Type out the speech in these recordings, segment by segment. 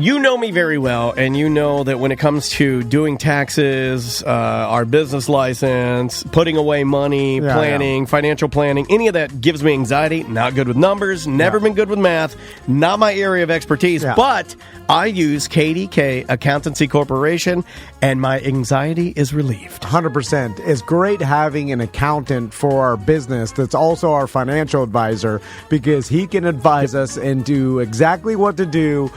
You know me very well, and you know that when it comes to doing taxes, our business license, putting away money, planning, financial planning, any of that gives me anxiety. Not good with numbers, never been good with math, not my area of expertise, but I use KDK Accountancy Corporation, and my anxiety is relieved. 100%. It's great having an accountant for our business that's also our financial advisor, because he can advise us into exactly what to do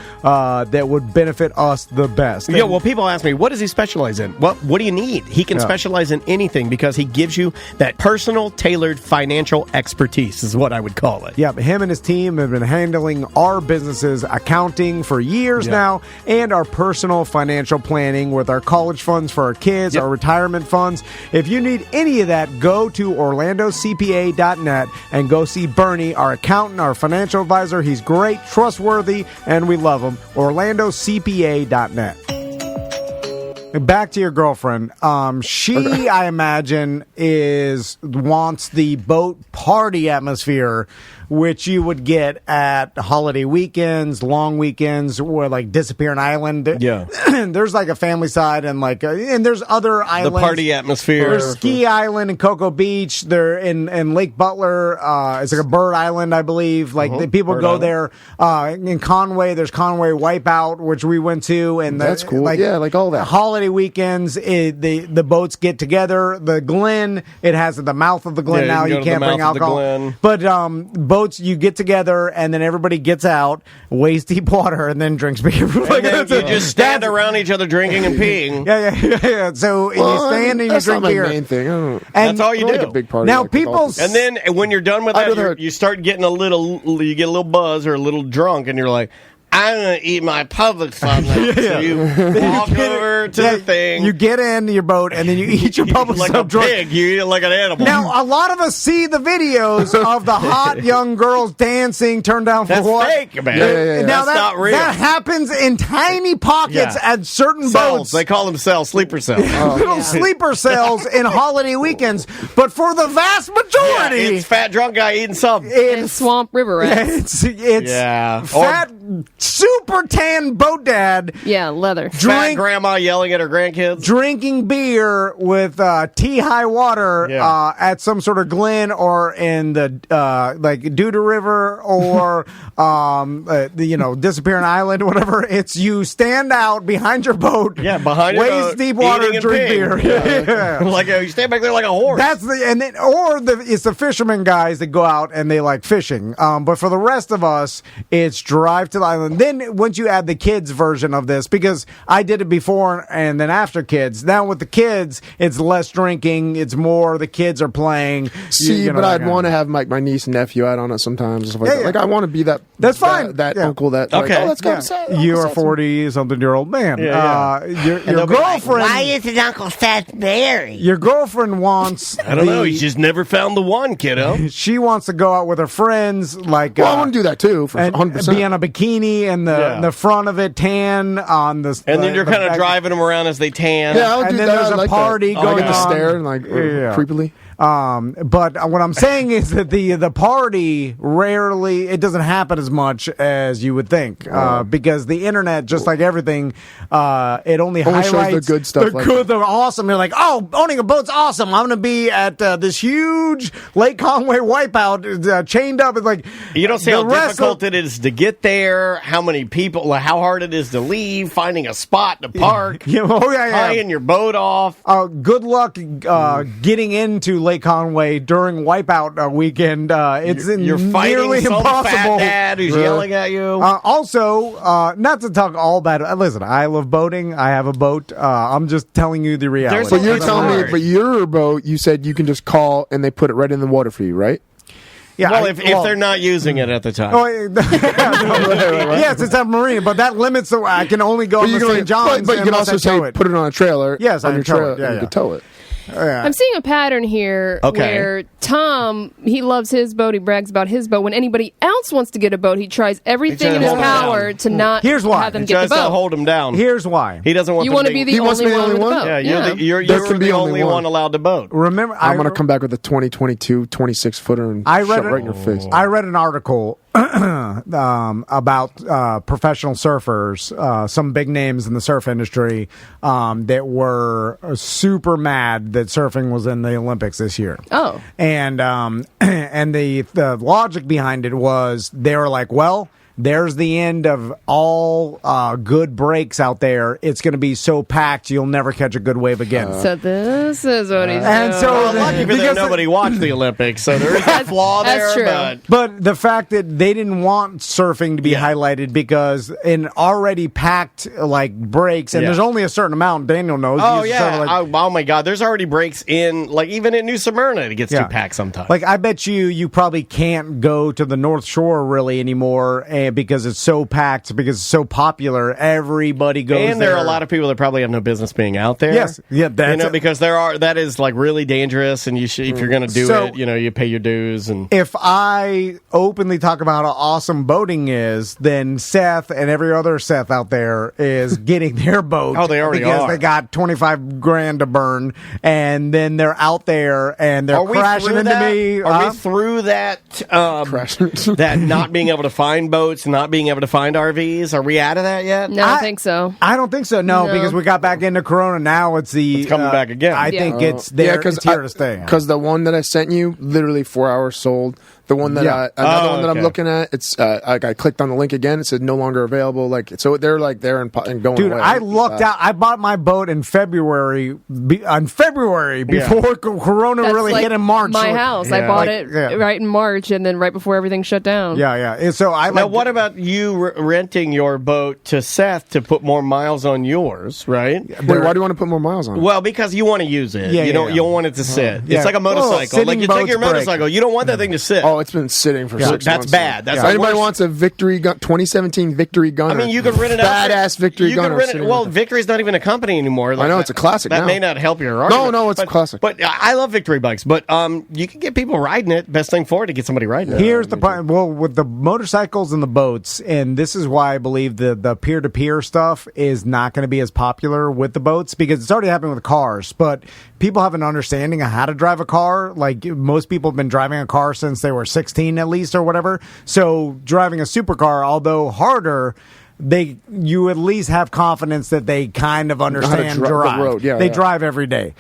that would benefit us the best. Yeah, well, people ask me, what does he specialize in? What do you need? He can specialize in anything because he gives you that personal, tailored financial expertise is what I would call it. Yeah, him and his team have been handling our business's accounting for years now, and our personal financial planning with our college funds for our kids, our retirement funds. If you need any of that, go to orlandocpa.net and go see Bernie, our accountant, our financial advisor. He's great, trustworthy, and we love him. orlandocpa.net. Back to your girlfriend. She, I imagine, wants the boat party atmosphere, which you would get at holiday weekends, long weekends, or like Disappearing Island. Yeah. There's like a family side and and there's other islands. The party atmosphere. There's Ski Island and Cocoa Beach. They're in Lake Butler. It's like a bird island, I believe. Like people bird go island. there. In Conway, there's Conway Wipeout, which we went to. And that's cool. Like all that. Holiday weekends, the boats get together. The Glen, it has at the mouth of the Glen now. You can't bring alcohol. But boats, you get together and then everybody gets out, waist deep water, and then drinks beer. And then you just stand around each other drinking and peeing. Yeah. So you stand and you drink beer. That's not my main thing. And that's all you do. Like a big party. Now like people, and then when you're done with that, you start getting you get a little buzz or a little drunk, and you're like, I'm going to eat my Publix fun now. So you walk over to the thing. You get in your boat, and then you eat your Publix like a pig. You eat it like an animal. Now, a lot of us see the videos of the hot young girls dancing, turned down for That's what? fake, man. Yeah. Now that's not real. That happens in tiny pockets at certain cells. boats. They call them cells, sleeper cells. Little sleeper cells in holiday weekends. But for the vast majority, it's fat drunk guy eating something. And Swamp River rats. It's fat, super tan boat dad. Yeah, leather. Fat grandma yelling at her grandkids. Drinking beer with tea-high water at some sort of glen or in the like Duda River or Disappearing Island, whatever. It's you stand out behind your boat. Yeah, behind your boat, waist deep water, eating drink beer. Yeah. Like you stand back there like a horse. It's the fishermen guys that go out and they like fishing. But for the rest of us, it's drive to the island. Then once you add the kids version of this, because I did it before and then after kids. Now with the kids, it's less drinking. It's more the kids are playing. But I'd want to have my niece and nephew out on it sometimes. And stuff like that. Like I want to be that. That's fine. That uncle that. Okay. Like, let's go. You're a 40-something-year-old man. Your girlfriend. Like, why isn't Uncle Seth married? Your girlfriend wants. I don't know. He's just never found the one, kiddo. She wants to go out with her friends. Like, I want to do that too. For 100%. Be on a bikini and the front of it tan on the. And then you're kind of driving them around as they tan. Yeah, I would do then that. there's a party going on. I get to stare and creepily. But what I'm saying is that the party rarely, it doesn't happen as much as you would think, because the internet, just like everything, it only highlights shows the good stuff. The awesome. You're like, oh, owning a boat's awesome. I'm going to be at this huge Lake Conway wipeout, chained up. It's like you don't see how difficult it is to get there, how many people, how hard it is to leave, finding a spot to park, tying your boat off. Good luck getting into Lake Conway during wipeout weekend. You're fighting nearly some impossible. Fat dad who's yelling at you. Also, not to talk all bad. Listen, I love boating. I have a boat. I'm just telling you the reality. But you're telling me, but your boat, you said you can just call and they put it right in the water for you, right? Yeah, well, if they're not using it at the time. Yes, it's a marina, but that limits. I can only go to St. John's. But you can also say put it on a trailer. Yes, on your trailer. You can tow it. I'm seeing a pattern here where Tom, he loves his boat, he brags about his boat. When anybody else wants to get a boat, he tries everything in his power to not have them get the boat. He tries to hold them down. Here's why. He doesn't want you want to be the only one with the boat. Yeah, you're the only one allowed to boat. Remember, I'm going to come back with a 2022 26-footer and shove it right in your face. I read an article about professional surfers, some big names in the surf industry that were super mad that surfing was in the Olympics this year. Oh, and the logic behind it was they were like, well, there's the end of all good breaks out there. It's going to be so packed, you'll never catch a good wave again. So this is what he's doing. And so, lucky for them, nobody watched the Olympics, so there is a flaw That's there. true. But the fact that they didn't want surfing to be highlighted because in already packed breaks, and there's only a certain amount. Daniel knows. Oh yeah. Oh my God. There's already breaks in even in New Smyrna. It gets too packed sometimes. I bet you probably can't go to the North Shore really anymore. Because it's so packed, because it's so popular, everybody goes there. And there are a lot of people that probably have no business being out there. Yes, yeah, because that is really dangerous, and if you're going to do it, you pay your dues. And if I openly talk about how awesome boating is, then Seth and every other Seth out there is getting their boat. Oh, they already because they got $25,000 to burn, and then they're out there and they're crashing into me. Are we through that? That not being able to find boats, not being able to find RVs. Are we out of that yet? No, I don't think so. I don't think so. No, because we got back into Corona. Now it's coming back again. I think it's there. It's here to stay. Because the one that I sent you, literally 4 hours sold. The one that another one that I'm looking at, it's I clicked on the link again. It said no longer available. So they're there and going. Dude, away. I lucked out. I bought my boat in February. Before Corona really hit in March. My house, I bought it right in March, and then right before everything shut down. Yeah. And so now, what about you renting your boat to Seth to put more miles on yours? Right? Wait, why do you want to put more miles on it? Well, because you want to use it. You don't want it to sit. It's like a motorcycle. Like you take your motorcycle. You don't want that thing to sit. Oh, it's been sitting for 6 months. That's bad. That's anybody wants a Victory gun, 2017 Victory gunner. I mean, you can rent it out. Badass Victory gunner. Well, Victory's not even a company anymore. I know, it's a classic That now. may not help your argument. No, it's a classic. But I love Victory bikes. But you can get people riding it. Best thing for it to get somebody riding it. Here's the problem. Well, with the motorcycles and the boats, and this is why I believe the peer-to-peer stuff is not going to be as popular with the boats, because it's already happening with cars. But people have an understanding of how to drive a car. Like, most people have been driving a car since they were 16 at least or whatever. So driving a supercar, although harder, you at least have confidence that they kind of understand drive. The road. They drive every day.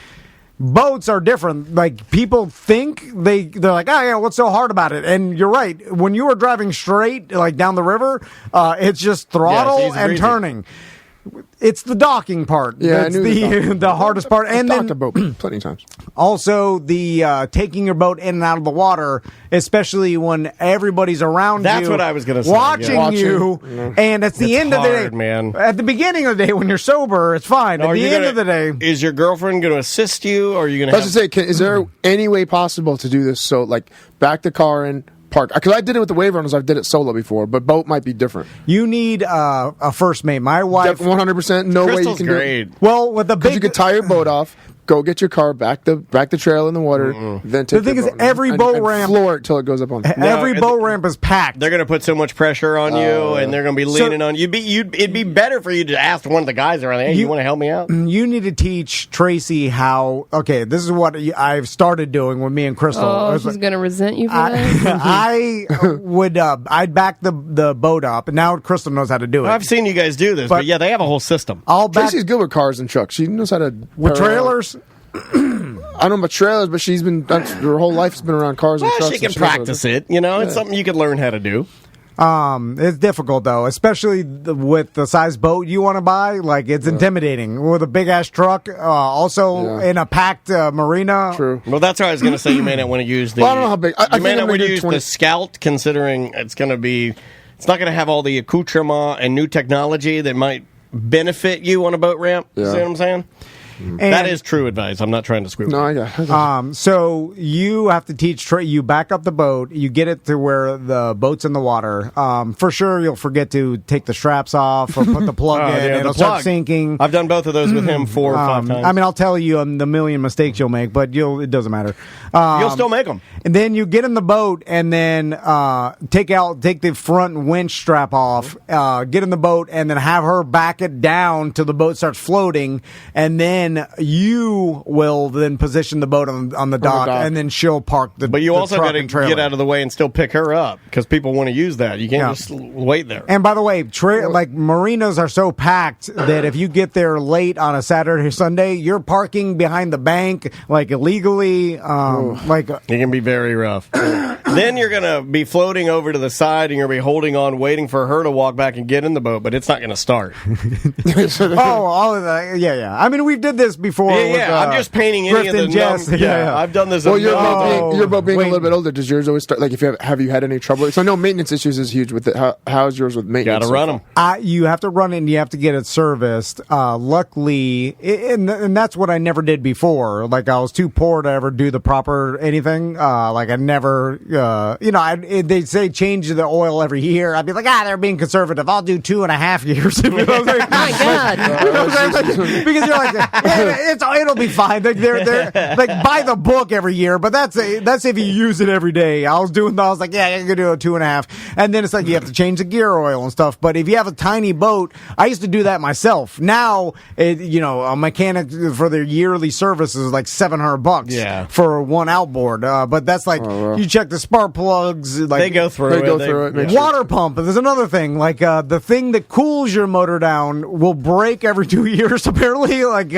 Boats are different. Like, people think they're like, oh yeah, what's so hard about it? And you're right. When you are driving straight, down the river, it's just throttle and turning. It's the docking part. Yeah, that's the hardest part. And then docked a boat plenty of times. Also, the taking your boat in and out of the water, especially when everybody's around That's what I was going to say. Watching you. Yeah. And at the end of the day, man. At the beginning of the day when you're sober, it's fine. At the end of the day, is your girlfriend going to assist you, or are you going to? I was going to say, is there any way possible to do this? So, back the car in. Park, because I did it with the wave runners. I've did it solo before, but boat might be different. You need a first mate. My wife, 100%. No way you can great. do it. Well, with the big, you could tie your boat off, go get your car, back the trail in the water, then take the thing is, every boat ramp, floor it till it goes up on. Every boat ramp is packed. They're going to put so much pressure on you, and they're going to be leaning on you. It'd be better for you to ask one of the guys around. Hey, you want to help me out? You need to teach Tracy how. Okay, this is what I've started doing with me and Crystal. Oh, she's going to resent you for that. I'd back the boat up, and now Crystal knows how to do it. I've seen you guys do this, but yeah, they have a whole system. Tracy's good with cars and trucks. She knows how to with trailers. I don't know about trailers, but her whole life's been around cars and trucks. She can practice it. It's something you could learn how to do. It's difficult though, especially with the size boat you want to buy. It's intimidating with a big ass truck. Also in a packed marina. True. Well, that's what I was going to say. You may not want to use the. Well, I don't know how big. You may not want to use the Scout, considering it's not going to have all the accoutrement and new technology that might benefit you on a boat ramp. Yeah. See what I'm saying? And that is true advice. I'm not trying to squeak. No, I got so you have to teach you back up the boat. You get it to where the boat's in the water. For sure, you'll forget to take the straps off or put the plug in. Yeah, it'll start sinking. I've done both of those with him 4 or 5 times. I mean, I'll tell you the million mistakes you'll make, but it doesn't matter. You'll still make them. And then you get in the boat and then take the front winch strap off. Get in the boat and then have her back it down till the boat starts floating, and then then you will then position the boat on the dock, and then she'll park the. But you also got to get out of the way and still pick her up because people want to use that. You can't just wait there. And by the way, like marinas are so packed that if you get there late on a Saturday or Sunday, you're parking behind the bank like illegally. It can be very rough. Then you're gonna be floating over to the side and you're gonna be holding on, waiting for her to walk back and get in the boat, but it's not gonna start. All of that. Yeah. I mean, we did this before. Yeah. I'm just painting any of the I've done this. Well, your boat being a little bit older, does yours always start? Like, if you have you had any trouble? So I know maintenance issues is huge with it. How's yours with maintenance? Got to run them. You have to run it and you have to get it serviced. Luckily, and that's what I never did before. Like, I was too poor to ever do the proper anything. Like, I never, they say change the oil every year. I'd be like, they're being conservative. I'll do 2.5 years. Oh my God. Because you're like, it'll be fine. They're like, buy the book every year, but that's if you use it every day. I was like, I'm going to do a 2.5. And then it's like, you have to change the gear oil and stuff. But if you have a tiny boat, I used to do that myself. Now, a mechanic for their yearly service is like $700 for one outboard. But that's like, you check the spark plugs. Like, they go through it. Water pump. There's another thing. Like, the thing that cools your motor down will break every 2 years, apparently. Like,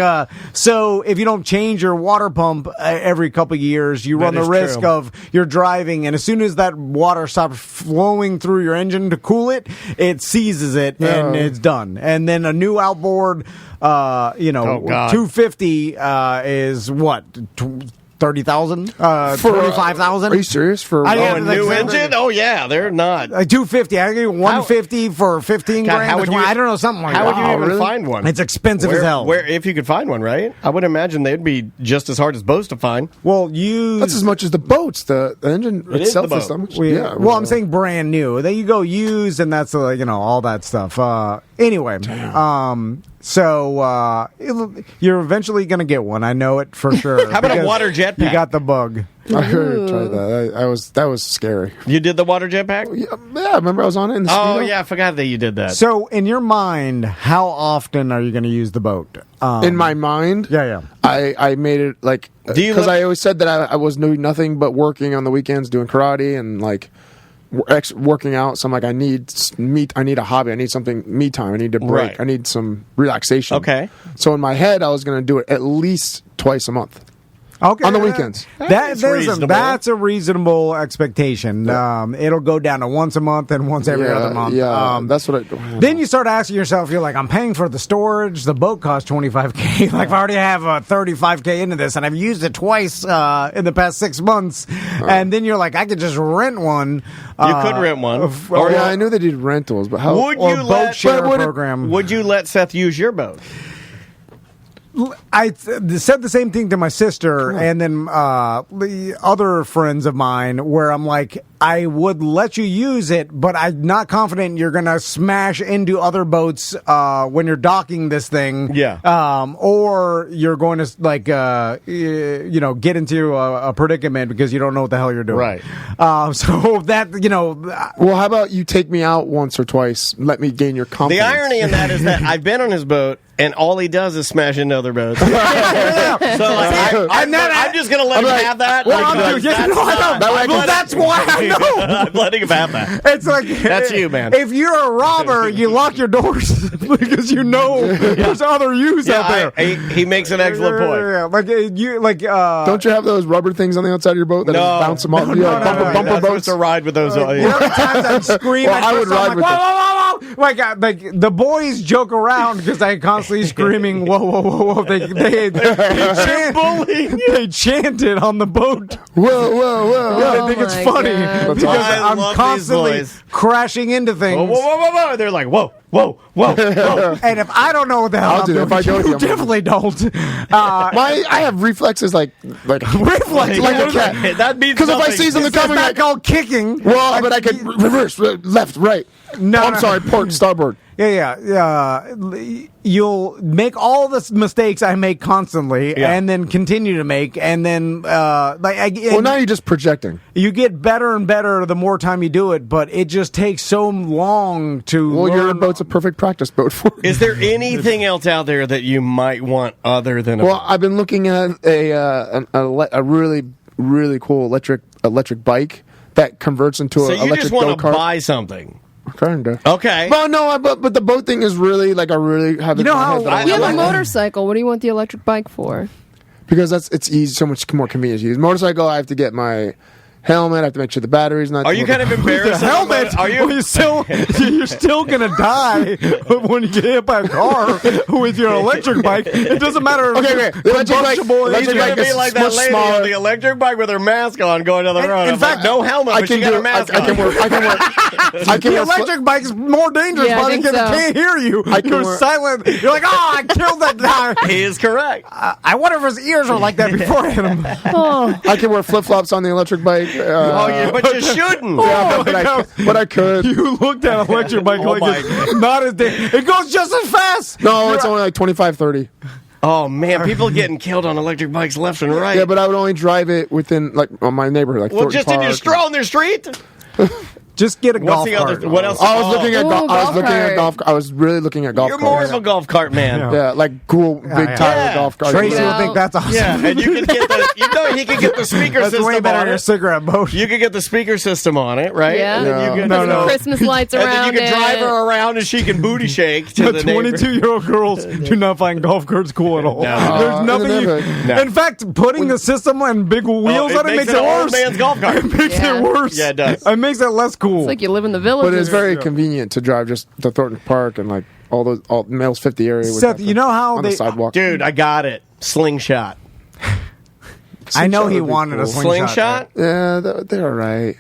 so if you don't change your water pump every couple of years, you run the risk of you're driving, and as soon as that water stops flowing through your engine to cool it, it seizes it, and it's done. And then a new outboard, 250 is what? 30,000, 45,000. Are you serious? For a new engine? Oh yeah, they're not. 250. I give 150 for 15 grand. I don't know, something like that. How would you even find one? It's expensive as hell. Where, if you could find one, right? I would imagine they'd be just as hard as boats to find. Well, that's as much as the boats. The engine itself is so much. Well, I'm saying brand new. Then you go used, and that's all that stuff. Anyway, so you're eventually going to get one. I know it for sure. How about a water jetpack? You got the bug. I heard try that. That was scary. You did the water jetpack? Yeah, remember I was on it in the Speedo? Yeah, I forgot that you did that. So, in your mind, how often are you going to use the boat? In my mind? Yeah. I made it like, because I always said that I was doing nothing but working on the weekends, doing karate and like working out. So I'm like, I need a hobby. I need something, me time. I need to break. Right. I need some relaxation. Okay. So in my head, I was going to do it at least twice a month. Okay. On the weekends. That's a reasonable expectation. Yeah. It'll go down to once a month and once every other month. Yeah, that's what then you start asking yourself, you're like, I'm paying for the storage. The boat costs $25,000. Like, I already have $35,000 into this, and I've used it twice in the past 6 months. And then you're like, I could just rent one. You could rent one. I knew they did rentals, but how? Boat share program. Would you let Seth use your boat? I said the same thing to my sister and then the other friends of mine, where I'm like, I would let you use it, but I'm not confident you're going to smash into other boats when you're docking this thing. Yeah. Or you're going to get into a predicament because you don't know what the hell you're doing. Right. So that, Well, how about you take me out once or twice? Let me gain your confidence. The irony in that is that I've been on his boat, and all he does is smash into other boats. So I'm just going to let him have that. That's why I know. I'm letting him have that. It's like, that's you, man. If you're a robber, you lock your doors because there's other use out there. He makes an excellent point. Don't you have those rubber things on the outside of your boat that bounce them off? Bumper boats to ride with those. How many times I scream? I would ride with them. Like the boys joke around because I constantly screaming, whoa, whoa, whoa, whoa. They chanted on the boat. Whoa, whoa, whoa. Yeah, I think it's funny because I'm constantly crashing into things. Whoa, whoa, whoa, whoa. They're like, whoa, whoa, whoa, whoa. And if I don't know what the hell I'm doing, you definitely don't. I have reflexes like reflexes like a cat. That means because if I see something coming, called kicking. Well, but I could reverse, left, right. No, I'm sorry, port, starboard. You'll make all the mistakes I make constantly, and then continue to make, and then now you're just projecting. You get better and better the more time you do it, but it just takes so long to. Well, your boat's a perfect practice boat for it. Is there anything else out there that you might want other than? I've been looking at a really, really cool electric bike that converts into an electric go-kart. So you just want to buy something. Kinda. Okay. Well, no, but the boat thing is really like I really have. You know how you have a motorcycle. What do you want the electric bike for? Because it's easy, so much more convenient to use. Motorcycle, I have to get my helmet. I have to make sure the battery's not. Are you kind of embarrassed? The helmet? Are you? You're still gonna die when you get hit by a car with your electric bike. It doesn't matter. Okay. The electric bike is like that lady on the electric bike with her mask on going down the road. In fact, no helmet. I can got her mask on. I can work. The electric bike's more dangerous, buddy, because it can't hear you. You're silent. You're like, I killed that guy. He is correct. I wonder if his ears were like that before I hit him. I can wear flip flops on the electric bike. But you shouldn't. But I could. You looked at an electric bike it's not as dangerous. It goes just as fast. No, it's only like 25, 30. Oh, man, people getting killed on electric bikes left and right. Yeah, but I would only drive it within, my neighborhood. Well, just in your stroll in the street? Just get a golf cart. What else? I was looking at golf. I was really looking at golf. You're more of a golf cart man. Yeah, like cool big tire golf cart. Tracy will think that's awesome. Yeah, and you can get he can get the speaker that's system. Way better on than a cigarette boat. You can get the speaker system on it, right? Yeah. And then Christmas lights around. And then you can drive her around, and she can booty shake to the 22-year-old girls do not find golf carts cool at all. No. There's nothing. In fact, putting the system and big wheels on it makes it worse. Old man's golf cart. It makes it worse. Yeah, it does. It makes it less cool. It's like you live in the village. But it's very convenient to drive just to Thornton Park and like all Mills 50 area. Seth, you know how the sidewalk. Dude, I got it. Slingshot. I know he wanted a slingshot. Yeah, they're all right.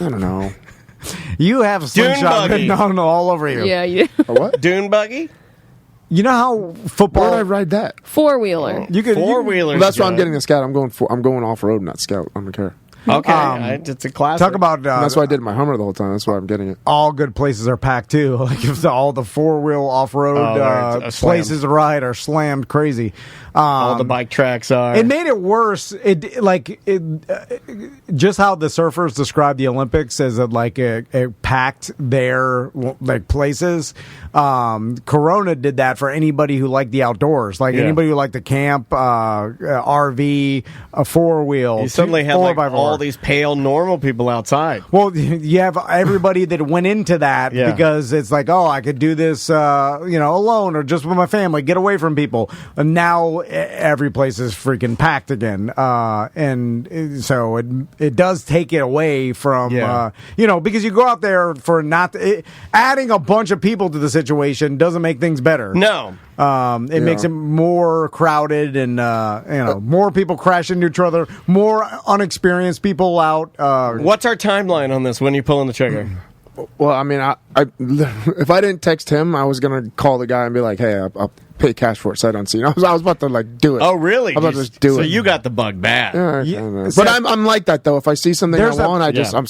I don't know. You have a slingshot written all over you. Yeah, you. A what? Dune buggy? You know how football? Where did I ride that? Four-wheeler. You could four-wheeler. Well, that's why I'm getting the Scout. I'm going off road, not Scout. I don't care. Okay, it's a classic. Talk about that's why I did my Hummer the whole time. That's why I'm getting it. All good places are packed too. Like if all the four-wheel off-road places to ride are slammed crazy. All the bike tracks are. It made it worse. Just how the surfers described the Olympics as a packed their places. Corona did that for anybody who liked the outdoors, anybody who liked to camp, RV, a four-wheel. You suddenly have all these pale normal people outside. Well, you have everybody that went into that because it's like, I could do this, alone or just with my family, get away from people. And now every place is freaking packed again, and so it does take it away from because you go out there for adding a bunch of people to the situation doesn't make things better. No. It makes it more crowded and more people crash into each other, more unexperienced people out. What's our timeline on this? When are you pulling the trigger? Well, I mean, I if I didn't text him, I was gonna call the guy and be like, "Hey, I'll pay cash for it sight unseen." I was about to do it. Oh, really? I was about to just do it. So you got the bug bad. Yeah, but I'm like that though. If I see something I want, I'm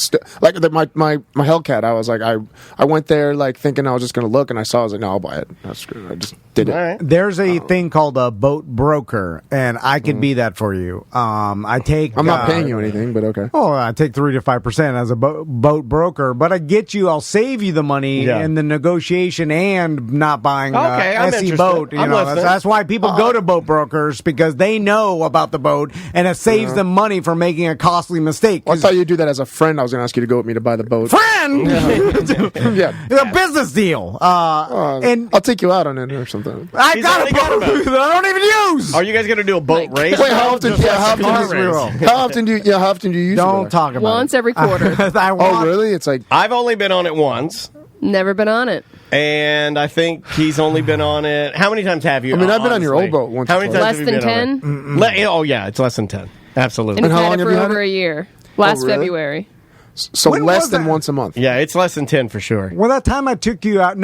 like my Hellcat. I was like, I went there thinking I was just gonna look, and I saw. I was like, no, I'll buy it. That's good. I just did it. Right. There's a thing called a boat broker, and I can be that for you. I'm not paying you anything, but okay. Oh, I take 3 to 5% as a boat broker, but I get you. I'll save you the money in the negotiation and not buying SE boat. That's why people go to boat brokers, because they know about the boat and it saves them money from making a costly mistake. Well, I thought you'd do that as a friend. I was going to ask you to go with me to buy the boat. Friend, it's a business deal. And I'll take you out on it or something. I got a boat that I don't even use. Are you guys going to do a boat race? Wait, how often do you use it? Don't talk about it. Once every quarter. Oh, really? It's like I've only been on it once. Never been on it. And I think he's only been on it. How many times have you? I mean, I've been on your old boat once. How many times less have you than been 10? Oh, yeah, it's less than 10. Absolutely. And how long have you had it for over a year. Last February. So less than once a month. Yeah, it's less than 10 for sure. Well, that time I took you out,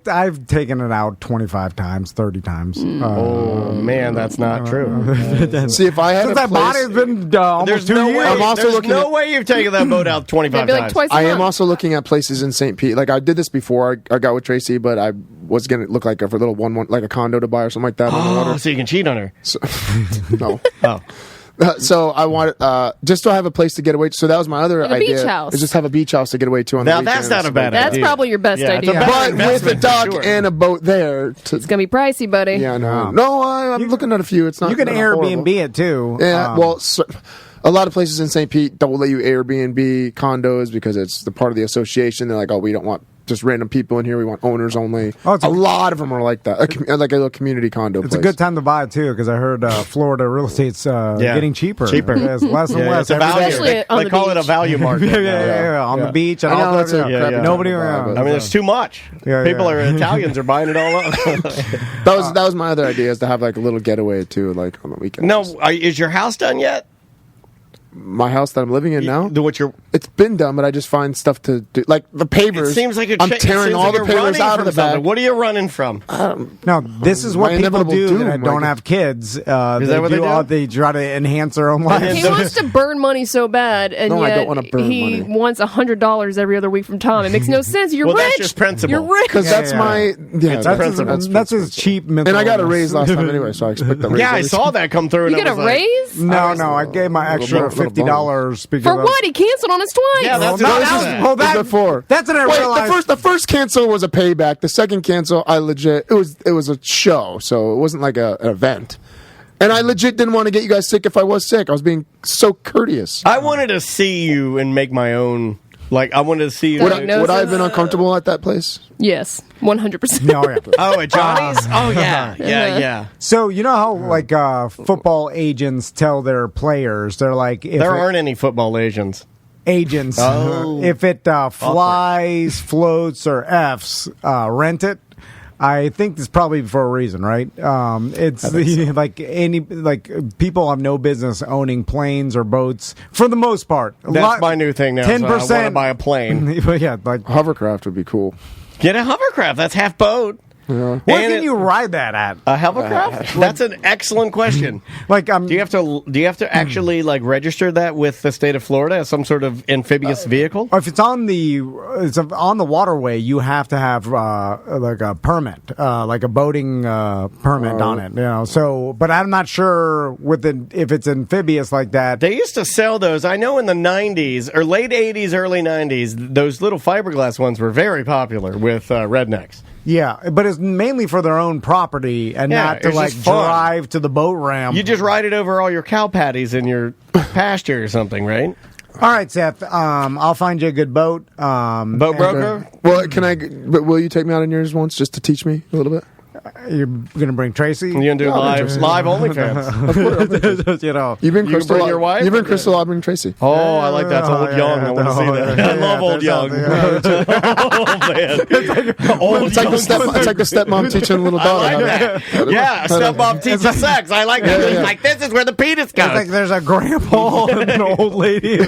I've taken it out 25 times, 30 times. Oh, man, that's not true. See, if I had Since a that place... body's been almost 2 years. I'm also There's looking no way you've taken that boat out 25 Maybe times. twice a I am month. also looking at places in St. Pete. Like, I did this before. I got with Tracy, but I was going to look like a little one, like a condo to buy or something like that on the water. So you can cheat on her. So, no. Oh. So I want just to have a place to get away to. So that was my other Like a idea. beach house. Is just have a beach house to get away to on Now, the weekends. that's not a bad That's idea. probably your best Yeah, it's a idea. better But with a investment, dock for sure. and a boat there. It's gonna be pricey, buddy. Yeah, no, I'm looking at a few. It's not. You can not Airbnb horrible. it too. Yeah, a lot of places in St. Pete don't let you Airbnb condos because it's the part of the association. They're like, oh, we don't want just random people in here. We want owners only. Oh, a lot of them are like that, like a little community condo. It's place. a good time to buy too, because I heard Florida real estate's getting cheaper. It's less and less. It's a value. Especially on They the call it a beach. value market. Yeah, on the beach. And I know all that's a that. crappy Nobody. time to buy, but- I mean, there's too much. People are Italians are buying it all up. That was my other idea, is to have like a little getaway too, like on the weekends. No, is your house done yet? My house that I'm living in now. What you're? It's been done, but I just find stuff to do, like the pavers. It seems like you're I'm tearing all the pavers out of the back. What are you running from? No, this is what My people inevitable do doom, that don't Mike. have kids. Is that what they do? They try to enhance their own life. He wants to burn money so bad, and No, I yet don't wanna burn he money. wants $100 every other week from Tom. It makes no sense. You're Well, rich. that's just principle. You're rich. Because that's my It's that's principle. That's his cheap mental. And I got a illness. raise last time anyway, so I expect that raise. Yeah, I every saw that come through. You and get I a was like, raise? No, I gave my extra little $50 because For what? He canceled on us twice. Yeah, that's Well, what I that was- said. well, that- before. That's what I Wait, realized. the first cancel was a payback. The second cancel, it was a show, so it wasn't like an event. And I legit didn't want to get you guys sick if I was sick. I was being so courteous. I wanted to see you and make my own. Like, I wanted to see you. Would Diagnosis? I have been uncomfortable at that place? Yes, 100%. No, yeah. Oh, at Johnny's? Oh, yeah. So you know how like football agents tell their players, they're like, if There it- aren't any football agents. agents, Oh. if it flies, floats, or Fs, rent it. I think it's probably for a reason, right? It's like people have no business owning planes or boats for the most part. That's my new thing now. 10%. So I want to buy a plane. Yeah, like Hovercraft would be cool. Get a hovercraft. That's half boat. where can you ride that at? A hovercraft? That's an excellent question. Like, Do you have to actually like register that with the state of Florida as some sort of amphibious vehicle? if it's on the waterway, you have to have like a permit, like a boating permit on it. You know, so but I'm not sure if it's amphibious like that. They used to sell those. I know in the 90s or late 80s, early 90s, those little fiberglass ones were very popular with rednecks. Yeah, but it's mainly for their own property and Yeah, not to it's like just fun. drive to the boat ramp. You just ride it over all your cow patties in your pasture or something, right? All right, Seth. I'll find you a good boat. Boat broker? Well, but will you take me out on yours once just to teach me a little bit? You're gonna bring Tracy. You're going to do live OnlyFans. You know. You've been You Crystal. bring your wife? You've been Crystal. I'll bring Tracy. Oh, I like that. It's old young. I want to see that. I love old young. Oh, man. Old It's like the stepmom teaching the little I daughter. like that. Yeah, stepmom teaches sex. I like that. Yeah. Like, this is where the penis It's goes. like there's a grandpa and an old lady.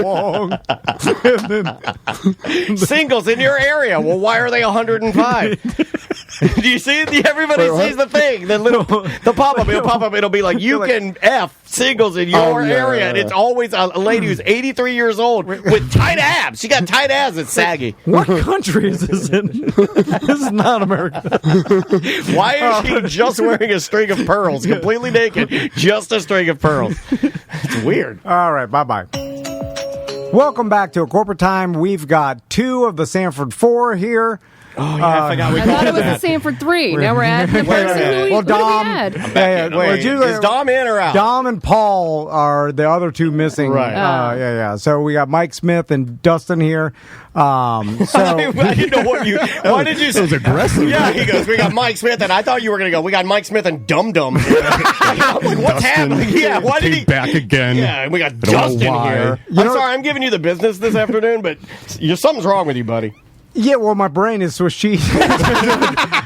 Long. Singles in your area. Well, why are they 105? Do you see it? Everybody sees the thing. The pop-up. It'll pop up. It'll be like, you can F singles in your area. And it's always a lady who's 83 years old with tight abs. She got tight abs. It's saggy. What country is this in? This is not America. Why is she just wearing a string of pearls? Completely naked. Just a string of pearls. It's weird. All right, bye-bye. Welcome back to A Corporate Time. We've got 2 of the Sanford 4 here. Oh, yeah, I forgot we I called thought it was that. the Sanford 3. Now we're adding the person. Who Dom. we add? Is Dom in or out? Dom and Paul are the other 2 missing. Right. Yeah. So we got Mike Smith and Dustin here. So I didn't know what you. Why did you say? It was aggressive. Yeah, he goes, we got Mike Smith, and I thought you were going to go, we got Mike Smith and Dum Dum. I'm like, what's happening? Yeah, why did he. back again? Yeah, and we got don't know Dustin why. here. I'm sorry, I'm giving you the business this afternoon, but something's wrong with you, buddy. yeah, well, my brain is Swiss cheese.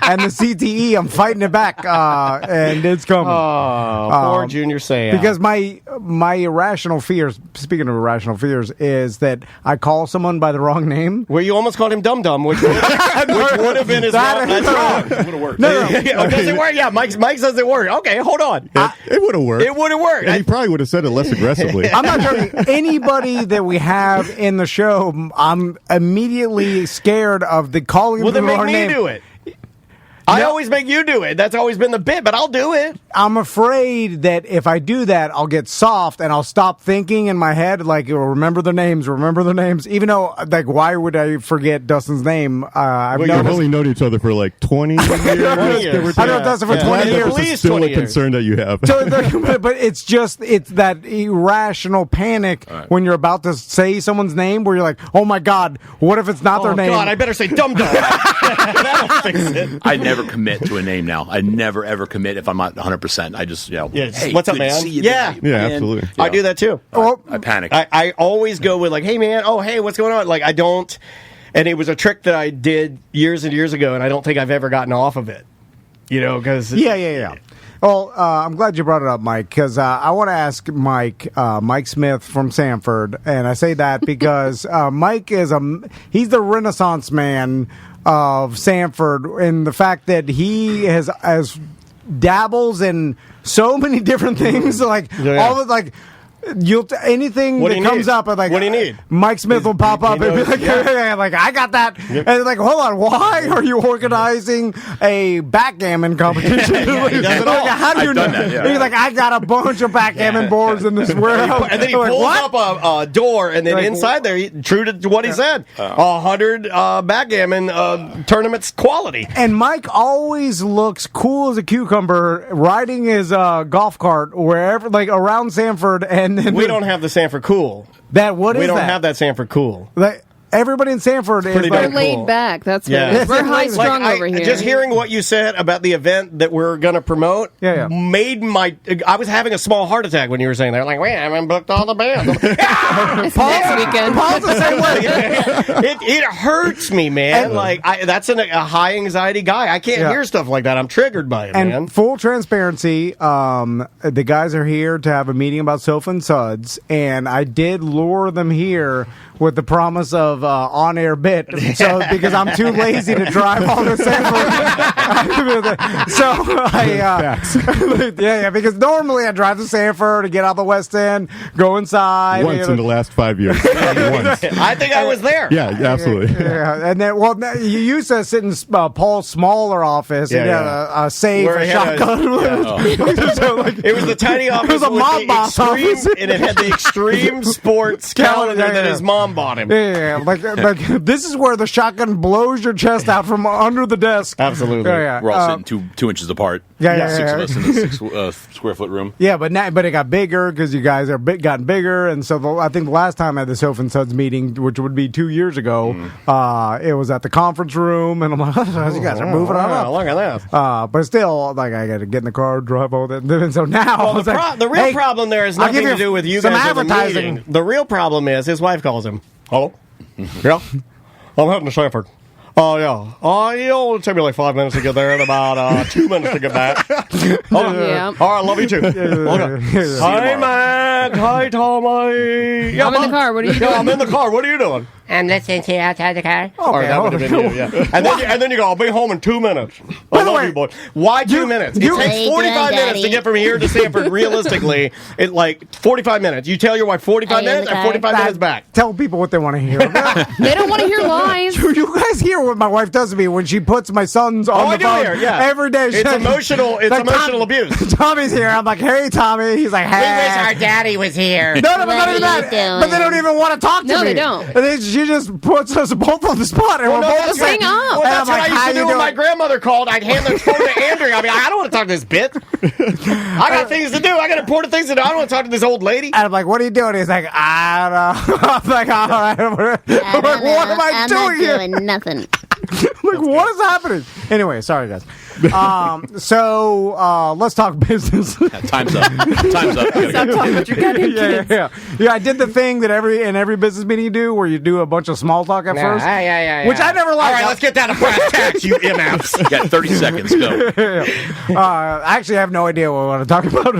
and the CTE. I'm fighting it back, and it's coming. Poor Junior Sam. Because my irrational fears, speaking of irrational fears, is that I call someone by the wrong name. Well, you almost called him Dum Dum, which would have been his wrong. That's wrong. It would have worked. No. Does it work? Yeah, Mike says it worked. Okay, hold on. It would have worked. It would have worked. And he probably would have said it less aggressively. I'm not joking. Anybody that we have in the show, I'm immediately scared of the calling Well, them then by make the me name. do it. I always make you do it. That's always been the bit, but I'll do it. I'm afraid that if I do that, I'll get soft and I'll stop thinking in my head, like, remember their names. Even though, like, why would I forget Dustin's name? You've only known each other for like 20 years. 20 years. I know Dustin for 20 years. At least Still 20 a years. concern that you have. But it's that irrational panic when you're about to say someone's name where you're like, oh my God, what if it's not their name? Oh, God, I better say Dum Dum. That'll fix it. I never commit to a name now. I never ever commit if I'm not 100%. I just hey, what's up, good to man? see you Yeah. today, man. Absolutely. I do that too. I panic. I always go with like, hey man, hey, what's going on? Like I don't, and it was a trick that I did years and years ago, and I don't think I've ever gotten off of it. Because Yeah. Well, I'm glad you brought it up, Mike, because I want to ask Mike Smith from Sanford, and I say that because Mike he's the Renaissance man of Sanford in the fact that he has dabbles in so many different things, like all of anything What that do you comes need? up, like What do you need? Mike Smith will pop up and be like, yeah, like I got that, and like, hold on, why are you organizing a backgammon competition? he does it all. How do you know? I've done that, He's like, I got a bunch of backgammon boards in this warehouse, And then he like, pulls what? up a door, and then Like, inside there, true to what he said, 100 backgammon tournaments quality. And Mike always looks cool as a cucumber riding his golf cart wherever, like around Sanford. And then We don't have the Sanford Cool. We don't have that Sanford Cool. Like, everybody in Sanford is pretty like, darn We're laid cool. back. That's Yeah. what we're high strung Like, over here. Just hearing what you said about the event that we're going to promote made I was having a small heart attack when you were saying that. Like, wait, I haven't booked all the bands. It's next weekend. Paul's the same way. It hurts me, man. That's a high anxiety guy. I can't hear stuff like that. I'm triggered by it, And man. full transparency, the guys are here to have a meeting about Sofa and Suds, and I did lure them here with the promise of on-air bit, so because I'm too lazy to drive all the Sanford. So because normally I drive to Sanford to get out the West End, go inside. Once in the last 5 years. Once. I think I was there. Yeah, absolutely. Yeah, and then you used to sit in Paul's smaller office and a save Where a he had shotgun. It was the tiny office was a with mob the boss extreme, office. and it had the extreme sports calendar that his mom bought him. Yeah, like this is where the shotgun blows your chest out from under the desk. Absolutely. We're all sitting 2 inches apart. Six of us in the 6 square foot room. Yeah, but it got bigger because you guys are gotten bigger, and so I think the last time I had the Sofa and Suds meeting, which would be 2 years ago, it was at the conference room, and I'm like, you guys are moving on up. Look at that. But still, like, I got to get in the car, drive all that, and so now The real problem there has nothing to do with you some guys or the advertising. meeting. The real problem is his wife calls him. Hello? Yeah? I'm heading to Sanford. Oh, yeah. It'll take me like 5 minutes to get there and about 2 minutes to get back. Yeah. All right, love you too. Okay. Hi, Mac. Hi, Tommy. Yeah, I'm in the car. What are you doing? Yeah, I'm in the car. What are you doing? I'm listening to you outside the car. Or that would have been you, yeah. And then you go, I'll be home in 2 minutes. I love you, boy. Why 2 minutes? It takes 45 minutes to get from here to Sanford, realistically. It like 45 minutes. You tell your wife 45 minutes and 45 minutes back. Tell people what they want to hear. They don't want to hear lies. You guys hear what my wife does to me when she puts my sons on the phone every day. It's emotional. It's like, emotional abuse. Tommy's here. I'm like, hey, Tommy. He's like, hey. We wish our daddy was here. No, but not even that. But they don't even want to talk to me. No, they don't. And she just puts us both on the spot. And we're both hang up. Well, that's what I used to do when my grandma. grandmother called. I'd hand the phone to Andrew. I'd be like, I don't want to talk to this bit. I got things to do. I got important things to do. I don't want to talk to this old lady. And I'm like, what are you doing? He's like, I don't know. I'm like, all right. What am I doing here? I'm not doing nothing. Like, what is happening? Anyway, sorry, guys. So let's talk business. Time's up. Time's up. Stop talking about your goddamn kids. Yeah. I did the thing that every business meeting you do, where you do a bunch of small talk at first, which I never liked. All right, let's get down to brass tacks, you MFs. You got 30 seconds. Go. I actually have no idea what I want to talk about.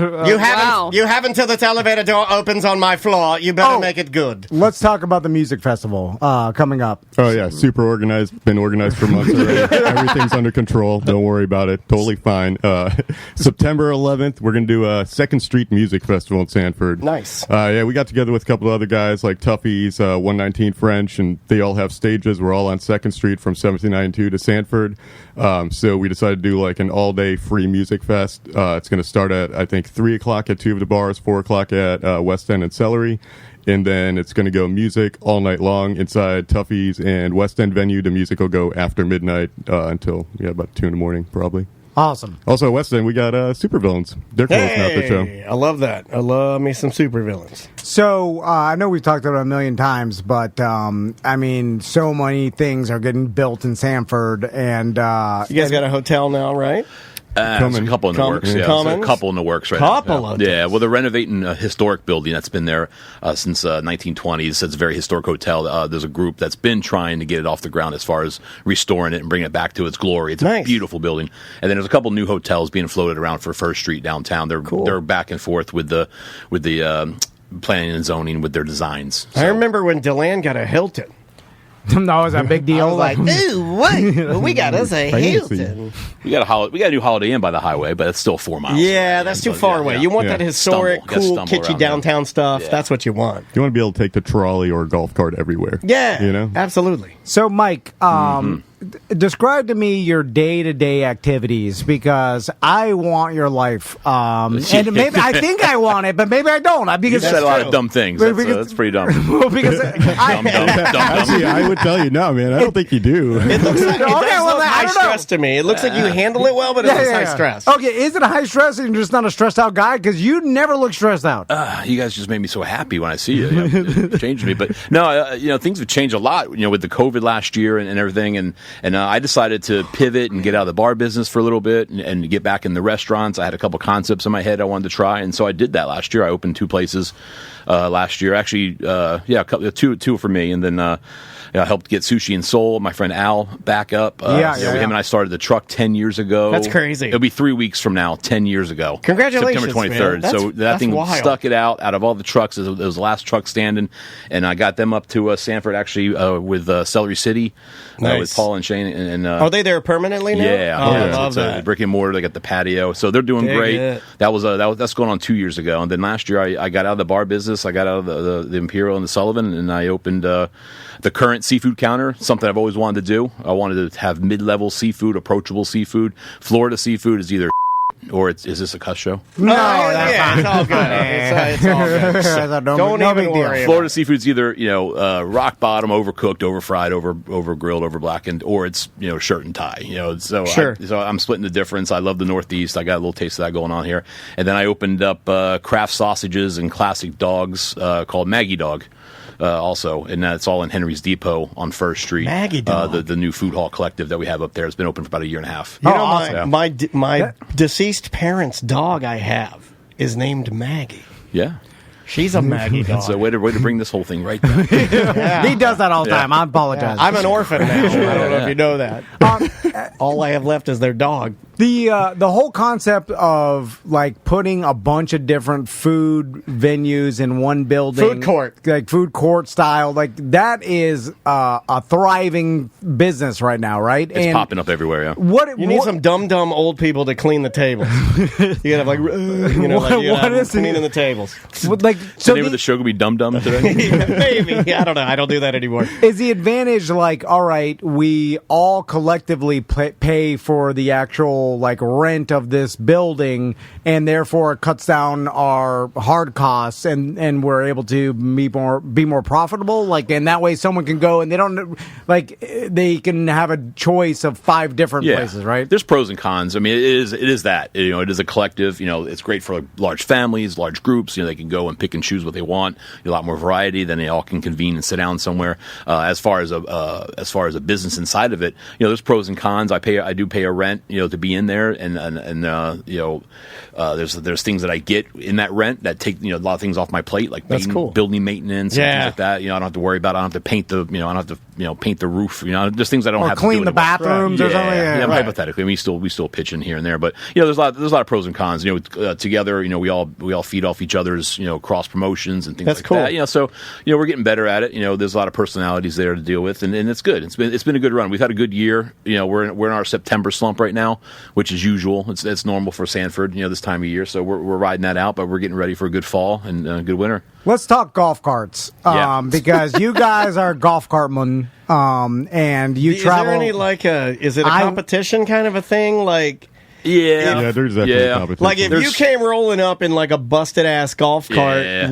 You have until this elevator door opens on my floor. You better make it good. Let's talk about the music festival coming up. Oh yeah, super organized. Been organized for months already. Everything's under control. Don't worry about it. Totally fine. September 11th, we're gonna do a 2nd Street Music Festival in Sanford. Nice. Yeah, we got together with a couple of other guys like Tuffy's, 119 French, and they all have stages. We're all on 2nd Street from 1792 to Sanford. So we decided to do like an all-day free music fest. It's going to start at, I think, 3 o'clock at 2 of the bars, 4 o'clock at West End and Celery. And then it's going to go music all night long inside Tuffy's and West End venue. The music will go after midnight until about 2 in the morning, probably. Awesome. Also, West End, we got supervillains. They're closing out the show. I love that. I love me some supervillains. So I know we've talked about it a million times, but I mean, so many things are getting built in Sanford, and you guys got a hotel now, right? There's a couple in the works. Yeah, there's a couple in the works right now. Yeah, well, they're renovating a historic building that's been there since 1920s. It's a very historic hotel. There's a group that's been trying to get it off the ground as far as restoring it and bringing it back to its glory. It's a beautiful building. And then there's a couple new hotels being floated around for First Street downtown. They're back and forth with the planning and zoning with their designs. So. I remember when DeLand got a Hilton. No, it was a big deal. I was like, ooh, what? We got us a Hilton. We got a new Holiday Inn by the highway, but it's still 4 miles. Yeah, that's too far away. You want that historic, cool, kitschy downtown stuff. Yeah. That's what you want. You want to be able to take the trolley or golf cart everywhere. Yeah, absolutely. So, Mike, describe to me your day-to-day activities, because I want your life. And maybe I think I want it, but maybe I don't. Because you said a lot of dumb things. That's pretty dumb. Well, because dumb. Actually, I would tell you, no, man, I don't think you do. It looks like high stress to me. It looks like you handle it well, but it's high stress. Okay, is it a high stress and you're just not a stressed out guy? Because you never look stressed out. You guys just made me so happy when I see you. It changed me. But no, things have changed a lot, with the COVID last year and everything. And I decided to pivot and get out of the bar business for a little bit and get back in the restaurants. I had a couple concepts in my head I wanted to try, and so I did that last year. I opened 2 places last year. Actually, two for me, and then I helped get Sushi and Soul, my friend Al, back up. Him and I started the truck 10 years ago. That's crazy. It'll be 3 weeks from now, 10 years ago. Congratulations, September 23rd. Man. So that thing wild. Stuck it out of all the trucks. It was the last truck standing, and I got them up to Sanford, actually, with Celery City, with Paul and Shane. And are they there permanently now? Yeah. I love that. Brick and mortar. They got the patio. So they're doing great. That's going on 2 years ago. And then last year, I got out of the bar business. I got out of the Imperial and the Sullivan, and I opened the current seafood counter, something I've always wanted to do. I wanted to have mid-level seafood, approachable seafood. Florida seafood is either or is this a cuss show? No, that's fine. It's all good. It's all good. Don't even worry. Florida seafood's either rock bottom, overcooked, overfried, over grilled, over blackened, or it's shirt and tie. So I'm splitting the difference. I love the Northeast. I got a little taste of that going on here. And then I opened up craft sausages and classic dogs called Maggie Dog. Also, and that's all in Henry's Depot on First Street. Maggie Dog. The new food hall collective that we have up there. It's been open for about a year and a half. My deceased parents' dog I have is named Maggie. Yeah. She's a Maggie dog. That's a way to bring this whole thing right down. He does that all the time. I apologize. I'm an orphan now. I don't know if you know that. All I have left is their dog. The whole concept of like putting a bunch of different food venues in one building, food court style, like that is a thriving business right now, right? It's popping up everywhere. Yeah. You need some dumb old people to clean the tables. You gotta have cleaning the tables. The name of the show gonna be Dum Dum today? Maybe. I don't know. I don't do that anymore. Is the advantage like, all right, we all collectively pay for the actual rent of this building, and therefore it cuts down our hard costs, and we're able to be more profitable, and that way someone can go and they can have a choice of 5 different places, right? There's pros and cons. I mean, it is that it is a collective. It's great for large families, large groups. They can go and pick and choose what they want. A lot more variety. Then they all can convene and sit down somewhere. As far as a business inside of it, there's pros and cons. I do pay a rent, to be in there, and there's things that I get in that rent that take a lot of things off my plate, like building maintenance and things like that. I don't have to worry about. I don't have to paint the I don't have to paint the roof. Just things I don't have to clean the bathrooms or something. Yeah, hypothetically, we still pitch in here and there, but there's a lot of pros and cons. Together, we all feed off each ot's cross promotions and things like that. So we're getting better at it. There's a lot of personalities there to deal with, and it's good. It's been a good run. We've had a good year. We're in our September slump right now, which is usual. It's normal for Sanford, this time of year. So we're riding that out, but we're getting ready for a good fall and a good winter. Let's talk golf carts, because you guys are golf cartmen, and you travel. Is there any is it a competition kind of a thing? Yeah, there's definitely competition. Like if you came rolling up in like a busted ass golf cart,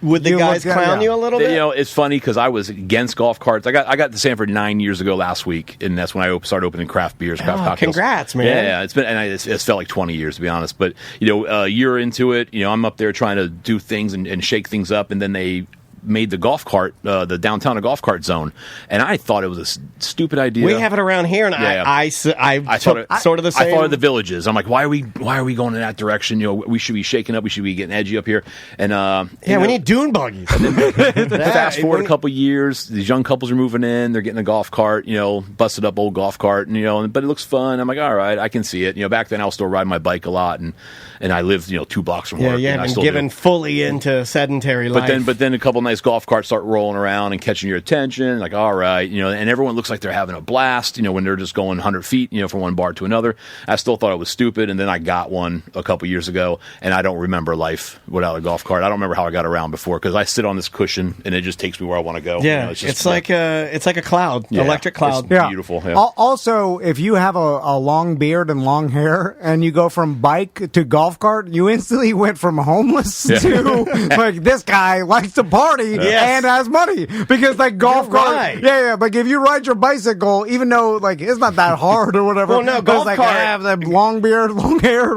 would the guys clown you a little bit? It's funny because I was against golf carts. I got to Sanford 9 years ago last week, and that's when I started opening craft beers, craft cocktails. Congrats, man! Yeah, it's felt like 20 years to be honest. But a year into it, I'm up there trying to do things and shake things up, and then they made the golf cart, the downtown a golf cart zone, and I thought it was a stupid idea. We have it around here, and I thought it sort of the same. I thought of the villages. I'm like, why are we going in that direction? We should be shaking up. We should be getting edgy up here. And we need dune buggies. Fast forward a couple years, these young couples are moving in. They're getting a golf cart, busted up old golf cart, and but it looks fun. I'm like, all right, I can see it. Back then I was still riding my bike a lot, and I lived 2 blocks from work. Yeah, and given fully into sedentary life. But then a couple nice golf carts start rolling around and catching your attention, like, all right, and everyone looks like they're having a blast, when they're just going 100 feet, from one bar to another. I still thought it was stupid, and then I got one a couple years ago, and I don't remember life without a golf cart. I don't remember how I got around before, because I sit on this cushion, and it just takes me where I want to go. Yeah, it's like a cloud, electric cloud. It's beautiful. Yeah. Also, if you have a long beard and long hair, and you go from bike to golf cart, you instantly went from homeless to, like, this guy likes to party, and has money, because golf cart. Right. Yeah. Like if you ride your bicycle, even though it's not that hard or whatever. Well, no, golf cart. I have that long beard, long hair.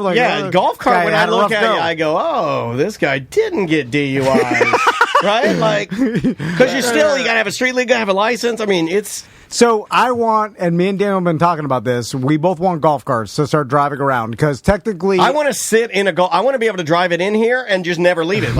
Golf cart. When I look at you, I go, oh, this guy didn't get DUIs, right? Because you gotta have a street legal, have a license. I mean, it's. So I want, and me and Daniel have been talking about this, we both want golf carts to start driving around, because technically... I want to sit in I want to be able to drive it in here and just never leave it.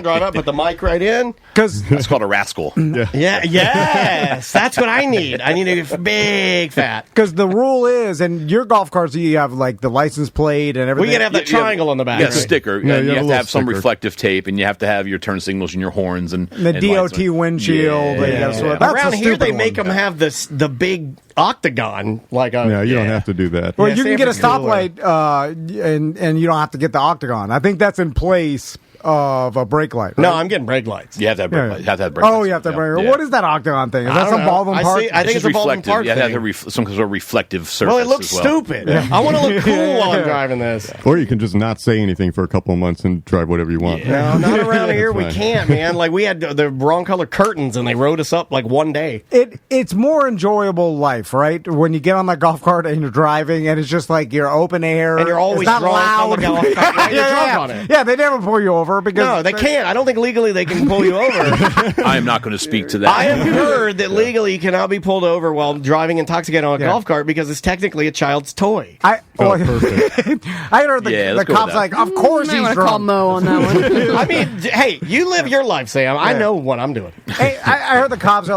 Drive up, put the mic right in. Because that's called a rascal. Yes, that's what I need. I need a big fat. Because the rule is, and your golf carts, you have the license plate and everything. We can have the triangle on the back. Yeah, sticker. You have to have some reflective tape, and you have to have your turn signals and your horns and the DOT windshield. Around here, they make them have the big octagon. You don't have to do that. Well, you can get a stoplight, and you don't have to get the octagon. I think that's in place of a brake light. Right? No, I'm getting brake lights. You have to have brake lights. You have to have brake lights. Oh, you have to have brake lights. What is that octagon thing? Is that some Baldwin Park? I think it's a Baldwin Park thing. You have to have some sort of reflective surface. Well, it looks stupid. I want to look cool while I'm driving this. Or you can just not say anything for a couple of months and drive whatever you want. No, not around here. We can't, man. We had the wrong color curtains, and they rode us up one day. It's more enjoyable life, right? When you get on that golf cart and you're driving, and it's just you're open air, and you're always drunk on the golf cart. Right? You're drunk on it. Yeah, they never pull you over because no, they can't. I don't think legally they can pull you over. I am not going to speak to that. I have heard that legally you cannot be pulled over while driving intoxicated on a golf cart because it's technically a child's toy. Perfect. I heard the cops of course he's drunk. Call Mo on that one. I mean, hey, you live your life, Sam. I know what I'm doing. Hey, I heard the cops are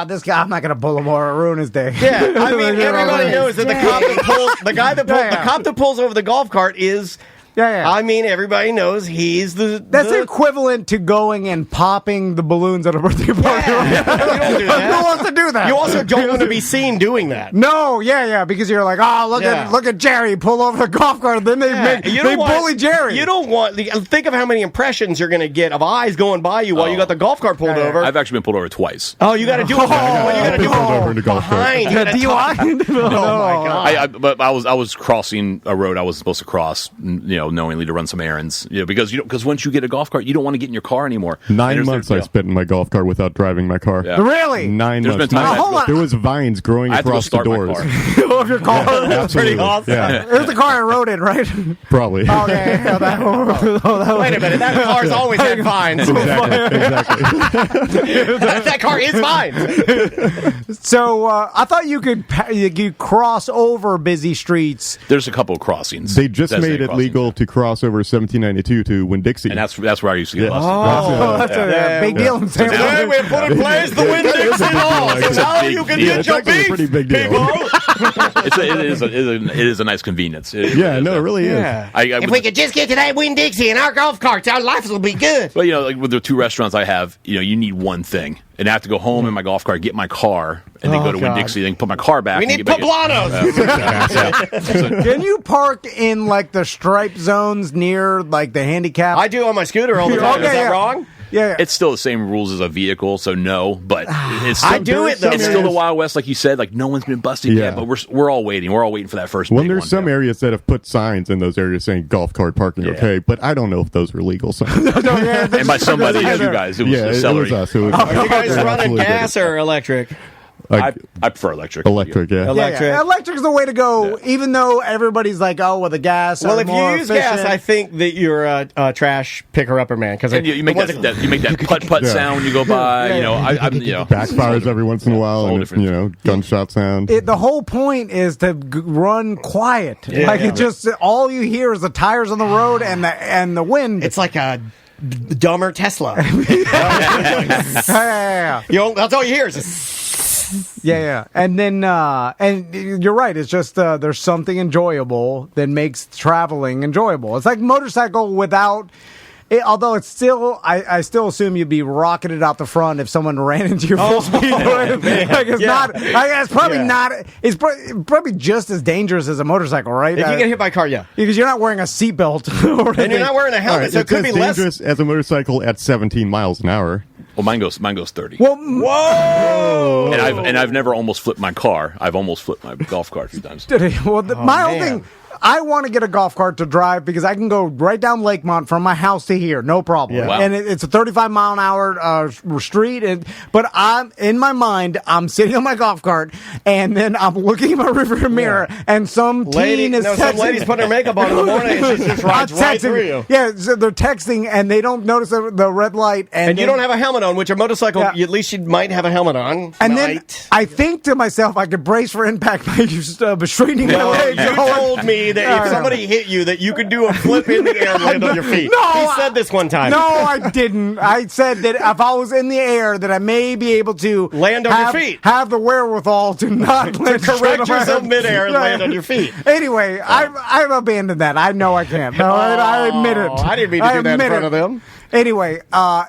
this guy, I'm not going to pull him over, ruin his day. Yeah, I mean, everybody knows that the cop that pulls over the golf cart is. Yeah. I mean, everybody knows he's That's equivalent to going and popping the balloons at a birthday party. Yeah. You don't do that. Who wants to do that? You also don't want to be seen doing that. No, because you're look at Jerry pull over the golf cart. Then they bully Jerry. You don't want. Think of how many impressions you're going to get of eyes going by you while you got the golf cart pulled over. I've actually been pulled over twice. Oh, you got to do it. You got to do it behind. DUI. Oh my god! But I was crossing a road I wasn't supposed to cross. knowingly to run some errands. Because once you get a golf cart, you don't want to get in your car anymore. 9 months I spent in my golf cart without driving my car. Yeah. Really? 9 There's months. been times There was vines growing across the doors. Of your car? That's pretty awesome. Yeah. It was the car I rode in, right? Probably. Okay. Wait a minute, that car's always had vines. Exactly. That car is fine. So I thought you could cross over busy streets. There's a couple of crossings. They just made it legal to cross over 1792 to Winn-Dixie. And that's where I used to get busted. That's a big deal in San Francisco. Today we put in place the Winn-Dixie laws. It's how you can get your beef, pretty big deal. It is a nice convenience. It really is. If we could just get to that Winn-Dixie in our golf carts, our lives will be good. But like with the 2 restaurants I have, you need one thing, and I have to go home in my golf cart, get my car, and then go to Winn-Dixie, then put my car back. We need poblanos. Can you park in like the stripe zones near like the handicap? I do on my scooter all the time. Is that wrong? Yeah. It's still the same rules as a vehicle, so no. But it's still, I do it though. It's still the Wild West, like you said. Like no one's been busted yet, but we're all waiting. We're all waiting for that first. Well, big there's one, some areas that have put signs in those areas saying golf cart parking okay, but I don't know if those were legal signs. And by somebody, it's you guys. It was it was us. Are you guys running gas or electric? I prefer electric. Electric. Electric's the way to go, even though everybody's like, the gas. Well, if you use gas, I think that you're a trash picker-upper man. Because you make that putt-putt sound when you go by. Backfires every once in a while, and gunshot sound. The whole point is to run quiet. It just all you hear is the tires on the road and the wind. It's like a dumber Tesla. That's all you hear is. And then and you're right, it's just there's something enjoyable that makes traveling enjoyable. It's like motorcycle without although it's still I still assume you'd be rocketed out the front if someone ran into your full speed. It's probably not. It's probably just as dangerous as a motorcycle, right? If you get hit by a car, because you're not wearing a seatbelt and you're not wearing a helmet, so it could be dangerous as a motorcycle at 17 miles an hour. Well, mine goes 30. Well, whoa! And I've never almost flipped my car. I've almost flipped my golf cart a few times. Well, my whole thing. I want to get a golf cart to drive because I can go right down Lakemont from my house to here, no problem. Yeah. Wow. And it's a 35-mile-an-hour street. But I'm in my mind, I'm sitting on my golf cart, and then I'm looking in my rearview mirror, and some teen is texting. Some lady's putting her makeup on in the morning, and she just rides right through you. Yeah, so they're texting, and they don't notice the red light. And you don't have a helmet on, which a motorcycle, at least you might have a helmet on. And then I think to myself, I could brace for impact by just straightening my legs. You told me that if somebody hit you, that you could do a flip in the air and land on your feet. No, he said this one time. No, I didn't. I said that if I was in the air, that I may be able to land on your feet. Have the wherewithal to not land correct yourself midair and land on your feet. Anyway, I've abandoned that. I know I can't. No, I admit it. I didn't mean to do that in front of them. Anyway,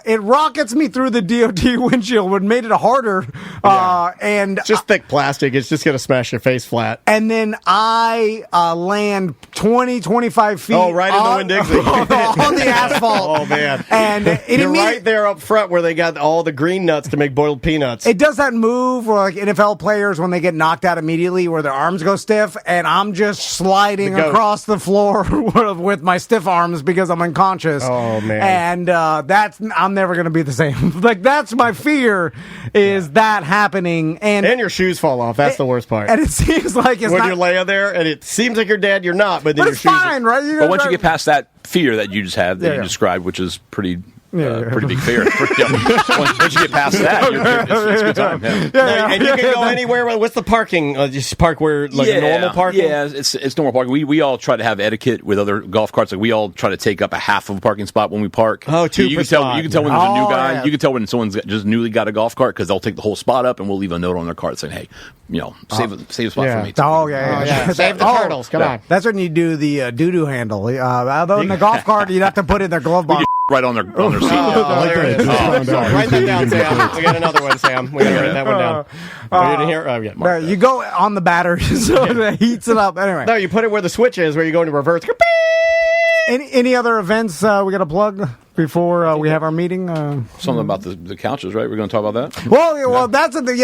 it rockets me through the DOT windshield, what made it harder. And just thick plastic. It's just going to smash your face flat. And then I land 20, 25 feet. Oh, right in the Winn-Dixie. on the asphalt. Oh, man. And you're right there up front where they got all the green nuts to make boiled peanuts. It does that move where like NFL players, when they get knocked out immediately, where their arms go stiff, and I'm just sliding across the floor with my stiff arms because I'm unconscious. Oh, man. And I'm never going to be the same. Like, that's my fear, is that happening. And your shoes fall off. That's the worst part. And it seems like it's when you're laying there, and it seems like you're dead, you're not. But then it's fine, right? But once you get past that fear that you just have, that you described, which is pretty big fear. Once you get past that, it's a good time. And you can go anywhere. What's the parking? Just park where normal parking? Yeah, it's normal parking. We all try to have etiquette with other golf carts. Like we all try to take up a half of a parking spot when we park. Oh, two you per can tell. spot. You can tell when there's a new guy. Yeah. You can tell when someone's just newly got a golf cart because they'll take the whole spot up, and we'll leave a note on their cart saying, "Hey, save a spot for me." Oh yeah. Save the turtles. Come on. That's when you do the doo-doo handle. Although in the golf cart, you'd have to put in their glove box. Right on their seat. Write that down, Sam. We got another one, Sam. We got to write that one down. You didn't hear? No, you go on the battery, so it heats it up. Anyway. No, you put it where the switch is, where you go into reverse. Any other events we got to plug? before we have our meeting? Something about the couches, right? We're going to talk about that? Well, that's the thing,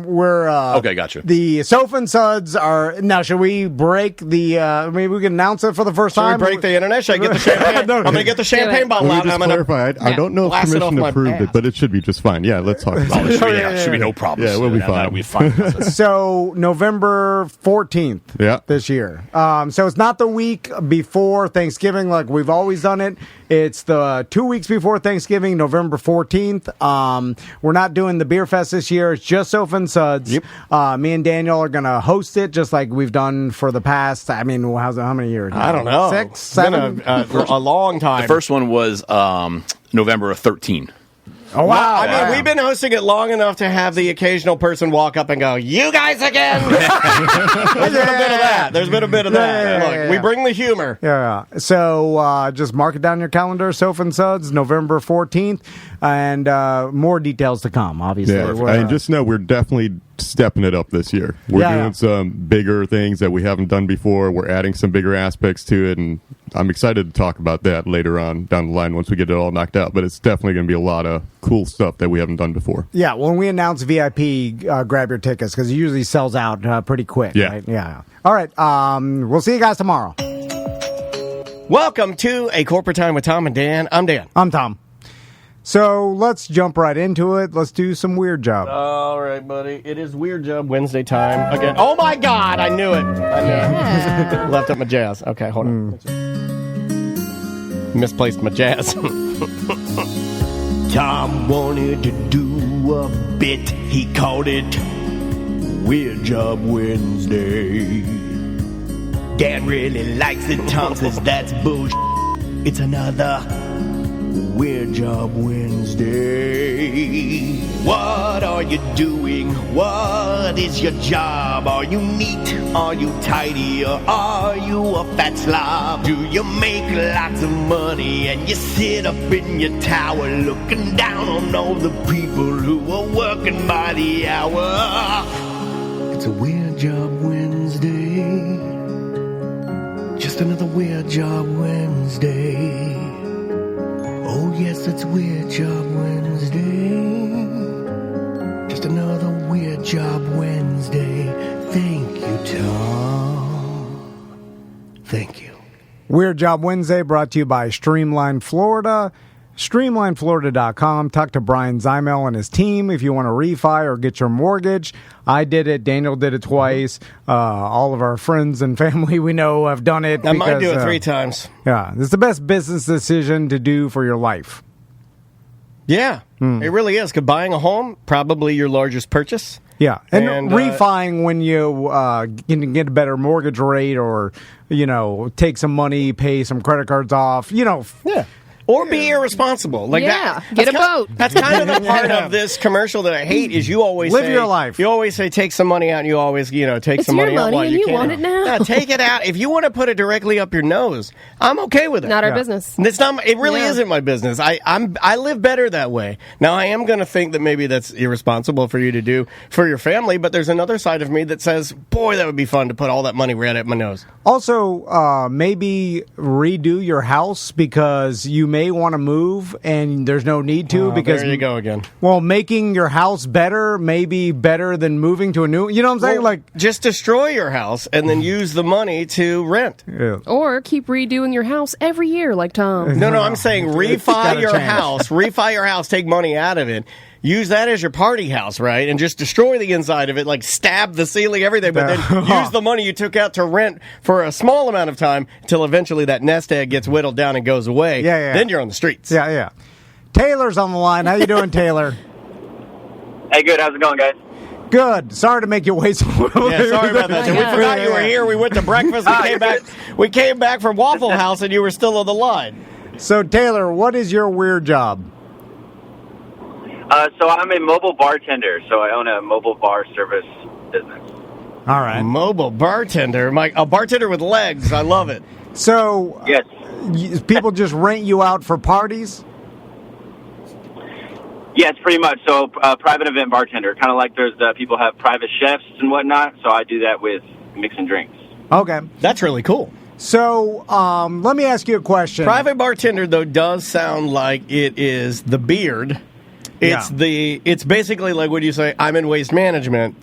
we're... okay, gotcha. The Sofa and Suds are... Now, should we break the... maybe we can announce it for the first time? Should we break the internet? Should I get the champagne? I'm going to get the champagne bottle out. Let me just clarify. I don't know if permission approved it, but it should be just fine. Yeah, let's talk about it. Should be no problem. Yeah, we'll be fine. That'll be fine. So, November 14th this year. So, it's not the week before Thanksgiving like we've always done it. It's the 2 weeks before Thanksgiving, November 14th. We're not doing the beer fest this year. It's just Sofa and Suds. Yep. Me and Daniel are going to host it just like we've done for the past, how many years? I don't know. 6, 7? A long time. The first one was November of 13. Oh, wow. I mean, we've been hosting it long enough to have the occasional person walk up and go, "You guys again?" There's been a bit of that. There's been a bit of that. Look, we bring the humor. Yeah. So just mark it down in your calendar, Sofa and Suds, November 14th, and more details to come, obviously. Yeah, and just know we're definitely stepping it up this year. We're doing some bigger things that we haven't done before. We're adding some bigger aspects to it, and I'm excited to talk about that later on down the line once we get it all knocked out. But it's definitely going to be a lot of cool stuff that we haven't done before. Yeah, when we announce VIP, grab your tickets because it usually sells out pretty quick. Yeah. Right? Yeah. All right. We'll see you guys tomorrow. Welcome to A Corporate Time with Tom and Dan. I'm Dan. I'm Tom. So let's jump right into it. Let's do some Weird Job. All right, buddy. It is Weird Job Wednesday time again. Oh, my God. I knew it. Yeah. Left up my jazz. Okay, hold on. Misplaced my jazz. Tom wanted to do a bit. He called it Weird Job Wednesday. Dan really likes it. Tom says that's bullshit. It's another Weird Job Wednesday. What are you doing? What is your job? Are you neat? Are you tidy? Or are you a fat slob? Do you make lots of money and you sit up in your tower looking down on all the people who are working by the hour? It's a Weird Job Wednesday. Just another Weird Job Wednesday. Oh, yes, it's Weird Job Wednesday. Just another Weird Job Wednesday. Thank you, Tom. Thank you. Weird Job Wednesday brought to you by Streamline Florida. StreamlineFlorida.com. Talk to Brian Zymel and his team if you want to refi or get your mortgage. I did it. Daniel did it twice. All of our friends and family we know have done it. I might do it 3 times. Yeah, it's the best business decision to do for your life. Yeah, it really is. Because buying a home, probably your largest purchase. Yeah, and refining when you can get a better mortgage rate or, take some money, pay some credit cards off, Yeah. Or be irresponsible. Like get a boat. That's kind of the part of this commercial that I hate is you always live your life. You always say take some money out and you always, take some money out. It's your money and you want it now. Yeah, take it out. If you want to put it directly up your nose, I'm okay with it. Not our business. It's not. It really isn't my business. I live better that way. Now, I am going to think that maybe that's irresponsible for you to do for your family, but there's another side of me that says, boy, that would be fun to put all that money right up my nose. Also, maybe redo your house because you may want to move and there's no need to because there you go again. Well, making your house better may be better than moving to a new. You know what I'm saying? Like just destroy your house and then use the money to rent, or keep redoing your house every year, like Tom. No, I'm saying refi your house. Refi your house. Take money out of it. Use that as your party house, right? And just destroy the inside of it, like stab the ceiling, everything, but then use the money you took out to rent for a small amount of time until eventually that nest egg gets whittled down and goes away. Yeah. Then you're on the streets. Yeah. Taylor's on the line. How you doing, Taylor? Hey, good. How's it going, guys? Good. Sorry to make you wait so long. Yeah, sorry about that. We forgot you were here. We went to breakfast. We came back from Waffle House, and you were still on the line. So, Taylor, what is your weird job? So I'm a mobile bartender, so I own a mobile bar service business. All right. Mobile bartender. A bartender with legs. I love it. So, yes. People just rent you out for parties? Yes, pretty much. So private event bartender, kind of like there's people have private chefs and whatnot, so I do that with mixing drinks. Okay. That's really cool. So let me ask you a question. Private bartender, though, does sound like it is the beard. It's basically like when you say, I'm in waste management.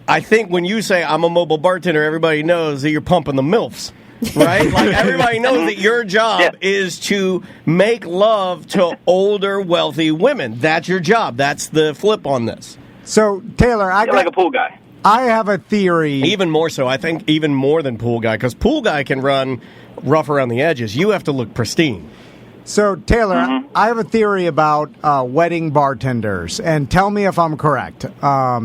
I think when you say, I'm a mobile bartender, everybody knows that you're pumping the MILFs. Right? Like, everybody knows that your job is to make love to older, wealthy women. That's your job. That's the flip on this. So, Taylor, like a pool guy. I have a theory. Even more so. I think even more than pool guy, because pool guy can run rough around the edges. You have to look pristine. So, Taylor, I have a theory about wedding bartenders, and tell me if I'm correct. A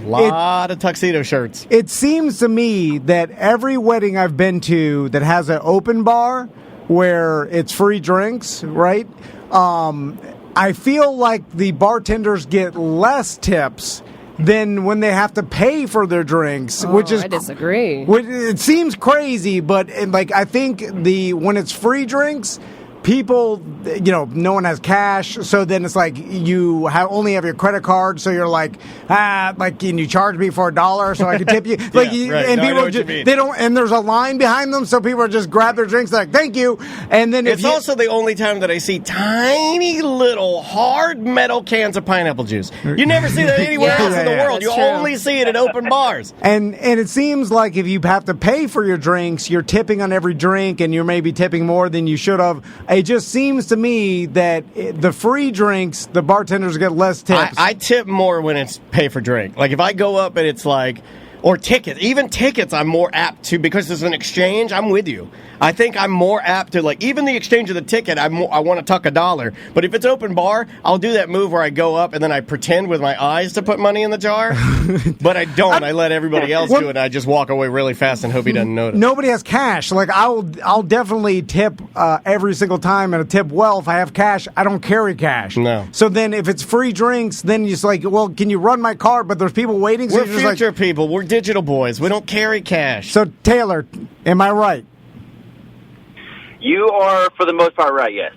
lot of tuxedo shirts. It seems to me that every wedding I've been to that has an open bar where it's free drinks, right? I feel like the bartenders get less tips than when they have to pay for their drinks, which is I disagree. It seems crazy, but I think when it's free drinks, people, no one has cash, so then it's like you only have your credit card, so you're like, can you charge me for $1 so I can tip you? And people they don't, and there's a line behind them, so people just grab their drinks like, thank you, and then it's also the only time that I see tiny little hard metal cans of pineapple juice. You never see that anywhere else in the world. You only see it at open bars. And it seems like if you have to pay for your drinks, you're tipping on every drink, and you're maybe tipping more than you should have. It just seems to me that the free drinks, the bartenders get less tips. I tip more when it's pay for drink. Like if I go up and it's like, or tickets, even tickets I'm more apt to, because it's an exchange, I'm with you. I think I'm more apt to, like, even the exchange of the ticket, I want to tuck $1. But if it's open bar, I'll do that move where I go up and then I pretend with my eyes to put money in the jar. But I don't. I let everybody else do it. I just walk away really fast and hope he doesn't notice. Nobody has cash. Like, I'll definitely tip every single time, and tip well if I have cash. I don't carry cash. No. So then if it's free drinks, then you're just like, well, can you run my card? But there's people waiting. So we're future people. We're digital boys. We don't carry cash. So, Taylor, am I right? You are, for the most part, right, yes.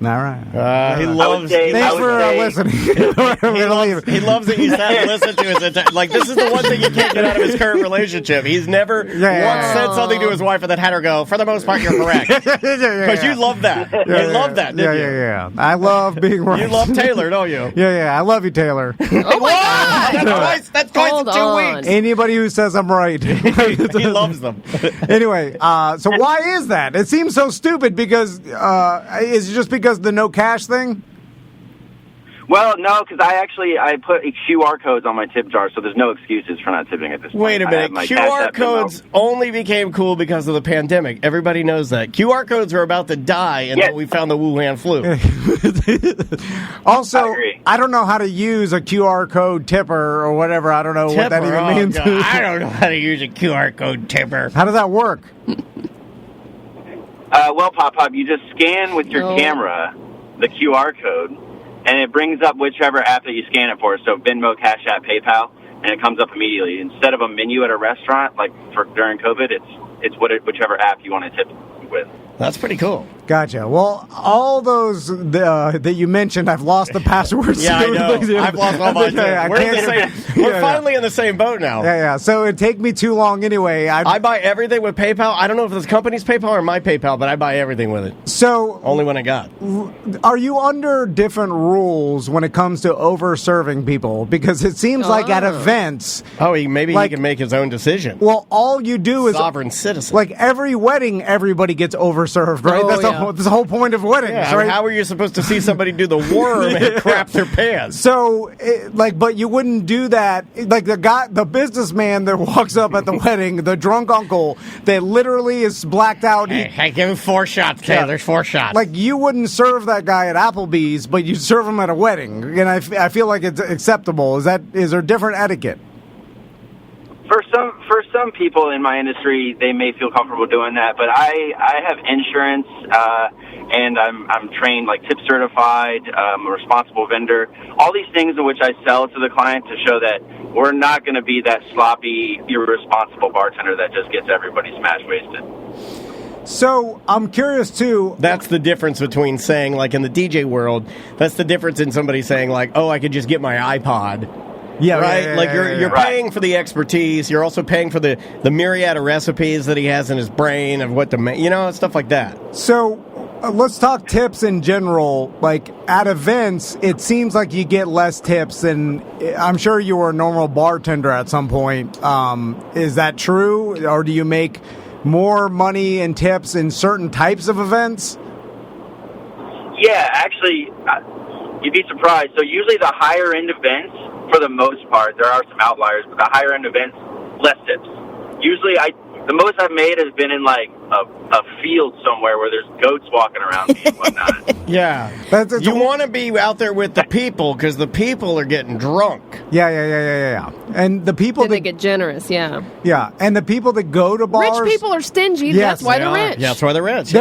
All right. He loves. Thanks for listening. he loves that you sat and listened to his. Like, this is the one thing you can't get out of his current relationship. He's never once said something to his wife and then had her go, for the most part, you're correct. Because you love that. You love that, didn't you? Yeah. I love being right. You love Taylor, don't you? Yeah. I love you, Taylor. Oh, my God. That's twice in 2 weeks. Anybody who says I'm right. He loves them. Anyway, so why is that? It seems so stupid because is it just because the no cash thing? Well, no, because I put QR codes on my tip jar, so there's no excuses for not tipping at this point. Wait a minute. QR codes only became cool because of the pandemic. Everybody knows that. QR codes were about to die until we found the Wuhan flu. Also, I don't know how to use a QR code tipper or whatever. I don't know what that even means. I don't know how to use a QR code tipper. How does that work? Well, Pop, you just scan with your camera the QR code, and it brings up whichever app that you scan it for. So Venmo, Cash App, PayPal, and it comes up immediately. Instead of a menu at a restaurant, like during COVID, it's whichever app you want to tip with. That's pretty cool. Gotcha. Well, all those that you mentioned, I've lost the passwords. Yeah, I know. I've lost all mine, too. We're finally in the same boat now. Yeah. So it'd take me too long anyway. I buy everything with PayPal. I don't know if it's the company's PayPal or my PayPal, but I buy everything with it. So only when I got. Are you under different rules when it comes to over-serving people? Because it seems like at events... maybe he can make his own decision. Well, all you do is... Sovereign citizen. Like every wedding, everody gets over-served, right? That's the whole point of weddings, right? How are you supposed to see somebody do the worm and crap their pants? So, but you wouldn't do that. Like the businessman that walks up at the wedding, the drunk uncle that literally is blacked out. Hey, give him 4 shots, Taylor. There's 4 shots. Like you wouldn't serve that guy at Applebee's, but you serve him at a wedding, and I feel like it's acceptable. Is there different etiquette? For some people in my industry, they may feel comfortable doing that, but I have insurance, and I'm trained, like tip certified, a responsible vendor, all these things in which I sell to the client to show that we're not going to be that sloppy, irresponsible bartender that just gets everybody smash wasted. So, I'm curious, too. That's the difference between saying, like, in the DJ world, that's the difference in somebody saying, like, oh, I could just get my iPod. Yeah, right. Yeah, like you're paying for the expertise. You're also paying for the myriad of recipes that he has in his brain of what to make. Stuff like that. So let's talk tips in general. Like at events, it seems like you get less tips than I'm sure you were a normal bartender at some point. Is that true, or do you make more money in tips in certain types of events? Yeah, actually, you'd be surprised. So usually the higher end events, for the most part, there are some outliers, but the higher end events, less tips. Usually the most I've made has been in like a field somewhere where there's goats walking around me and whatnot. Yeah. You want to be out there with the people because the people are getting drunk. Yeah. And the people they get generous, yeah. Yeah, and the people that go to bars... Rich people are stingy, yes, that's why they're rich. Yeah, that's why they're rich.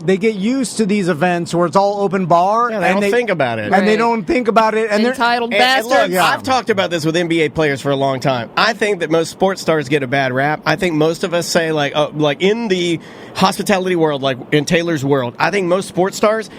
They get used to these events where it's all open bar. Yeah, they don't think about it. And they don't think about it. And entitled they're bastards. And look, I've talked about this with NBA players for a long time. I think that most sports stars get a bad rap. I think most of us say, like in the hospitality world, like in Taylor's world, I think most sports stars,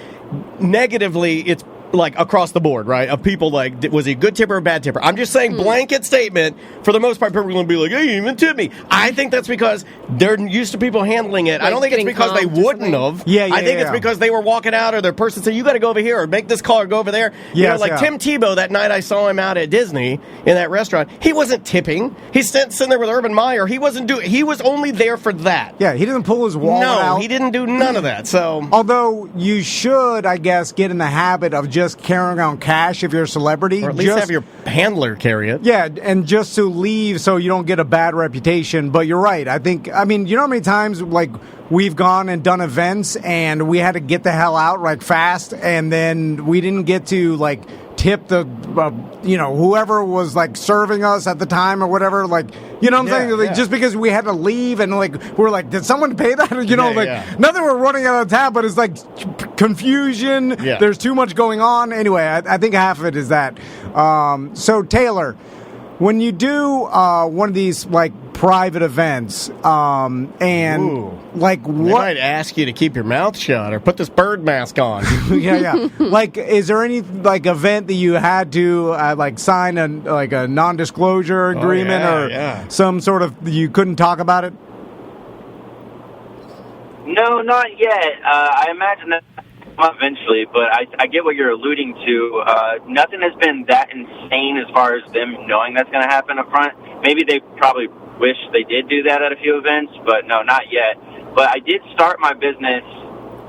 negatively, it's like across the board, right? Of people like, was he a good tipper or a bad tipper? I'm just saying blanket statement. For the most part, people are going to be like, hey, you even tip me. I think that's because they're used to people handling it. I don't think it's because they wouldn't have. I think it's because they were walking out or their person said, you got to go over here or make this call or go over there. Tim Tebow, that night I saw him out at Disney in that restaurant, he wasn't tipping. He's sitting there with Urban Meyer. He was only there for that. Yeah, he didn't pull his wallet out. No, he didn't do none of that. So, although you should, I guess, get in the habit of just carrying around cash if you're a celebrity. Or at least have your handler carry it. Yeah, and just to leave so you don't get a bad reputation. But you're right. You know how many times, like, we've gone and done events and we had to get the hell out, like, fast, and then we didn't get to, like, tip the, whoever was, like, serving us at the time or whatever, like, you know what I'm saying? Like, just because we had to leave and, like, we're like, did someone pay that? Not that we're running out of tab, but it's, like, confusion. Yeah. There's too much going on. Anyway, I think half of it is that. So, Taylor, when you do one of these, like, private events, like, they what... might ask you to keep your mouth shut or put this bird mask on. Yeah. Like, is there any, like, event that you had to, sign a non-disclosure agreement or some sort of, you couldn't talk about it? No, not yet. I imagine that eventually, but I get what you're alluding to. Nothing has been that insane as far as them knowing that's going to happen up front. Maybe they probably wish they did do that at a few events, but no, not yet. But I did start my business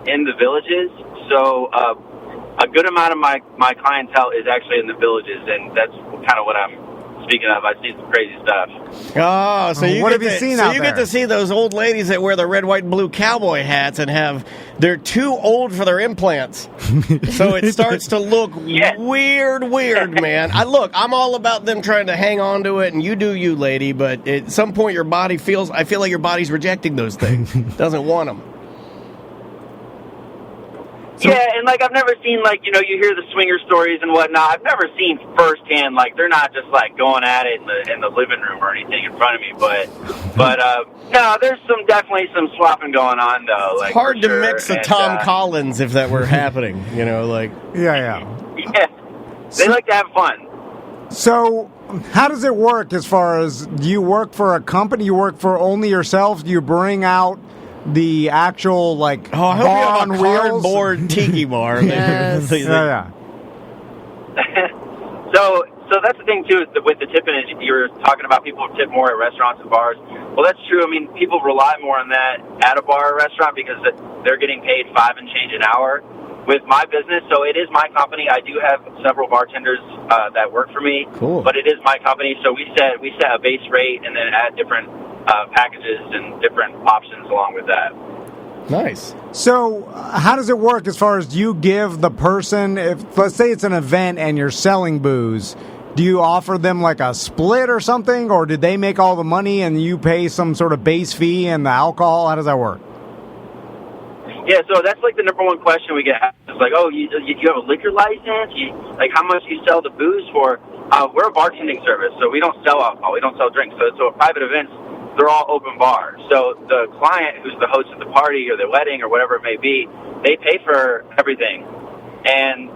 in the villages, so a good amount of my clientele is actually in the villages, and that's kind of what I'm speaking of. I've seen some crazy stuff. Oh, so you what have you seen out there? You get to see those old ladies that wear the red, white, and blue cowboy hats and they're too old for their implants. So it starts to look weird, man. I'm all about them trying to hang on to it, and you do you, lady, but at some point I feel like your body's rejecting those things. Doesn't want them. And like I've never seen, like, you hear the swinger stories and whatnot. I've never seen firsthand, like, they're not just like going at it in the living room or anything in front of me. But no, there's definitely some swapping going on though. It's hard to mix a Tom Collins if that were happening. Yeah. They like to have fun. So, how does it work as far as, do you work for a company? You work for only yourself? Do you bring out the actual, like, I hope bar you have on a wheels? Cardboard tiki bar. Yes. Yeah. So that's the thing too, is that with the tipping, you were talking about people who tip more at restaurants and bars. Well, that's true. I mean, people rely more on that at a bar or restaurant because they're getting paid $5 and change an hour. With my business, so it is my company. I do have several bartenders that work for me. Cool. But it is my company, so we set a base rate and then add different packages and different options along with that. Nice. So, how does it work as far as, do you give the person, if let's say it's an event and you're selling booze, do you offer them like a split or something, or did they make all the money and you pay some sort of base fee and the alcohol? How does that work? Yeah, so that's like the number one question we get asked. It's like, oh, you have a liquor license? Like, how much do you sell the booze for? We're a bartending service, so we don't sell alcohol. We don't sell drinks. So at private events, they're all open bars. So the client, who's the host of the party or the wedding or whatever it may be, they pay for everything. And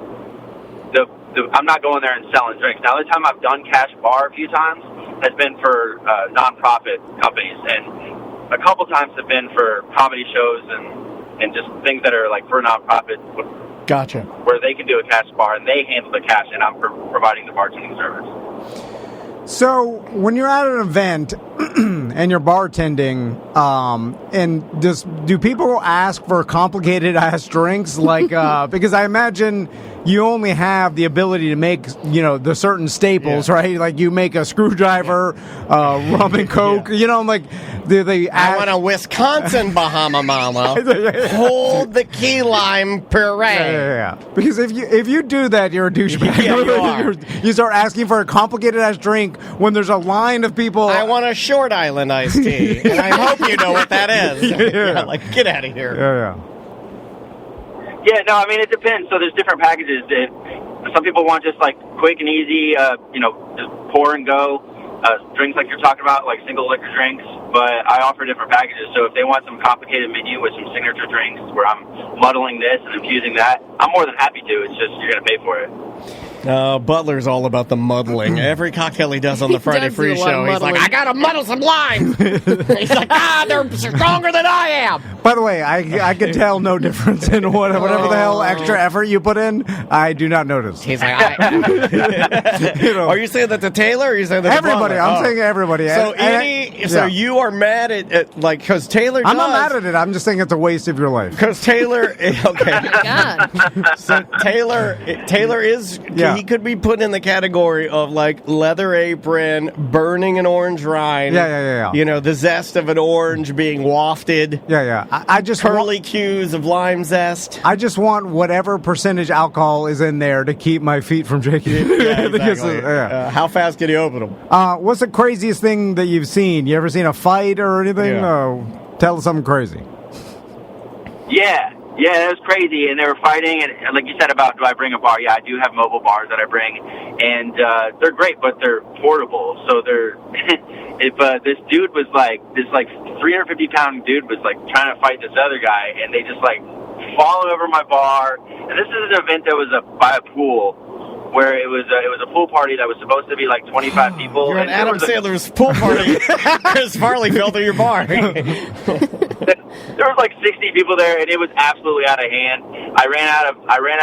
the I'm not going there and selling drinks. Now, the time I've done cash bar a few times has been for nonprofit companies, and a couple times have been for comedy shows and just things that are like for nonprofit. Gotcha. Where they can do a cash bar and they handle the cash, and I'm providing the bartending service. So when you're at an event and you're bartending, and do people ask for complicated ass drinks? Like, because I imagine you only have the ability to make, the certain staples, right? Like you make a screwdriver, rum and Coke, like, I want a Wisconsin Bahama Mama. Hold the key lime puree. Yeah. Because if you do that, you're a douchebag. Yeah, you start asking for a complicated ass drink when there's a line of people. I want a Short Island iced tea, and I hope you know what that is. Like, get out of here. Yeah, no, I mean, it depends. So there's different packages. Some people want just like quick and easy, just pour and go drinks like you're talking about, like single liquor drinks. But I offer different packages. So if they want some complicated menu with some signature drinks where I'm muddling this and infusing that, I'm more than happy to. It's just you're going to pay for it. Butler's all about the muddling. Every cocktail he does on the Friday Free Show, he's like, I gotta muddle some limes. He's like, they're stronger than I am. By the way, I could tell no difference in whatever the hell extra effort you put in. I do not notice. He's like, Are you saying that to Taylor, or are you saying that to everybody? I'm saying everybody. So you are mad at because Taylor. I'm not mad at it. I'm just saying it's a waste of your life. Because Taylor, okay. Oh my God. So Taylor is. Yeah. He could be put in the category of like leather apron, burning an orange rind. Yeah. The zest of an orange being wafted. Yeah. I just curly cues of lime zest. I just want whatever percentage alcohol is in there to keep my feet from shaking. Yeah, exactly. How fast can you open them? What's the craziest thing that you've seen? You ever seen a fight or anything? Yeah. Tell us something crazy. Yeah, that was crazy, and they were fighting, and like you said about, do I bring a bar? Yeah, I do have mobile bars that I bring, and they're great, but they're portable, so they're, if this dude was like, this like 350-pound dude was like trying to fight this other guy, and they just like fall over my bar, and this is an event that was by a pool, where it was a pool party that was supposed to be like 25 people. You're at Adam Sandler's pool party. Chris Farley fell through your bar. There was like 60 people there, and it was absolutely out of hand. I ran out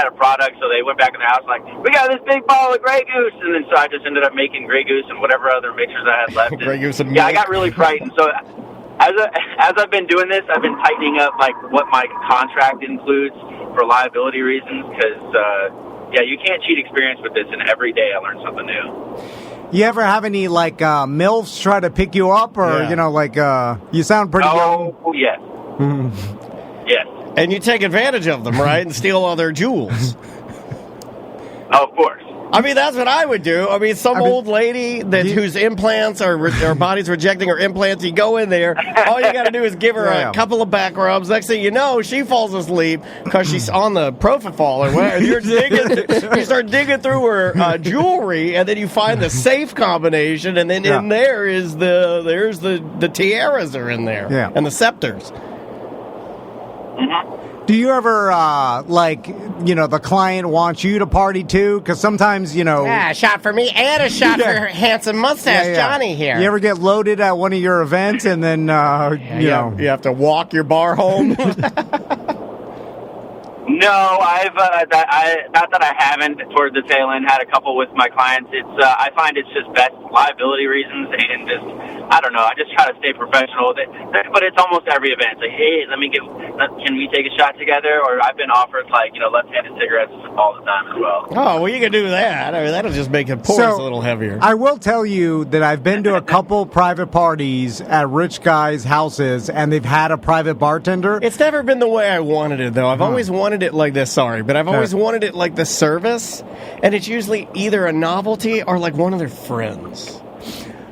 of product, so they went back in the house like, we got this big bottle of Grey Goose, and then so I just ended up making Grey Goose and whatever other mixtures I had left. Grey Goose and yeah, I got really frightened. So as I've been doing this, I've been tightening up like what my contract includes for liability reasons, because you can't cheat experience with this, and every day I learn something new. You ever have any like MILFs try to pick you up, or you sound pretty young? Oh yes. Yes. And you take advantage of them, right, and steal all their jewels. Oh, of course. I mean, that's what I would do. I mean, old lady whose implants her body's rejecting her implants, you go in there, all you got to do is give her a couple of back rubs. Next thing you know, she falls asleep because she's on the propofol or whatever. You start digging through her jewelry, and then you find the safe combination, and then in there is the tiaras are in there, and the scepters. Mm-hmm. Do you ever, the client wants you to party too? Because sometimes, a shot for me and a shot for handsome mustache Johnny here. You ever get loaded at one of your events and then, you have to walk your bar home? No, I've not that I haven't. Toward the tail end, had a couple with my clients. It's I find it's just best liability reasons, and just I don't know. I just try to stay professional. But it's almost every event. It's like, hey, can we take a shot together? Or I've been offered left-handed cigarettes all the time as well. Oh, well, you can do that. I mean, that'll just make the pours a little heavier. I will tell you that I've been to a couple private parties at rich guys' houses, and they've had a private bartender. It's never been the way I wanted it, though. I've always wanted it like this. Sorry, but I've always wanted it like the service, and it's usually either a novelty or like one of their friends.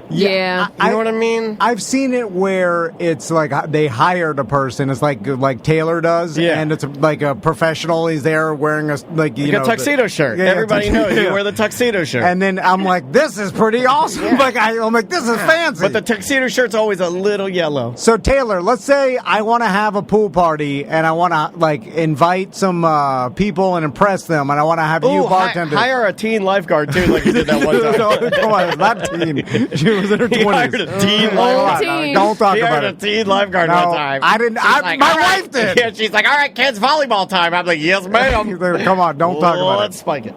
Yeah. You know what I mean? I've seen it where it's like they hired a person. It's like Taylor does, and it's like a professional. He's there wearing a tuxedo shirt. Everybody knows you wear the tuxedo shirt. And then I'm like, this is pretty awesome. I'm like, this is fancy. But the tuxedo shirt's always a little yellow. So Taylor, let's say I want to have a pool party and I want to like invite some people and impress them, and I want to have you bartender. Hire a teen lifeguard too, like you did that one time. No, come on, not teen. She was in her 20s. He hired a teen lifeguard. Don't talk he about hired a teen lifeguard one time. I didn't. My wife did. Yeah, she's like, all right, kids, volleyball time. I'm like, yes, ma'am. Come on, don't talk about it. Let's spike it.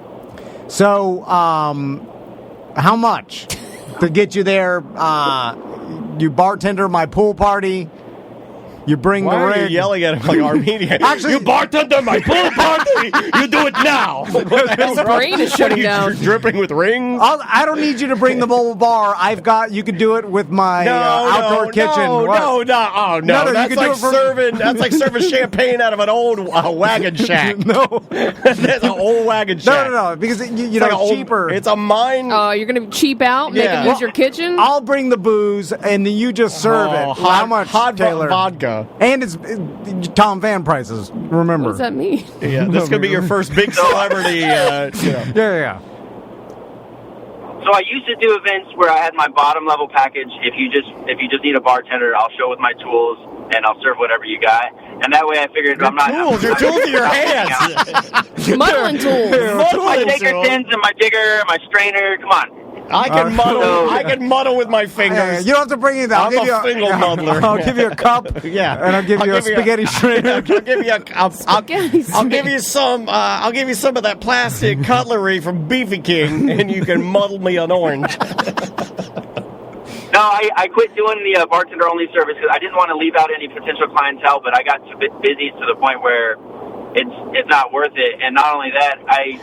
So, how much to get you there? You bartender my pool party. You bring Why the rig. Are you yelling at him like Armenian? Actually, you bartender my pool party. You do it now. His brain is shutting down. Dripping with rings. I don't need you to bring the mobile bar. You could do it with my outdoor kitchen. No. That's you like serving. That's like serving champagne out of an old wagon shack. No, that's an old wagon shack. No, because it's cheaper. It's a mine. Oh, you're gonna cheap out, make it use your kitchen. I'll bring the booze, and then you just serve it. How much, hot Taylor? Vodka. And it's Tom Van prices. Remember? What does that mean? Yeah, this could be your first big celebrity. Yeah. So I used to do events where I had my bottom level package. If you just need a bartender, I'll show with my tools and I'll serve whatever you got. And that way I figured your tools are your hands. Muddling tools. My digger tins and my digger, my strainer. Come on. I can muddle with my fingers. You don't have to bring it. I'm a single muddler. I'll give you a cup. And I'll give you a spaghetti strainer. I'll give you some of that plastic cutlery from Beefy King, and you can muddle me an orange. No, I quit doing the bartender-only service because I didn't want to leave out any potential clientele, but I got too busy to the point where it's not worth it. And not only that, I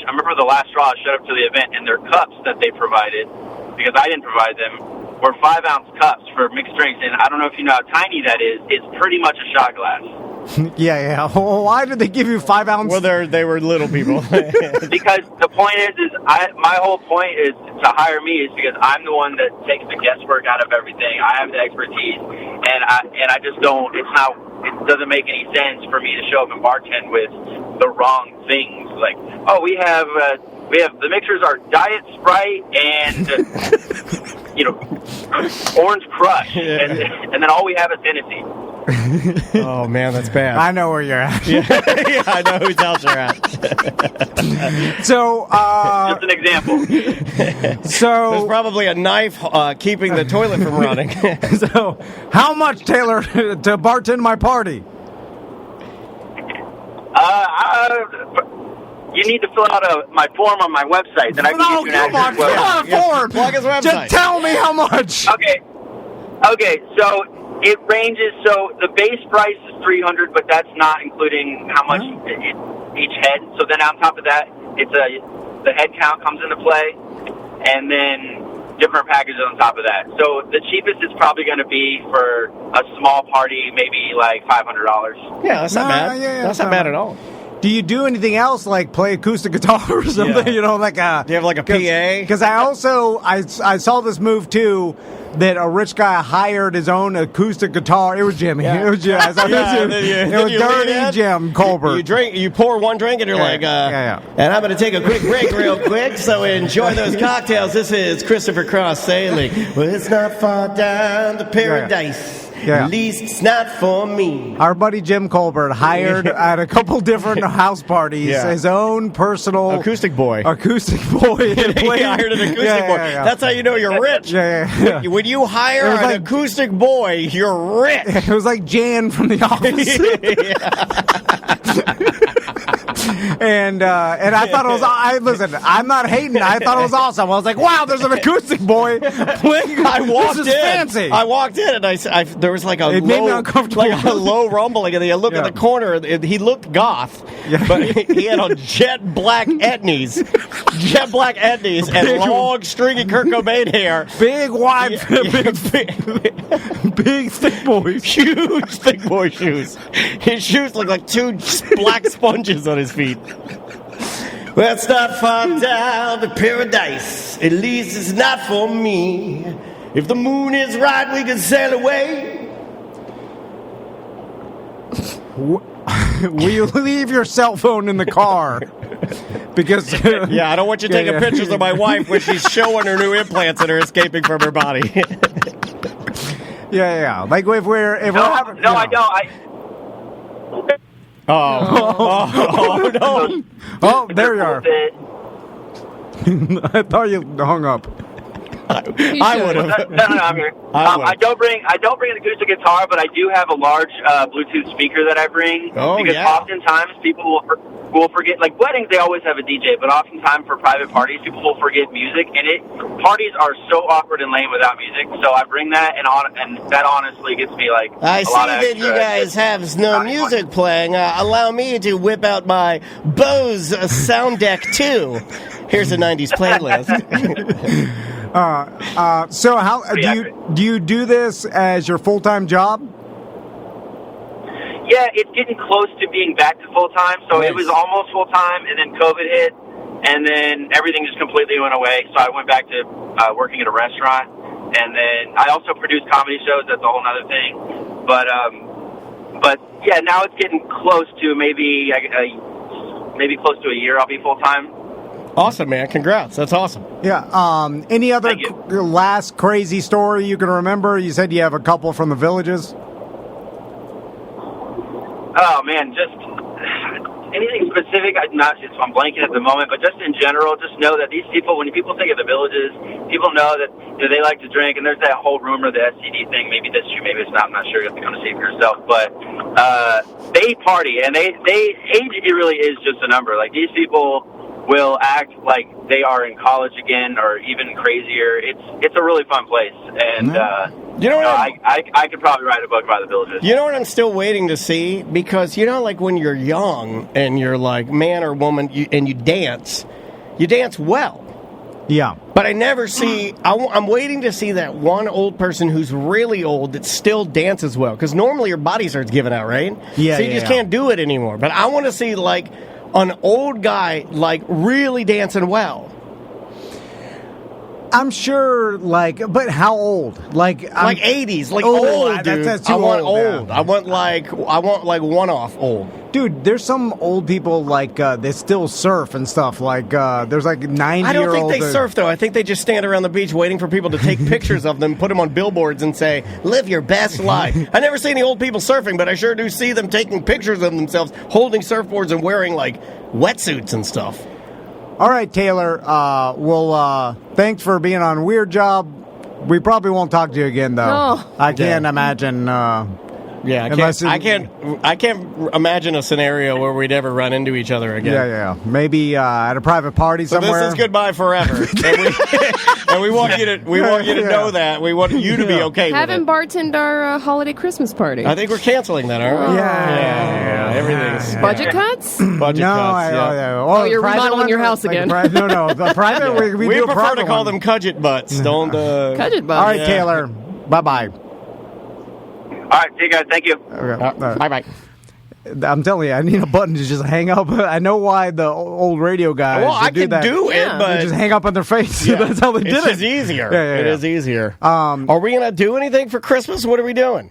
remember the last straw I showed up to the event, and their cups that they provided, because I didn't provide them, were 5-ounce cups for mixed drinks. And I don't know if you know how tiny that is. It's pretty much a shot glass. Yeah. Well, why did they give you 5 ounce? Well, they were little people. Because the point is my whole point is to hire me is because I'm the one that takes the guesswork out of everything. I have the expertise, and I just don't. It doesn't make any sense for me to show up and bartend with the wrong things. Like, oh, we have the mixers are Diet Sprite and Orange Crush, and then all we have is Hennessy. Oh man, that's bad. I know where you're at. Yeah, I know whose house you're at. So, just an example. So there's probably a knife keeping the toilet from running. So, how much, Taylor, to bartend my party? You need to fill out my form on my website. Then I can get you an accurate fill out a form. Plug his website. Just tell me how much. Okay. So it ranges. So the base price is $300, but that's not including how much each head. So then on top of that, the head count comes into play, and then different packages on top of that. So the cheapest is probably going to be for a small party, maybe like $500. Yeah, that's not bad. That's not bad at all. Do you do anything else, like play acoustic guitar or something? Yeah. Do you have like a PA? Because I saw this move too, that a rich guy hired his own acoustic guitar. It was Jimmy. Yeah. It was Jimmy. It was Dirty Jim Colbert. You pour one drink and you're and I'm going to take a quick break real quick, so enjoy those cocktails. This is Christopher Cross sailing. Well, it's not far down to paradise. At least it's not for me. Our buddy Jim Colbert hired at a couple different house parties his own personal acoustic boy. He hired an acoustic boy. That's how you know you're rich. When you hire an acoustic boy, you're rich. It was like Jan from The Office. And I thought it was. Listen, I'm not hating. I thought it was awesome. I was like, wow, there's an acoustic boy playing. This is fancy. I walked in and there was like a low rumbling, and I looked in the corner. And he looked goth, but he had on jet black Etnies, and long stringy Kurt Cobain hair, big wide, big thick boys, huge thick boy shoes. His shoes look like two black sponges on his feet. Well, it's not far down to paradise. At least it's not for me. If the moon is right, we can sail away. Will you leave your cell phone in the car? Because yeah, I don't want you taking pictures of my wife when she's showing her new implants that are escaping from her body. yeah. Like if we're having, no, I don't. Oh no! Oh, there you are. I thought you hung up. I would have. No, I'm here. I don't bring an acoustic guitar, but I do have a large Bluetooth speaker that I bring. Oh, because oftentimes people will forget. Like weddings, they always have a DJ, but oftentimes for private parties, people will forget music, and parties are so awkward and lame without music. So I bring that, and that honestly gets me like. I a see lot of that you guys have no music playing. Allow me to whip out my Bose Sound Deck 2. Here's a 90s playlist. So how do you do this as your full-time job? Yeah, it's getting close to being back to full-time. So It was almost full-time, and then COVID hit, and then everything just completely went away. So I went back to working at a restaurant, and then I also produce comedy shows. That's a whole other thing. But yeah, now it's getting close to maybe close to a year I'll be full-time. Awesome, man. Congrats. That's awesome. Yeah. Any other last crazy story you can remember? You said you have a couple from the villages. Oh man, just anything specific. I'm blanking at the moment, but just in general, just know that these people, when people think of the villages, people know that they like to drink, and there's that whole rumor, the STD thing. Maybe that's true, maybe it's not. I'm not sure. You have to come to see it for yourself. But they party, and they age. It really is just a number. Like these people will act like they are in college again, or even crazier. It's a really fun place, and I could probably write a book about the villages. You know what I'm still waiting to see? Because like when you're young and you're like man or woman, and you dance well. Yeah. But I never see. I'm waiting to see that one old person who's really old that still dances well. Because normally your body starts giving out, right? Yeah. So you just can't do it anymore. But I want to see like an old guy like really dancing well. I'm sure, but how old? Like 80s, like old, dude. That's too I want old. Yeah. I want one-off old. Dude, there's some old people that still surf and stuff. There's 90-year-old. I don't think they surf though. I think they just stand around the beach waiting for people to take pictures of them, put them on billboards, and say, "Live your best life." I never see any old people surfing, but I sure do see them taking pictures of themselves holding surfboards and wearing wetsuits and stuff. All right, Taylor. Thanks for being on Weird Job. We probably won't talk to you again, though. No. I can't imagine. Yeah, I can't imagine a scenario where we'd ever run into each other again. Yeah. Maybe at a private party somewhere. So this is goodbye forever. and we want you to know that. We want you to be okay with it. Have him bartend our holiday Christmas party. I think we're canceling that, aren't we? Yeah. Everything's budget cuts. Budget cuts. Oh, you're remodeling your house again. No. The private. We do prefer to call one. them cudget butts. Don't. Cudget butts. All right, Taylor. Bye. All right, see you guys. Thank you. Bye. I'm telling you, I need a button to just hang up. I know why the old radio guys do it, but they just hang up on their face. Yeah. That's how they did it. It's just easier. It is easier. Are we going to do anything for Christmas? What are we doing?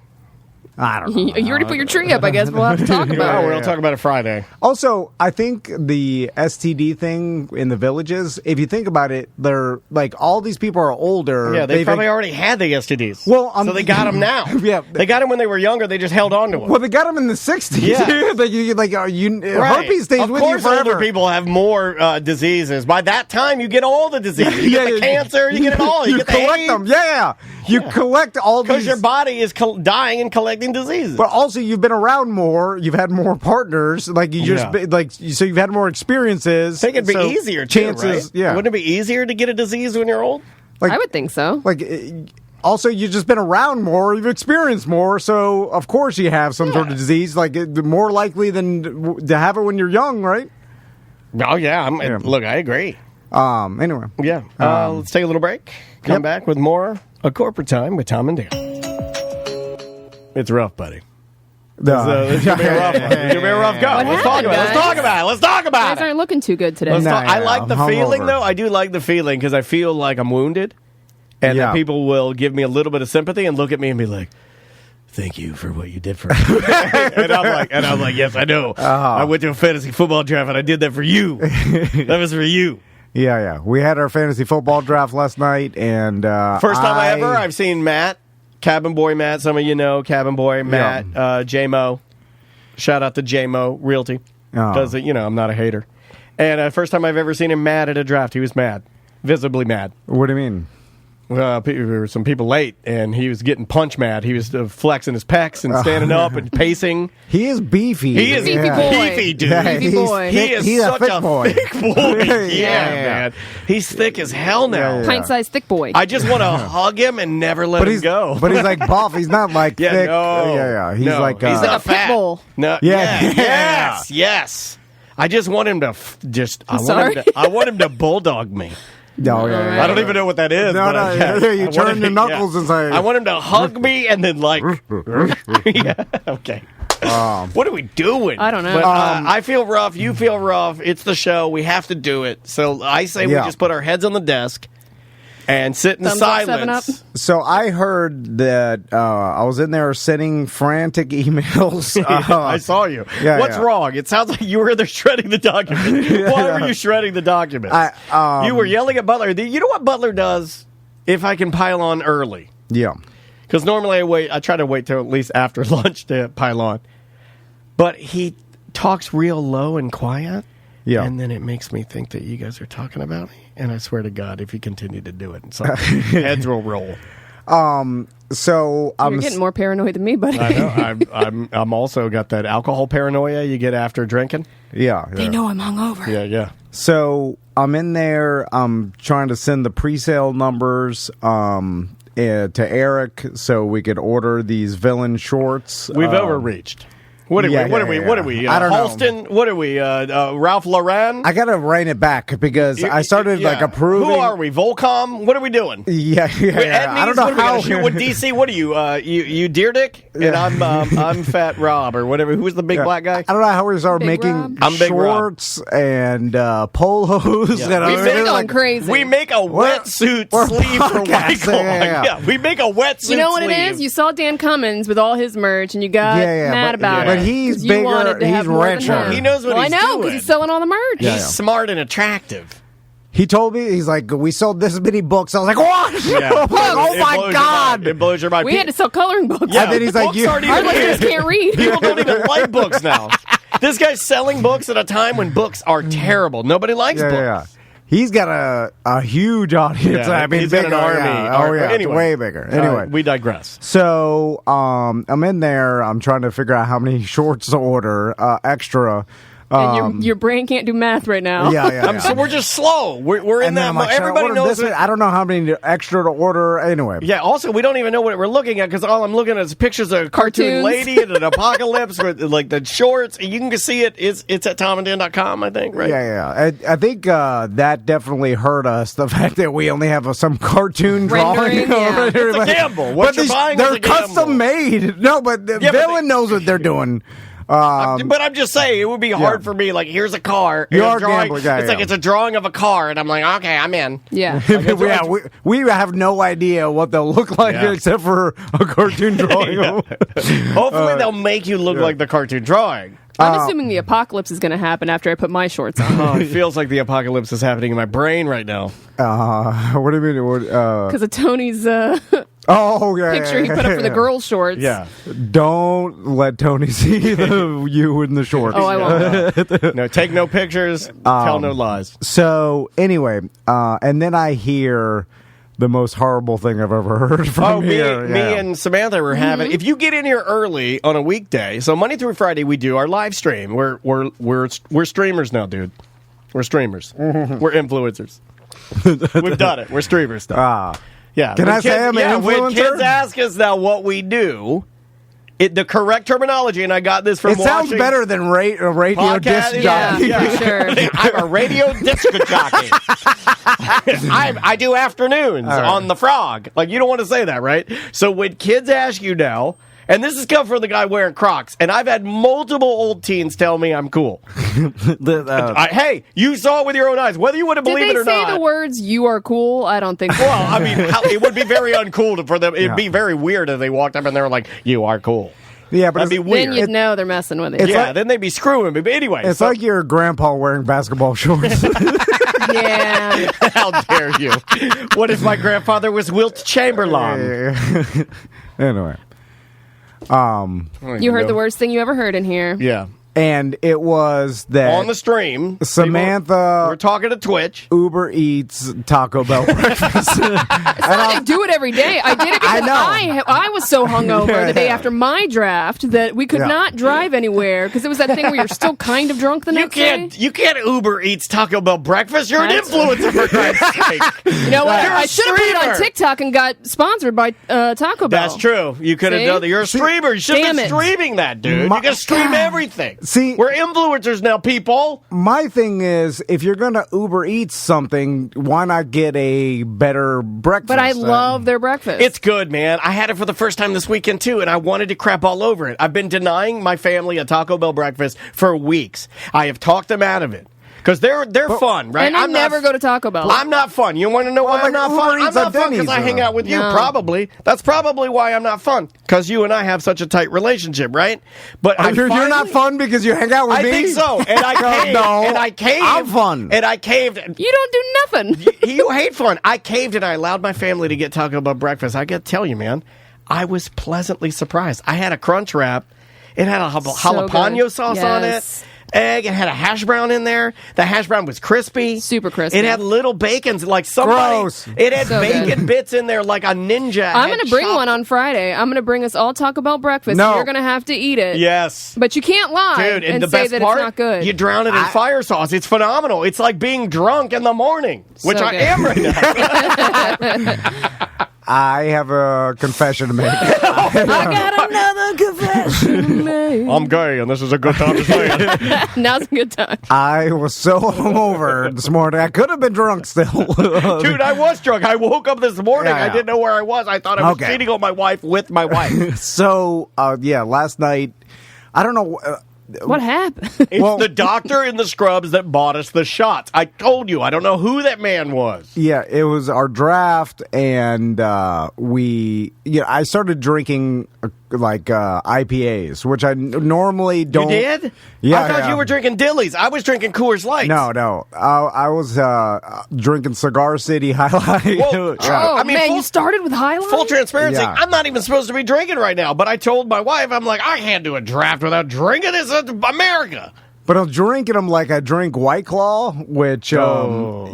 I don't know. You already put your tree up, I guess. We'll have to talk about it. We'll talk about it Friday. Also, I think the STD thing in the villages, if you think about it, they're all these people are older. Yeah, they probably already had the STDs. Well, so they got them now. Yeah. They got them when they were younger. They just held on to them. Well, they got them in the 60s. Yeah. Herpes stays with you forever. Older people have more diseases. By that time, you get all the diseases. You get the cancer, you get it all. You get collect them. Yeah. You collect all these. Because your body is dying and collecting diseases. But also, you've been around more. You've had more partners. So you've had more experiences. I think it'd be easier, chances, right? Yeah. Wouldn't it be easier to get a disease when you're old? I would think so. Also, you've just been around more. You've experienced more. So, of course, you have some sort of disease. More likely than to have it when you're young, right? Oh, yeah. Look, I agree. Anyway. Yeah. Let's take a little break. Come back with more of Corporate Time with Tom and Dale. It's rough, buddy. It's going to be a rough one. It's going to be a rough go. Let's talk about it. You guys aren't looking too good today. I like the feeling, though. I do like the feeling because I feel like I'm wounded. And then people will give me a little bit of sympathy and look at me and be like, thank you for what you did for me. and I'm like, yes, I know. I went to a fantasy football draft and I did that for you. That was for you. Yeah. We had our fantasy football draft last night, and first time I've seen Matt, Cabin Boy Matt. Some of you know Cabin Boy Matt, J-Mo. Shout out to J-Mo Realty. Does it? I'm not a hater. And first time I've ever seen him mad at a draft. He was mad, visibly mad. What do you mean? There were some people late, and he was getting punch mad. He was flexing his pecs and standing up and pacing. He is beefy. He is beefy, dude. Yeah, beefy boy. He's such a thick boy. Man. He's thick as hell now. Pint-sized thick boy. I just want to hug him and never let him go. But he's like buff. He's not like thick. No. He's like he's like a pit bull. No. Yes. I just want him to I want him to bulldog me. No, I don't even know what that is. You turn your knuckles and say. I want him to hug me and then okay. What are we doing? I don't know. But, I feel rough. You feel rough. It's the show. We have to do it. So I say we just put our heads on the desk and sit in silence. So I heard that I was in there sending frantic emails. I saw you. What's wrong? It sounds like you were there shredding the document. Why were you shredding the document? You were yelling at Butler. You know what Butler does if I can pile on early? Yeah. Because normally I try to wait till at least after lunch to pile on. But he talks real low and quiet. Yeah. And then it makes me think that you guys are talking about me. And I swear to God, if you continue to do it, heads will roll. So you're getting more paranoid than me, buddy. I know. I'm also got that alcohol paranoia you get after drinking. Yeah. They know I'm hungover. Yeah. So I'm in there. I'm trying to send the pre-sale numbers to Eric so we could order these villain shorts. We've overreached. What are we? I don't Halston? know. What are we? Ralph Lauren? I gotta rein it back because I started approving. Who are we? Volcom? What are we doing? Yeah. I don't know how. What DC? What are you? You deer dick? And I'm Fat Rob or whatever. Who's the big black guy? I don't know how we started making shorts and polos. Yeah. We're going crazy. We make a wetsuit sleeve for white claw. Yeah, we make a wetsuit. You know what sleeve. it is? You saw Dan Cummins with all his merch, and you got mad about it. But he's bigger. He's richer. He knows what he's doing. I know, because he's selling all the merch. He's smart and attractive. He told me, he's like, we sold this many books. I was like, what? Yeah. Oh, my God. It blows your mind. We had to sell coloring books. Yeah, and then he's like, our listeners can't read. People don't even like books now. This guy's selling books at a time when books are terrible. Nobody likes books. Yeah. He's got a huge audience. Yeah, he's got an army. Anyway, way bigger. Anyway, we digress. So I'm in there. I'm trying to figure out how many shorts to order extra. And your brain can't do math right now. Yeah. So we're just slow. We're in that. Everybody knows this. I don't know how many extra to order. Anyway. Yeah. Also, we don't even know what we're looking at because all I'm looking at is pictures of a cartoon lady and an apocalypse with like the shorts. You can see it. It's at tomanddan.com, I think. Right. Yeah. I think that definitely hurt us. The fact that we only have some cartoon drawing. It's a gamble. What you're buying they're is a gamble. Custom made. No, but the villain knows what they're doing. But I'm just saying, it would be hard for me. Like, here's a car. You're a gambler guy. It's like it's a drawing of a car, and I'm like, okay, I'm in. Yeah. We have no idea what they'll look like except for a cartoon drawing. Hopefully, they'll make you look like the cartoon drawing. I'm assuming the apocalypse is going to happen after I put my shorts on. It feels like the apocalypse is happening in my brain right now. What do you mean? Because of Tony's picture he put up for the girls' shorts. Yeah. Don't let Tony see you in the shorts. Oh, I won't. No, take no pictures, tell no lies. So, anyway, and then I hear the most horrible thing I've ever heard from here. Me and Samantha were having. If you get in here early on a weekday, so Monday through Friday we do our live stream. We're streamers now, dude. We're streamers. We're influencers. We've done it. We're streamers now. Yeah. Can I say I'm an influencer? When kids ask us now what we do, the correct terminology, and I got this from sounds better than radio disc jockey. Yeah, sure. I'm a radio disc jockey. I do afternoons on the Frog. Like, you don't want to say that, right? So when kids ask you now, And this has come from the guy wearing Crocs. And I've had multiple old teens tell me I'm cool. Hey, you saw it with your own eyes. Whether you want to believe it or not. Did they say the words, you are cool? I don't think so. Well, I mean, it would be very uncool for them. It'd be very weird if they walked up and they were like, you are cool. Yeah, but that'd be weird. Then you'd know they're messing with you. Yeah, then they'd be screwing me. But anyway. It's like your grandpa wearing basketball shorts. Yeah. How dare you? What if my grandfather was Wilt Chamberlain? Anyway. You heard the worst thing you ever heard in here. Yeah. And it was that on the stream, Samantha, we're talking to Twitch. Uber Eats Taco Bell breakfast. It's not like I do it every day. I did it because I was so hungover the day after my draft that we could not drive anywhere because it was that thing where you're still kind of drunk the next day. You can't Uber Eats Taco Bell breakfast. You're an influencer for Christ's sake. You know what? I should have put it on TikTok and got sponsored by Taco Bell. That's true. You could have done that. You're a streamer. You should have been streaming that, dude. You can stream everything. See, we're influencers now, people. My thing is, if you're going to Uber Eats something, why not get a better breakfast? But I love their breakfast. It's good, man. I had it for the first time this weekend, too, and I wanted to crap all over it. I've been denying my family a Taco Bell breakfast for weeks. I have talked them out of it. Because they're fun, right? And I never go to Taco Bell. I'm not fun. You want to know why I'm not fun? I'm not fun because I hang out with you, probably. That's probably why I'm not fun. Because you and I have such a tight relationship, right? But you're not fun because you hang out with me? I think so. And I caved. No, and I caved. I'm fun. And I caved. You don't do nothing. You hate fun. I caved and I allowed my family to get Taco Bell breakfast. I got to tell you, man, I was pleasantly surprised. I had a Crunch Wrap. It had a jalapeno sauce on it. Egg. It had a hash brown in there. The hash brown was crispy. Super crispy. It had little bacons like somebody. Gross. It had bacon bits in there like a ninja. I'm going to bring one on Friday. I'm going to bring us all Taco Bell breakfast. No. You're going to have to eat it. Yes. But you can't lie Dude, and the say best that part, it's not good. You drown it in fire sauce. It's phenomenal. It's like being drunk in the morning, which I am right now. I have a confession to make. I got another confession to make. I'm gay, and this is a good time to say it. Now's a good time. I was so hungover this morning. I could have been drunk still. Dude, I was drunk. I woke up this morning. I didn't know where I was. I thought I was cheating on my wife with my wife. So, last night, I don't know... what happened? It's the doctor in the scrubs that bought us the shots. I told you. I don't know who that man was. Yeah, it was our draft, and I started drinking IPAs, which I normally don't. You did? Yeah. I thought you were drinking Dillies. I was drinking Coors Light. No. I was drinking Cigar City High Life. Whoa. I mean, you started with High Life? Full transparency. Yeah. I'm not even supposed to be drinking right now, but I told my wife, I'm like, I can't do a draft without drinking. It's America. But I'm drinking them like I drink White Claw, which, pool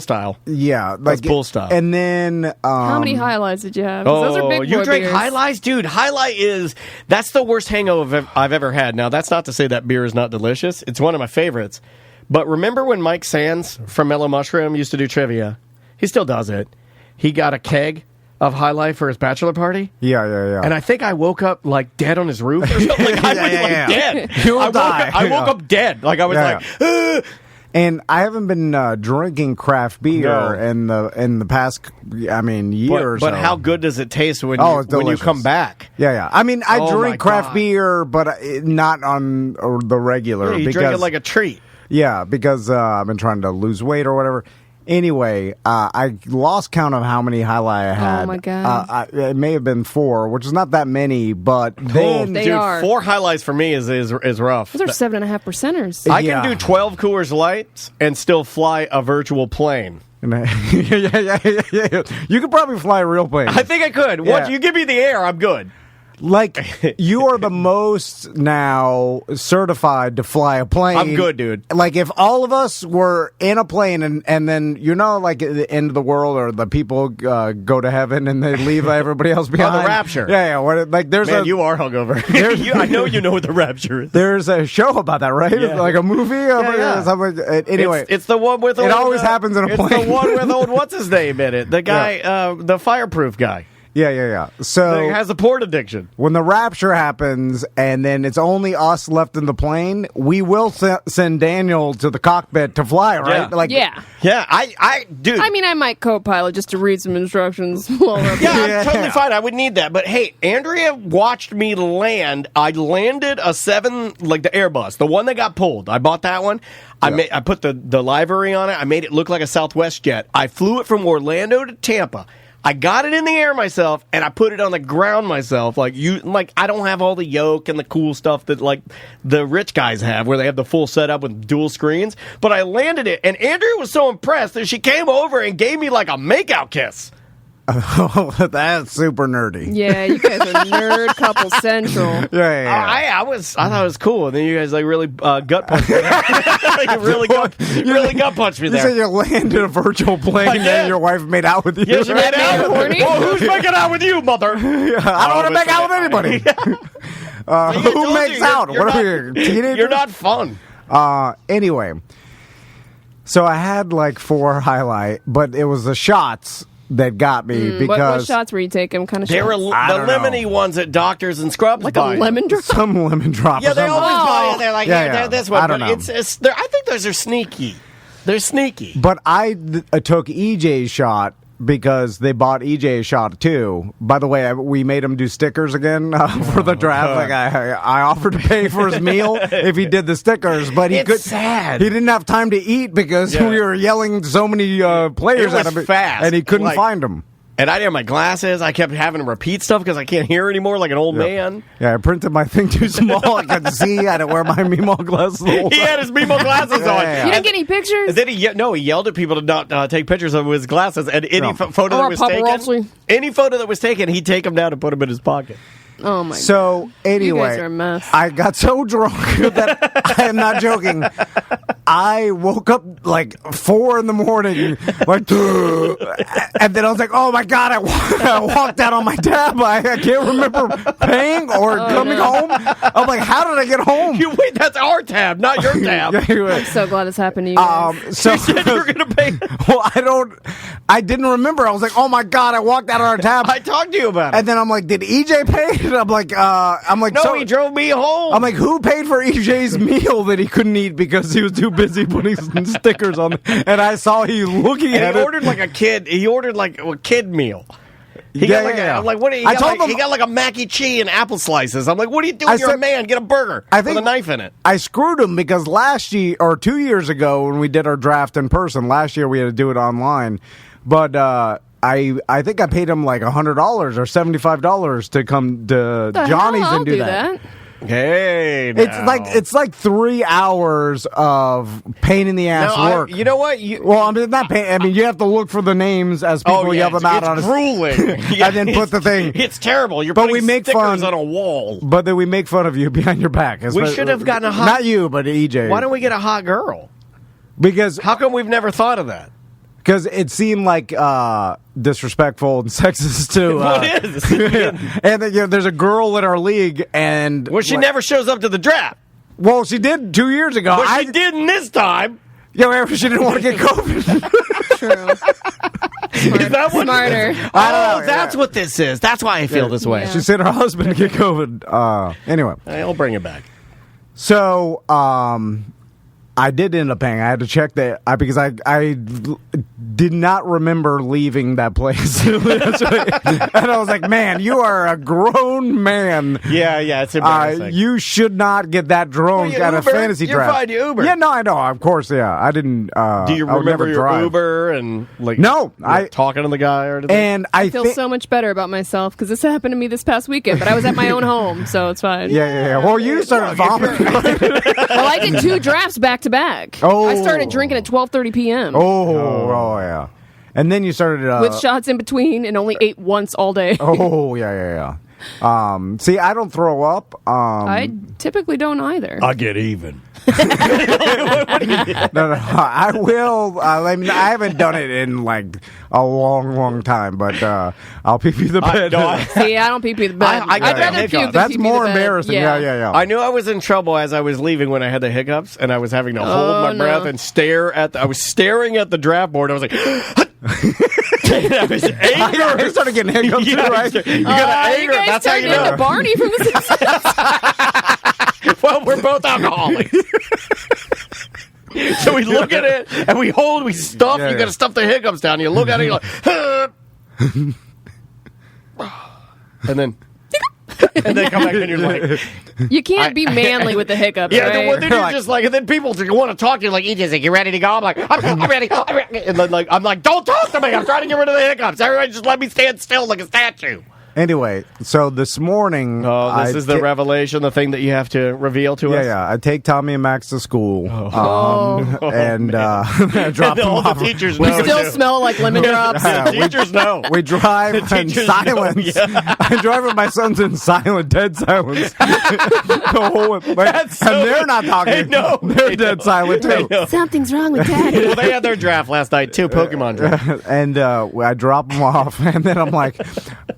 style. Yeah. That's pool style. And then... how many High Lives did you have? Those are big you drink beers. High Lives? Dude, High Life that's the worst hangover I've ever had. Now, that's not to say that beer is not delicious. It's one of my favorites. But remember when Mike Sands from Mellow Mushroom used to do trivia? He still does it. He got a keg of High Life for his bachelor party. Yeah. And I think I woke up like dead on his roof or something. Like, I was like dead. I woke up dead. Like I was like, And I haven't been drinking craft beer in the past, year or so. But how good does it taste when you come back? Yeah. I mean, I drink craft beer, but not on the regular. Yeah, you drink it like a treat. Yeah, because I've been trying to lose weight or whatever. Anyway, I lost count of how many High Life I had. Oh, my God. It may have been 4, which is not that many, but then... They are. 4 High Lifes for me is rough. Those are 7.5%ers. I can do 12 Coors Lights and still fly a virtual plane. Yeah. You could probably fly a real plane. I think I could. Yeah. Once you give me the air, I'm good. Like, you are the most now certified to fly a plane. I'm good, dude. Like, if all of us were in a plane and then, like at the end of the world or the people go to heaven and they leave everybody else behind. Oh, the rapture. Yeah. You are hungover. I know you know what the rapture is. There's a show about that, right? Yeah. Like a movie? Anyway. It's the one with... It always happens in a plane. It's the one with old... What's his name in it? The guy, the fireproof guy. Yeah. So it has a porn addiction. When the rapture happens and then it's only us left in the plane, we will send Daniel to the cockpit to fly, right? Yeah. Dude. I mean, I might co-pilot just to read some instructions while we're I'm totally fine. I would need that. But hey, Andrea watched me land. I landed a 7, like the Airbus, the one that got pulled. I bought that one. I put the livery on it. I made it look like a Southwest jet. I flew it from Orlando to Tampa. I got it in the air myself, and I put it on the ground myself. I don't have all the yoke and the cool stuff that like the rich guys have, where they have the full setup with dual screens. But I landed it, and Andrea was so impressed that she came over and gave me like a makeout kiss. Oh, that's super nerdy. Yeah, you guys are nerd couple central. Yeah. I thought it was cool, and then you guys like really gut punched me. You really gut punched me there. You said you landed a virtual plane and your wife made out with you. Yeah, she made out with me. Well, who's making out with you, mother? I don't want to make out with anybody. Who makes out? What are we, teenagers? You're not fun. Anyway, so I had like 4 highlight, but it was the shots that got me because what shots were you taking? What kind of they shots? were the lemony ones at Doctors and Scrubs. Like a lemon drop? Some lemon drop. Yeah, they always buy it. They're like, yeah. this one. I don't know. I think those are sneaky. They're sneaky. But I took EJ's shot because they bought EJ a shot too. By the way, we made him do stickers again for the draft. Like I offered to pay for his meal if he did the stickers, but he sad. He didn't have time to eat because we were yelling so many players at him, fast, and he couldn't find them. And I didn't have my glasses. I kept having to repeat stuff because I can't hear anymore like an old man. Yeah, I printed my thing too small. I couldn't see. I had to wear my Meemaw glasses the whole time. He had his Meemaw glasses on. You didn't get any pictures? And then he yelled at people to not take pictures of his glasses. And any photo that was taken, he'd take them down and put them in his pocket. Oh my! So anyway, you guys are a mess. I got so drunk that I am not joking. I woke up like 4 in the morning, like, and then I was like, "Oh my god!" I walked out on my tab. I can't remember paying or coming home. I'm like, "How did I get home?" Wait, that's our tab, not your tab. I'm so glad this happened to you guys. So you said you were going to pay. Well, I didn't remember. I was like, "Oh my god!" I walked out on our tab. I talked to you about it, and then I'm like, "Did EJ pay?" And I'm like, no, so, he drove me home. I'm like, who paid for EJ's meal that he couldn't eat because he was too busy putting some stickers on? And I saw he looking at it. He ordered like a kid. He ordered like a kid meal. He got like what? He got like a mac and cheese and apple slices. I'm like, what are you doing? You're a man. Get a burger with a knife in it. I screwed him because last year or 2 years ago when we did our draft in person, last year we had to do it online, but. I think I paid him like $100 or $75 to come to Johnny's and do that. Hey, now. It's like 3 hours of pain in the ass work. You know what? I mean, not pain. I mean, you have to look for the names as people yell them out on It's grueling. And then put the thing. It's terrible. You're putting stickers on a wall. But then we make fun of you behind your back. We should have gotten a hot. Not you, but EJ. Why don't we get a hot girl? Because how come we've never thought of that? Because it seemed like disrespectful and sexist too. Well, it is. And there's a girl in our league, and she never shows up to the draft. Well, she did 2 years ago. But she didn't this time. Yeah, she didn't want to get COVID. True. Is that what Smarter? I don't know. That's what this is. That's why I feel this way. She sent her husband to get COVID. Anyway, I'll bring it back. So, I did end up paying. I had to check that because I did not remember leaving that place. And I was like, man, you are a grown man. Yeah, it's embarrassing. You should not get that drunk at a fantasy draft. You're fine, you Uber. Yeah, no, I know. Of course, yeah. I didn't. Do you remember your drive. Uber and like? No, talking to the guy or anything? And I feel so much better about myself because this happened to me this past weekend, but I was at my own home, so it's fine. Yeah. Well, you started vomiting. Well, I did 2 drafts back to back. Oh. I started drinking at 12:30 p.m. Oh, yeah. And then you started with shots in between, and only ate once all day. Oh, yeah. See, I don't throw up. I typically don't either. I get even. No, I will. I mean, I haven't done it in like a long time, but I'll pee the bed. See, I don't pee the bed. I'd rather puke than That's pee more the bed. embarrassing. Yeah. I knew I was in trouble as I was leaving when I had the hiccups, and I was having to hold my breath and stare at. I was staring at the draft board. I was like. That was anger. I started getting hiccups too, right? You got anger. You guys That's how you turned know. into Barney from The Simpsons. Well, we're both alcoholics. So we look at it and we stuff. You got to stuff the hiccups down. You look at it, you're like, and then come back and you're like, you can't be manly with the hiccups, yeah. right? Then you're just like, and then people want to talk to you like, EJ's like, you ready to go? I'm like, I'm ready. And then I'm like, don't talk to me. I'm trying to get rid of the hiccups. Everybody just let me stand still like a statue. Anyway, so this morning... this is the revelation, the thing that you have to reveal to us? Yeah. I take Tommy and Max to school. And I drop them all off. the teachers we know. still smell like lemon drops. The teachers know. We drive in silence. I drive with my sons in silent, dead silence. And they're not talking. They're dead silent, too. Something's wrong with Daddy. Well, they had their draft last night, too, Pokemon draft. And I drop them off, and then I'm like,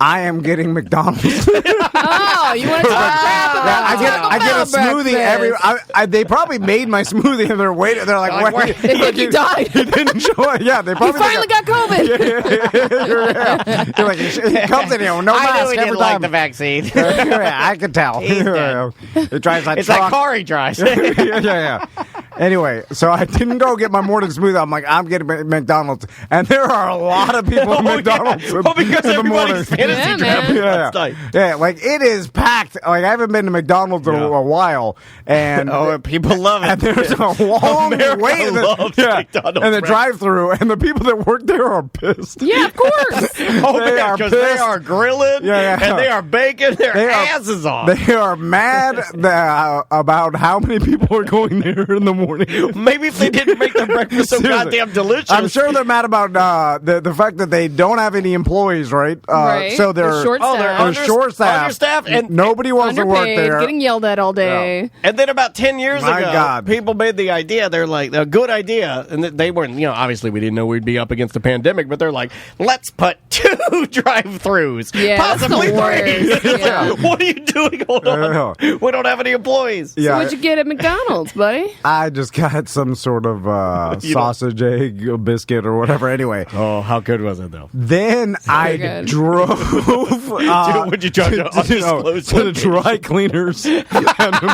I am getting McDonald's. Oh, you want to talk crap about I get a smoothie they probably made my smoothie, and they're waiting. They're like, wait. They think you died. He didn't show it. Yeah, they probably You finally got COVID. You're like, he comes in here with no mask I knew he every didn't like time. the vaccine. I could tell. It drives that It's truck. like car he drives. yeah. Anyway, so I didn't go get my morning smoothie. I'm like, I'm getting McDonald's, and there are a lot of people at McDonald's. Because in the morning. everybody's fantasy draft last night. Yeah, like it is packed. Like I haven't been to McDonald's in a while, and people love it. And there's a long wait. McDonald's, and the drive-through, and the people that work there are pissed. Yeah, of course. Because they are grilling, and they are baking their asses off. They are mad about how many people are going there in the morning. Maybe if they didn't make their breakfast so goddamn delicious. I'm sure they're mad about the fact that they don't have any employees, right? Right. So they're short-staffed, and nobody wants to work there. Getting yelled at all day. Yeah. And then about 10 years ago, people made the idea. They're like, a good idea, and they weren't. Obviously we didn't know we'd be up against a pandemic, but they're like, let's put 2 drive-throughs, possibly 3. Yeah. What are you doing? Hold on, we don't have any employees. So what'd you get at McDonald's, buddy? I just got some sort of sausage, egg, biscuit, or whatever. Anyway. Oh, how good was it, though? Then I drove. Would you drive to the dry cleaners and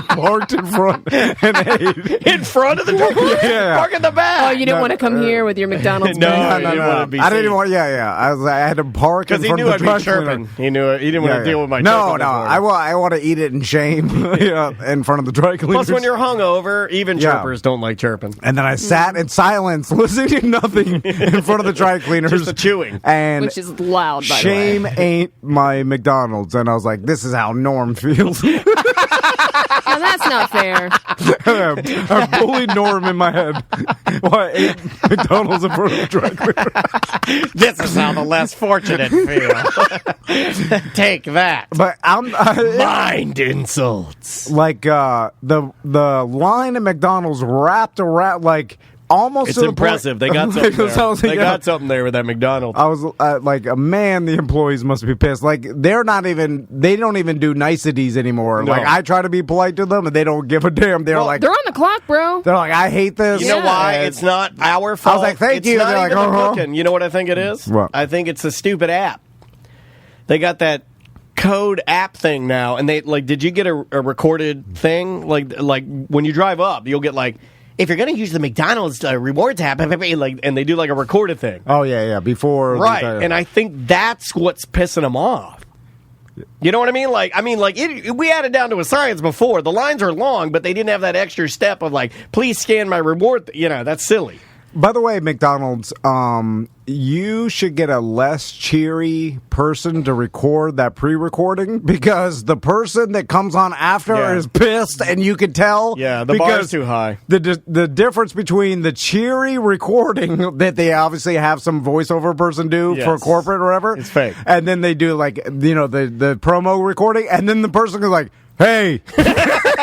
parked in front and ate. In front of the dry cleaners? Yeah. Park in the back. Oh, you didn't want to come here with your McDonald's No, bag? no. I didn't even want. I had to park in front of the dry cleaner. He knew it. He didn't want to deal with my No. chirping. I want to eat it in shame in front of the dry cleaners. Plus, when you're hungover, even chirpers don't like chirping. And then I sat in silence, listening to nothing in front of the dry cleaners. Just the chewing. And which is loud, by shame the way. ain't my McDonald's. And I was like, this is how Norm feels. Now, that's not fair. I bullied Norm in my head while I ate McDonald's in front of the dry cleaner. This is how the less fortunate feel. Take that. But I'm mind insults. Like the line at McDonald's wrapped around like almost. It's to the impressive. Point, they got something there. They got something there with that McDonald's. I was like, man, the employees must be pissed. Like they don't even do niceties anymore. No. Like I try to be polite to them, and they don't give a damn. They're like, they're on the clock, bro. They're like, I hate this. You know why? It's not our fault. I was like, thank you. Not They're like, even the cooking. You know what I think it is? What? I think it's a stupid app. They got that code app thing now, and they like. Did you get a recorded thing? Like when you drive up, you'll get like. If you're going to use the McDonald's rewards app, and they do like a recorded thing. Oh, yeah. Before. Right. And I think that's what's pissing them off. You know what I mean? We had it down to a science before. The lines are long, but they didn't have that extra step of like, please scan my reward. That's silly. By the way, McDonald's, you should get a less cheery person to record that pre-recording because the person that comes on after is pissed, and you can tell. Yeah, the bar is too high. The difference between the cheery recording that they obviously have some voiceover person do for corporate or whatever, it's fake, and then they do like the promo recording, and then the person goes like, "Hey."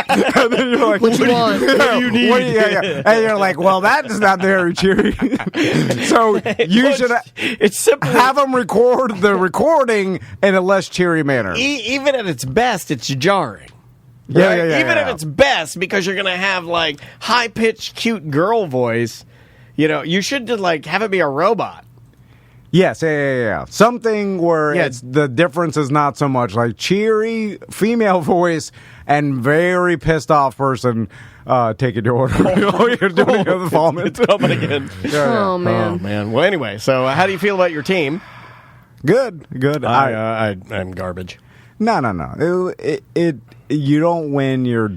And then you're like, what you want? What do you need? And you're like, well, that's not very cheery. So you should have them record the recording in a less cheery manner. Even at its best, it's jarring. Right? Even at its best, because you're going to have like high-pitched, cute girl voice. You should just like have it be a robot. Yes, yeah. Something where it's the difference is not so much like cheery female voice and very pissed off person taking your order. You're doing the vomit. It's coming again. Oh, man. Oh, man. Well, anyway, so how do you feel about your team? Good. I'm garbage. No. You don't win your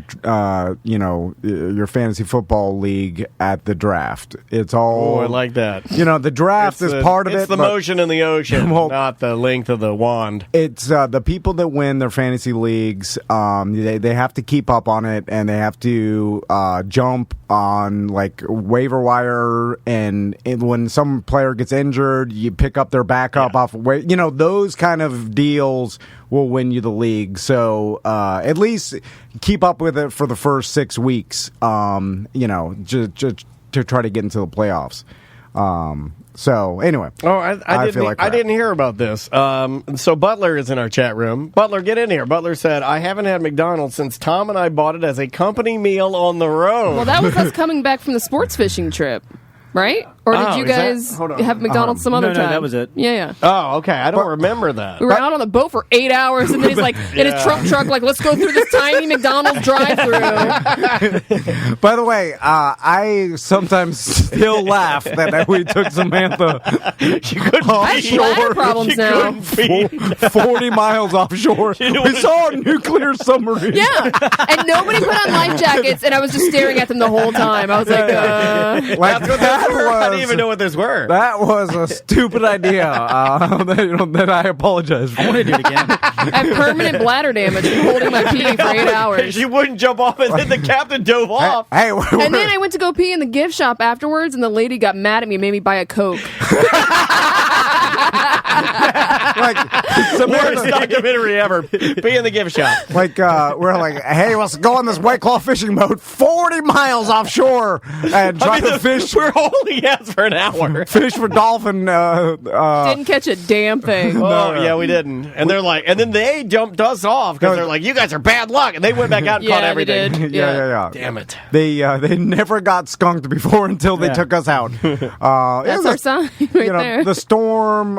your fantasy football league at the draft. It's all. Oh, I like that. The draft is part of it. It's the motion in the ocean, not the length of the wand. It's the people that win their fantasy leagues. They have to keep up on it, and they have to jump on like waiver wire, and when some player gets injured, you pick up their backup off. Those kind of deals will win you the league. So at least keep up with it for the first 6 weeks. Just to try to get into the playoffs. So anyway, I didn't hear about this. So Butler is in our chat room. Butler, get in here. Butler said, "I haven't had McDonald's since Tom and I bought it as a company meal on the road." Well, that was us coming back from the sports fishing trip. Right? Or did you guys have McDonald's some other time? No, that was it. Yeah. Oh, okay. I don't remember that. We were out on the boat for 8 hours, and then he's like, in his Trump truck, like, let's go through this tiny McDonald's drive-thru. By the way, I sometimes still laugh that we took Samantha offshore. Problems now. 40 miles offshore. We saw a nuclear submarine. Yeah. And nobody put on life jackets, and I was just staring at them the whole time. I was like, I didn't even know what those were. That was a stupid idea. That I apologize for. I want to do it again. I have permanent bladder damage from holding my pee for 8 hours. She wouldn't jump off, and then the captain dove off. And then I went to go pee in the gift shop afterwards, and the lady got mad at me and made me buy a Coke. Worst documentary ever. Be in the gift shop. We're like, hey, let's go on this White Claw fishing boat 40 miles offshore and try to fish. We're holding hands for an hour. Fish for dolphin. Didn't catch a damn thing. Yeah, we didn't. And they're like, and then they jumped us off because they're like, you guys are bad luck. And they went back out and caught everything. They did. Yeah. Damn it. They never got skunked before until they took us out. That's our sign there. The storm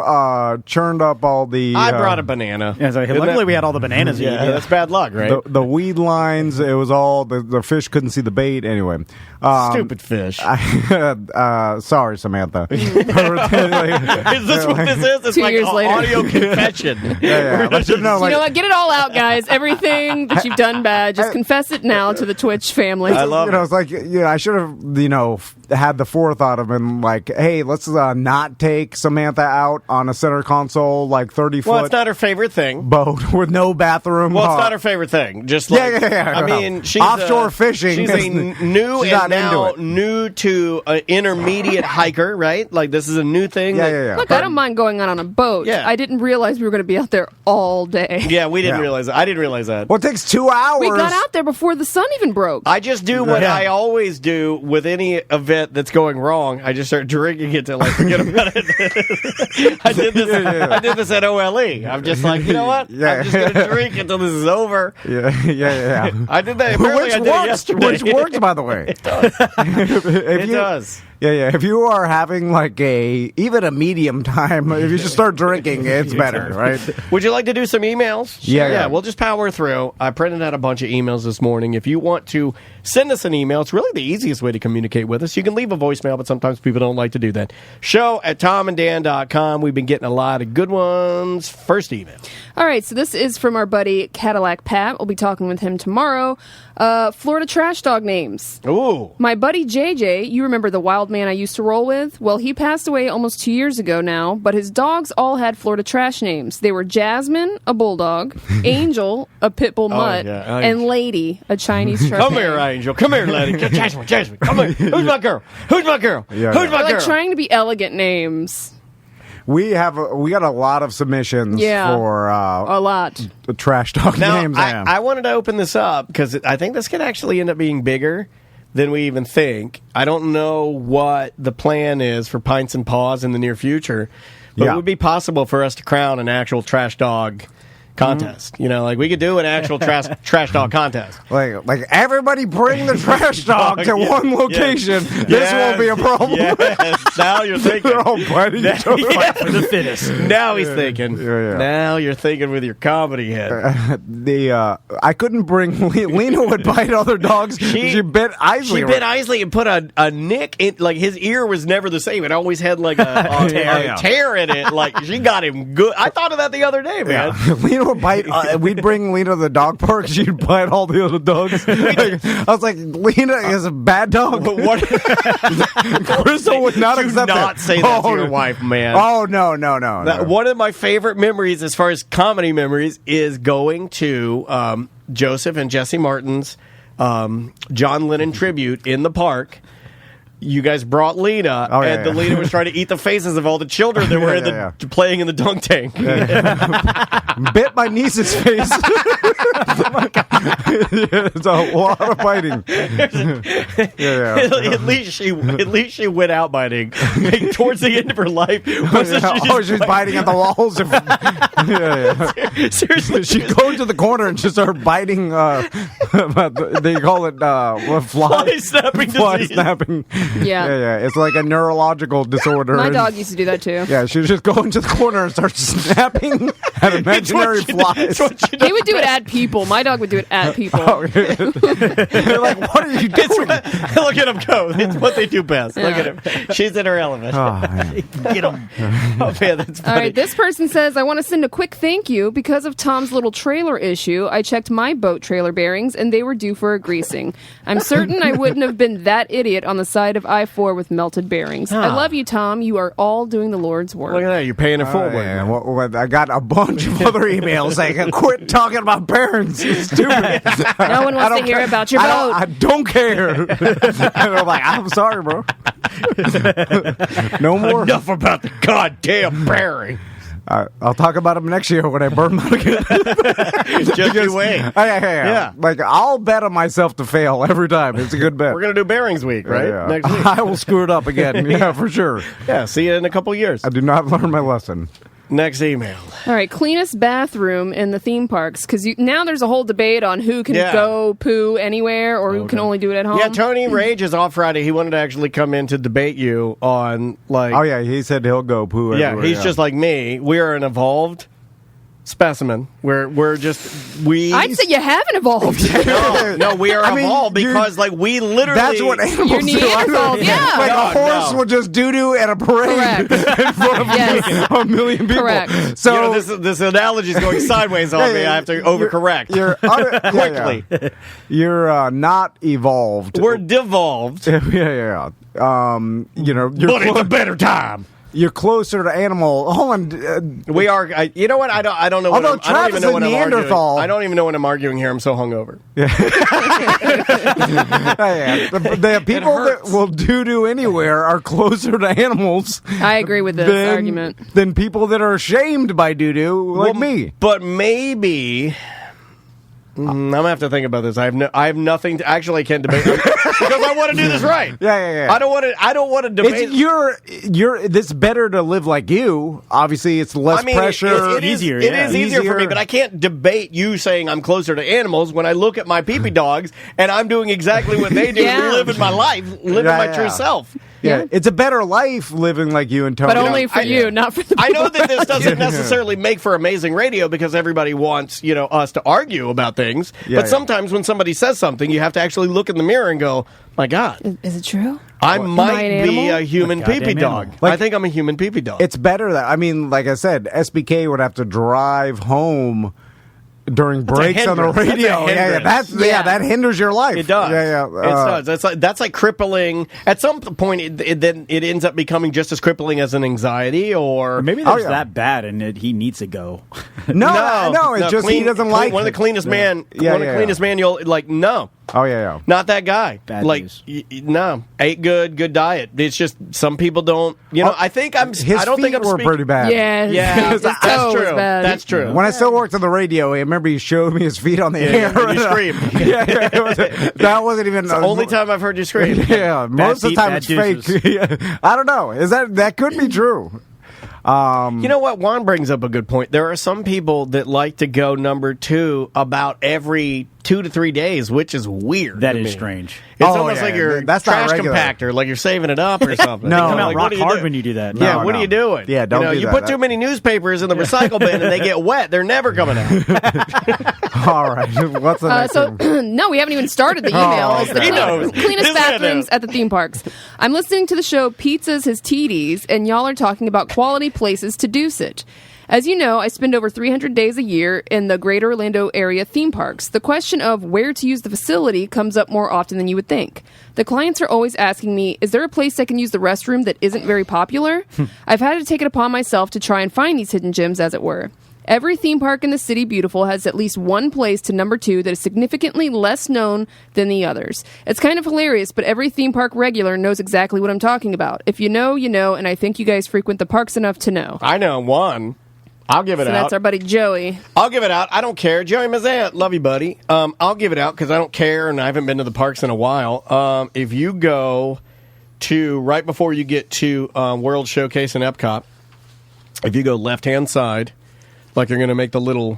churned up all the... I brought a banana. Yeah, so luckily we had all the bananas. Yeah, that's bad luck, right? The weed lines, it was all... The fish couldn't see the bait. Anyway. Stupid fish. Sorry, Samantha. Is this what this is? It's 2 like years an later. audio confession. Yeah. You know what? Get it all out, guys. Everything that you've done bad, just confess it now to the Twitch family. I love it. It's like, I should have, had the forethought of been like, hey, let's not take Samantha out on a center console, like 30-foot. Well, it's not her favorite thing. Boat with no bathroom. Well, it's not her favorite thing. Just like, I mean, she's offshore fishing. She's a new to an intermediate hiker, right? Like this is a new thing. Yeah. Look, I don't mind going out on a boat. Yeah. I didn't realize we were going to be out there all day. Yeah, we didn't realize that. I didn't realize that. Well, it takes 2 hours. We got out there before the sun even broke. I just do what I always do with any event that's going wrong. I just start drinking it till I forget about it. I did this at OLE. I'm just like, you know what? I'm just going to drink until this is over. Yeah. I did that. Apparently I did it yesterday. Which works, by the way. It does. It does. Yeah. If you are having even a medium time, if you just start drinking, it's better, right? Would you like to do some emails? Yeah. We'll just power through. I printed out a bunch of emails this morning. If you want to send us an email, it's really the easiest way to communicate with us. You can leave a voicemail, but sometimes people don't like to do that. show@tomanddan.com. We've been getting a lot of good ones. First email. All right, so this is from our buddy Cadillac Pat. We'll be talking with him tomorrow. Florida trash dog names. Ooh. My buddy JJ, you remember the wild man I used to roll with? Well, he passed away almost 2 years ago now, but his dogs all had Florida trash names. They were Jasmine, a bulldog, Angel, a pit bull mutt, and Lady, a Chinese trash. Come here, Angel. Come here, Lady. Jasmine. Come here. Who's my girl? Yeah. Who's my girl? Like trying to be elegant names. We got a lot of submissions for a lot trash dog names. I wanted to open this up because I think this could actually end up being bigger than we even think. I don't know what the plan is for Pints and Paws in the near future, but it would be possible for us to crown an actual trash dog contest. You know, like we could do an actual trash dog contest. Like everybody bring the trash dog to one location. This won't be a problem. Yes. Now you're thinking. They're all biting each other. For the fittest. Now he's thinking. Yeah. Now you're thinking with your comedy head. I couldn't bring Lena would bite other dogs. She bit Isley. She bit Isley and put a nick in, like his ear was never the same. It always had like a tear in it. Like she got him good. I thought of that the other day, man. Lena would bite. We'd bring Lena to the dog park. She'd bite all the other dogs. I was like, Lena is a bad dog. What? Crystal would not accept Do not it. say that to your wife, man. Oh no. One of my favorite memories, as far as comedy memories, is going to Joseph and Jesse Martin's John Lennon tribute in the park. You guys brought Lena, and the Lena was trying to eat the faces of all the children that were playing in the dunk tank. Bit my niece's face. It's a lot of biting. At least she went out biting. Like, towards the end of her life, She's biting at the walls. Seriously, she'd go into the corner and just start biting. They call it fly snapping. Fly snapping. Yeah. It's like a neurological disorder. My dog used to do that too. Yeah, she'd just go into the corner and start snapping at imaginary flies. He would do it at people. My dog would do it at people. They're like, what are you doing? Look at him go. It's what they do best. Look at him. She's in her element. Get him. Oh, man, that's funny. All right, this person says, I want to send a quick thank you. Because of Tom's little trailer issue, I checked my boat trailer bearings, and they were due for a greasing. I'm certain I wouldn't have been that idiot on the side of I-4 with melted bearings. I love you, Tom. You are all doing the Lord's work. Look at that. You're paying it forward. Well, I got a bunch of other emails saying, quit talking about bearings. It's stupid. No one wants to hear about your boat. I don't care. And I'm like, I'm sorry, bro. No more. Enough about the goddamn bearing. I'll talk about them next year when I burn them out again. Just you wait. Yeah. Like, I'll bet on myself to fail every time. It's a good bet. We're going to do bearings week, right? Next week. I will screw it up again. Yeah, for sure. Yeah, see you in a couple years. I do not learn my lesson. Next email. All right, cleanest bathroom in the theme parks, because now there's a whole debate on who can go poo anywhere or who can only do it at home. Yeah, Tony Rage is off Friday. He wanted to actually come in to debate you on, like... Oh, yeah, he said he'll go poo everywhere. Yeah, he's just like me. We are an evolved specimen. We're just... I'd say you haven't evolved. No, we are evolved because, like, we literally... That's what animals You're do. Neanderthal, yeah. Like a horse would just doo-doo at a parade in front of a million people. Correct. So this analogy is going sideways on me. I have to overcorrect. Quickly. You're not evolved. We're devolved. Yeah. But it's a better time. You're closer to animal. Hold on. We are. You know what? I don't know. Although I don't even know what I'm arguing. Neanderthal. I don't even know what I'm arguing here. I'm so hungover. The people that will doo-doo anywhere are closer to animals. I agree with this argument. Than people that are ashamed by doo-doo, like me. But maybe... I'm gonna have to think about this. I have nothing to actually. I can't debate because I want to do this right. Yeah. I don't want to debate. It's better to live like you. Obviously, it's less pressure. It is easier for me, but I can't debate you saying I'm closer to animals when I look at my pee-pee dogs and I'm doing exactly what they do, living my life, living my true self. Yeah, it's a better life living like you and Tony. But only for you, not for the people. I know that this doesn't necessarily make for amazing radio because everybody wants, us to argue about things. But sometimes when somebody says something, you have to actually look in the mirror and go, my God. Is it true? I might be a human pee-pee dog. I think I'm a human pee-pee dog. It's better that, like I said, SBK would have to drive home during breaks on the radio. That hinders your life. It does. It does. That's like crippling. At some point, it ends up becoming just as crippling as an anxiety, or maybe there's that bad, and he needs to go. No. It's just he doesn't like one of the cleanest man. Cleanest man. You'll like no. Oh yeah. Not that guy. Bad news. No, ate good diet. It's just some people don't. I think I'm. His I don't feet think I'm were pretty bad. Yeah. That's true. That's true. When I still worked on the radio, I remember he showed me his feet on the air. And you screamed. That wasn't even the only time I've heard you scream. Yeah, most of the time it's fake. I don't know. Is that could be true? You know what? Juan brings up a good point. There are some people that like to go number 2 about every 2 to 3 days, which is weird. That to is me. strange. It's almost like you're that's not trash regular. compactor, like you're saving it up or something. No, They come out like, rock hard when you do that. Yeah, No, what no. are you doing? Yeah, don't do You that. put too many newspapers in the recycle bin and they get wet. They're never coming out. All right. What's the next one? No, we haven't even started the email. It's the He knows. cleanest This man bathrooms knows. at the theme parks. I'm listening to the show Pizzas His TDs, and y'all are talking about quality places to do it. As you know, I spend over 300 days a year in the greater Orlando area theme parks. The question of where to use the facility comes up more often than you would think. The clients are always asking me, is there a place I can use the restroom that isn't very popular? I've had to take it upon myself to try and find these hidden gems, as it were. Every theme park in the City Beautiful has at least one place to number 2 that is significantly less known than the others. It's kind of hilarious, but every theme park regular knows exactly what I'm talking about. If you know, you know, and I think you guys frequent the parks enough to know. I know one. I'll give it So out. that's our buddy Joey. I'll give it out. I don't care. Joey Mazant, love you, buddy. I'll give it out because I don't care, and I haven't been to the parks in a while. If you go to, right before you get to World Showcase in Epcot, if you go left-hand side, like you're going to make the little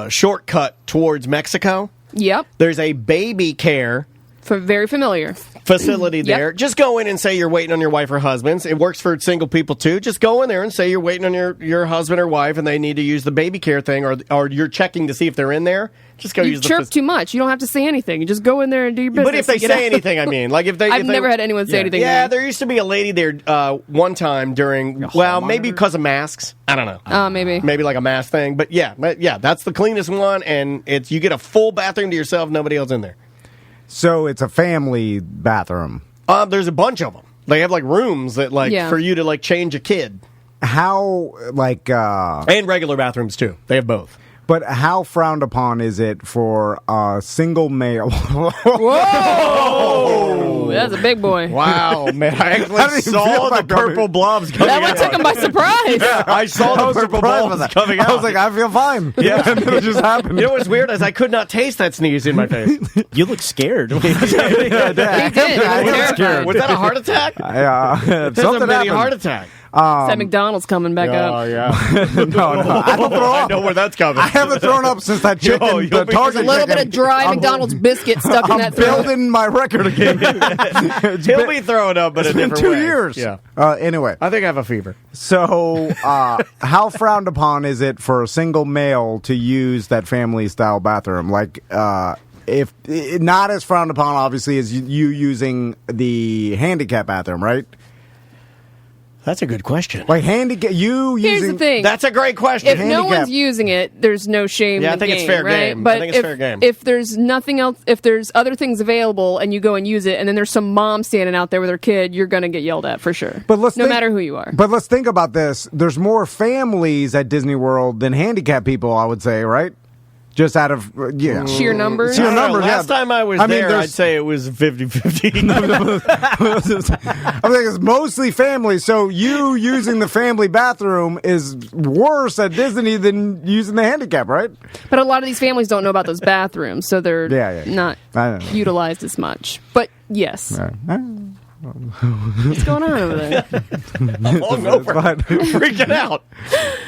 shortcut towards Mexico, Yep. there's a baby care Very familiar. facility Yep. there. Just go in and say you're waiting on your wife or husbands. It works for single people too. Just go in there and say you're waiting on your husband or wife and they need to use the baby care thing, or you're checking to see if they're in there. Just go You use chirp too much. You don't have to say anything. You just go in there and do your business. But if they and get say out. anything, I mean, like if they, I've if they- never had anyone say anything. to Yeah, me. there used to be a lady there one time during, maybe because of masks. I don't know. Maybe. Maybe like a mask thing. But yeah, that's the cleanest one, and it's you get a full bathroom to yourself, nobody else in there. So it's a family bathroom. There's a bunch of them. They have like rooms that for you to like change a kid. How And regular bathrooms too. They have both. But how frowned upon is it for a single male? Whoa! That's a big boy. Wow, man! I didn't actually even saw feel the like purple blobs coming That one out. took him by surprise. I saw the purple blobs coming out. I was like, I feel fine. Yeah. And then it just happened. You know what's weird is I could not taste that sneeze in my face. You look scared. He did. He was terrified. Was that a heart attack? Something That's a mini happened. heart attack. It's that McDonald's coming back Oh up. yeah. No, I don't throw I up. know where that's coming. I haven't thrown up since that chicken. Yo, the you'll be- Target A little bit chicken. of dry McDonald's biscuit stuck in I'm that throat. building my record again. It's He'll been- be throwing up, but it's a been different 2 way. years. Yeah. Anyway, I think I have a fever. so how frowned upon is it for a single male to use that family style bathroom? Like, if not as frowned upon, obviously, as you using the handicap bathroom, right? That's a good question. Like handicap, you Here's using the thing. That's a great question. If no handicap. one's using it, there's no shame Yeah, I in the think it's game, fair right? game. I But think it's if, fair game. if there's nothing else, if there's other things available and you go and use it, and then there's some mom standing out there with her kid, you're going to get yelled at for sure. But let's no think- matter who you are. But let's think about this. There's more families at Disney World than handicapped people, I would say, right? Just out of Sheer numbers. Sheer I don't know. numbers, Last yeah. time I was I mean, there, there's- I'd say it was 50-50. I think it's mostly family. So you using the family bathroom is worse at Disney than using the handicap, right? But a lot of these families don't know about those bathrooms, so they're Yeah. not I know. utilized as much. But yes. What's going on over there? I'm all over. Fine. Freaking out.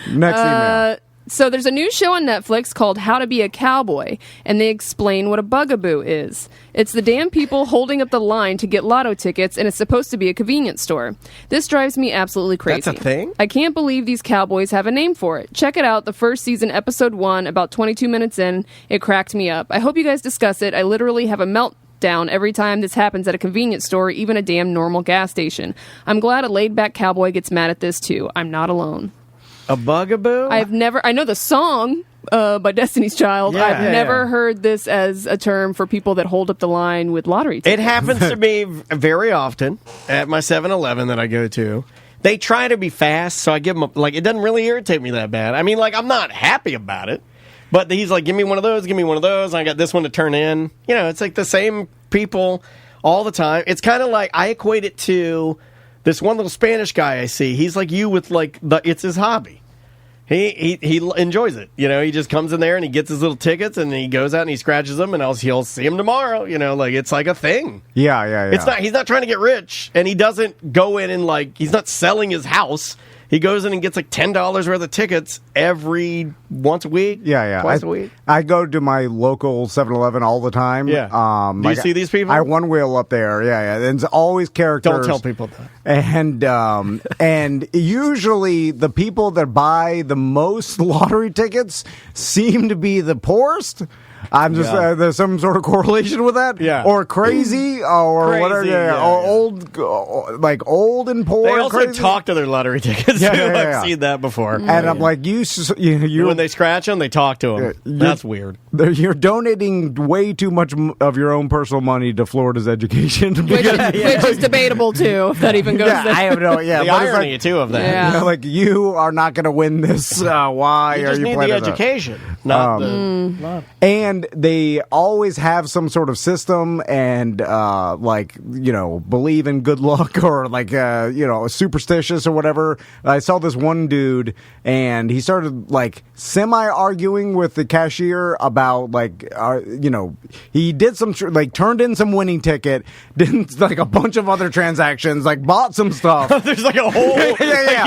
Next email. So there's a new show on Netflix called How to Be a Cowboy, and they explain what a bugaboo is. It's the damn people holding up the line to get lotto tickets, and it's supposed to be a convenience store. This drives me absolutely crazy. That's a thing? I can't believe these cowboys have a name for it. Check it out, the first season, episode 1, about 22 minutes in. It cracked me up. I hope you guys discuss it. I literally have a meltdown every time this happens at a convenience store, even a damn normal gas station. I'm glad a laid-back cowboy gets mad at this, too. I'm not alone. A bugaboo? I know the song by Destiny's Child. Yeah, I've yeah, never yeah. heard this as a term for people that hold up the line with lottery tickets. It happens to me very often at my 7-Eleven that I go to. They try to be fast, so I give them it doesn't really irritate me that bad. I mean, I'm not happy about it, but he's like, give me one of those, I got this one to turn in. You know, it's like the same people all the time. It's kind of like, I equate it to this one little Spanish guy I see. He's like you with it's his hobby. He enjoys it. You know, he just comes in there and he gets his little tickets and he goes out and he scratches them and he'll see him tomorrow. You know, it's like a thing. Yeah. He's not trying to get rich, and he doesn't go in and he's not selling his house. He goes in and gets like $10 worth of tickets once a week. Twice a week. I go to my local 7-Eleven all the time. Yeah. Do you see these people? I one wheel up there. Yeah. And it's always characters. Don't tell people that. And usually the people that buy the most lottery tickets seem to be the poorest. I'm just there's some sort of correlation with that, or crazy, or whatever, or old and poor. They also talk to their lottery tickets. I've seen that before. And I'm like, you when they scratch them, they talk to them. That's weird. You're donating way too much of your own personal money to Florida's education, which is debatable too. If that even goes. I have no. Yeah, the irony too of that. Yeah. Like you are not going to win this. Why you are just you need playing the education? Not the. And they always have some sort of system and believe in good luck or superstitious or whatever. I saw this one dude and he started semi-arguing with the cashier about he did some turned in some winning ticket, did a bunch of other transactions, bought some stuff. There's a whole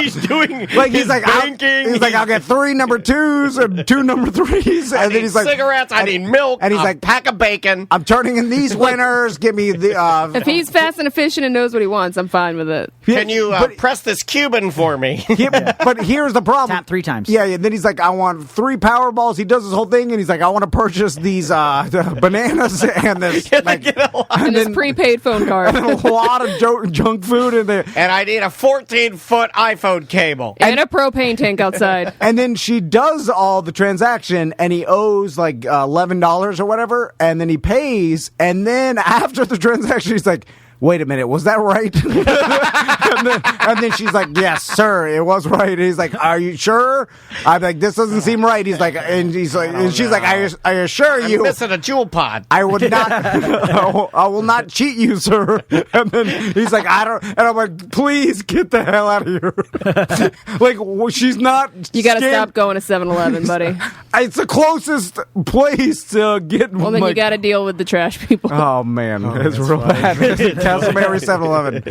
he's doing banking. I'll get 3 number 2s and 2 number 3s, and then he's like cigarettes. I need milk. And he's like, pack of bacon. I'm turning in these winners. Give me the. If he's fast and efficient and knows what he wants, I'm fine with it. Can you press this Cuban for me? But here's the problem. Tap 3 times. Yeah. Then he's like, I want 3 Powerballs. He does this whole thing, and he's like, I want to purchase these bananas and this and this prepaid phone card, and a lot of junk food in there. And I need a 14-foot iPhone cable and a propane tank outside. And then she does all the transaction, and he owes $11 or whatever, and then he pays, and then after the transaction, he's like, wait a minute, was that right? and then she's like, yes, sir, it was right. And he's like, are you sure? I'm like, this doesn't seem right. He's like, and she's like, I assure you, I'm missing a jewel pod. I would not, I will not cheat you, sir. And then he's like, I don't, and I'm like, please get the hell out of here. She's not. You got to stop going to 7-Eleven, buddy. It's the closest place to get. Well, then you got to deal with the trash people. Oh man, it's real bad. Castleberry 7-Eleven.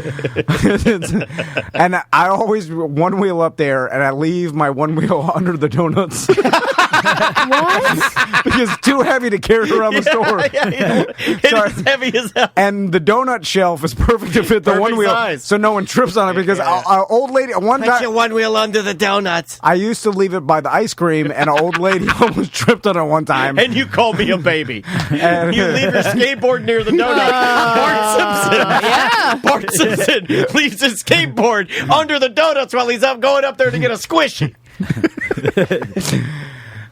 And I always one wheel up there, and I leave my one wheel under the donuts. What? Because it's too heavy to carry around the store. It's heavy as hell. And the donut shelf is perfect to fit the one wheel, size. so no one trips on it. Because an old lady, one Put time, your one wheel under the donuts. I used to leave it by the ice cream, and an old lady almost tripped on it one time. And you called me a baby. And you leave your skateboard near the donut. Bart Simpson. Yeah. Bart Simpson leaves his skateboard under the donuts while he's going up there to get a squishy.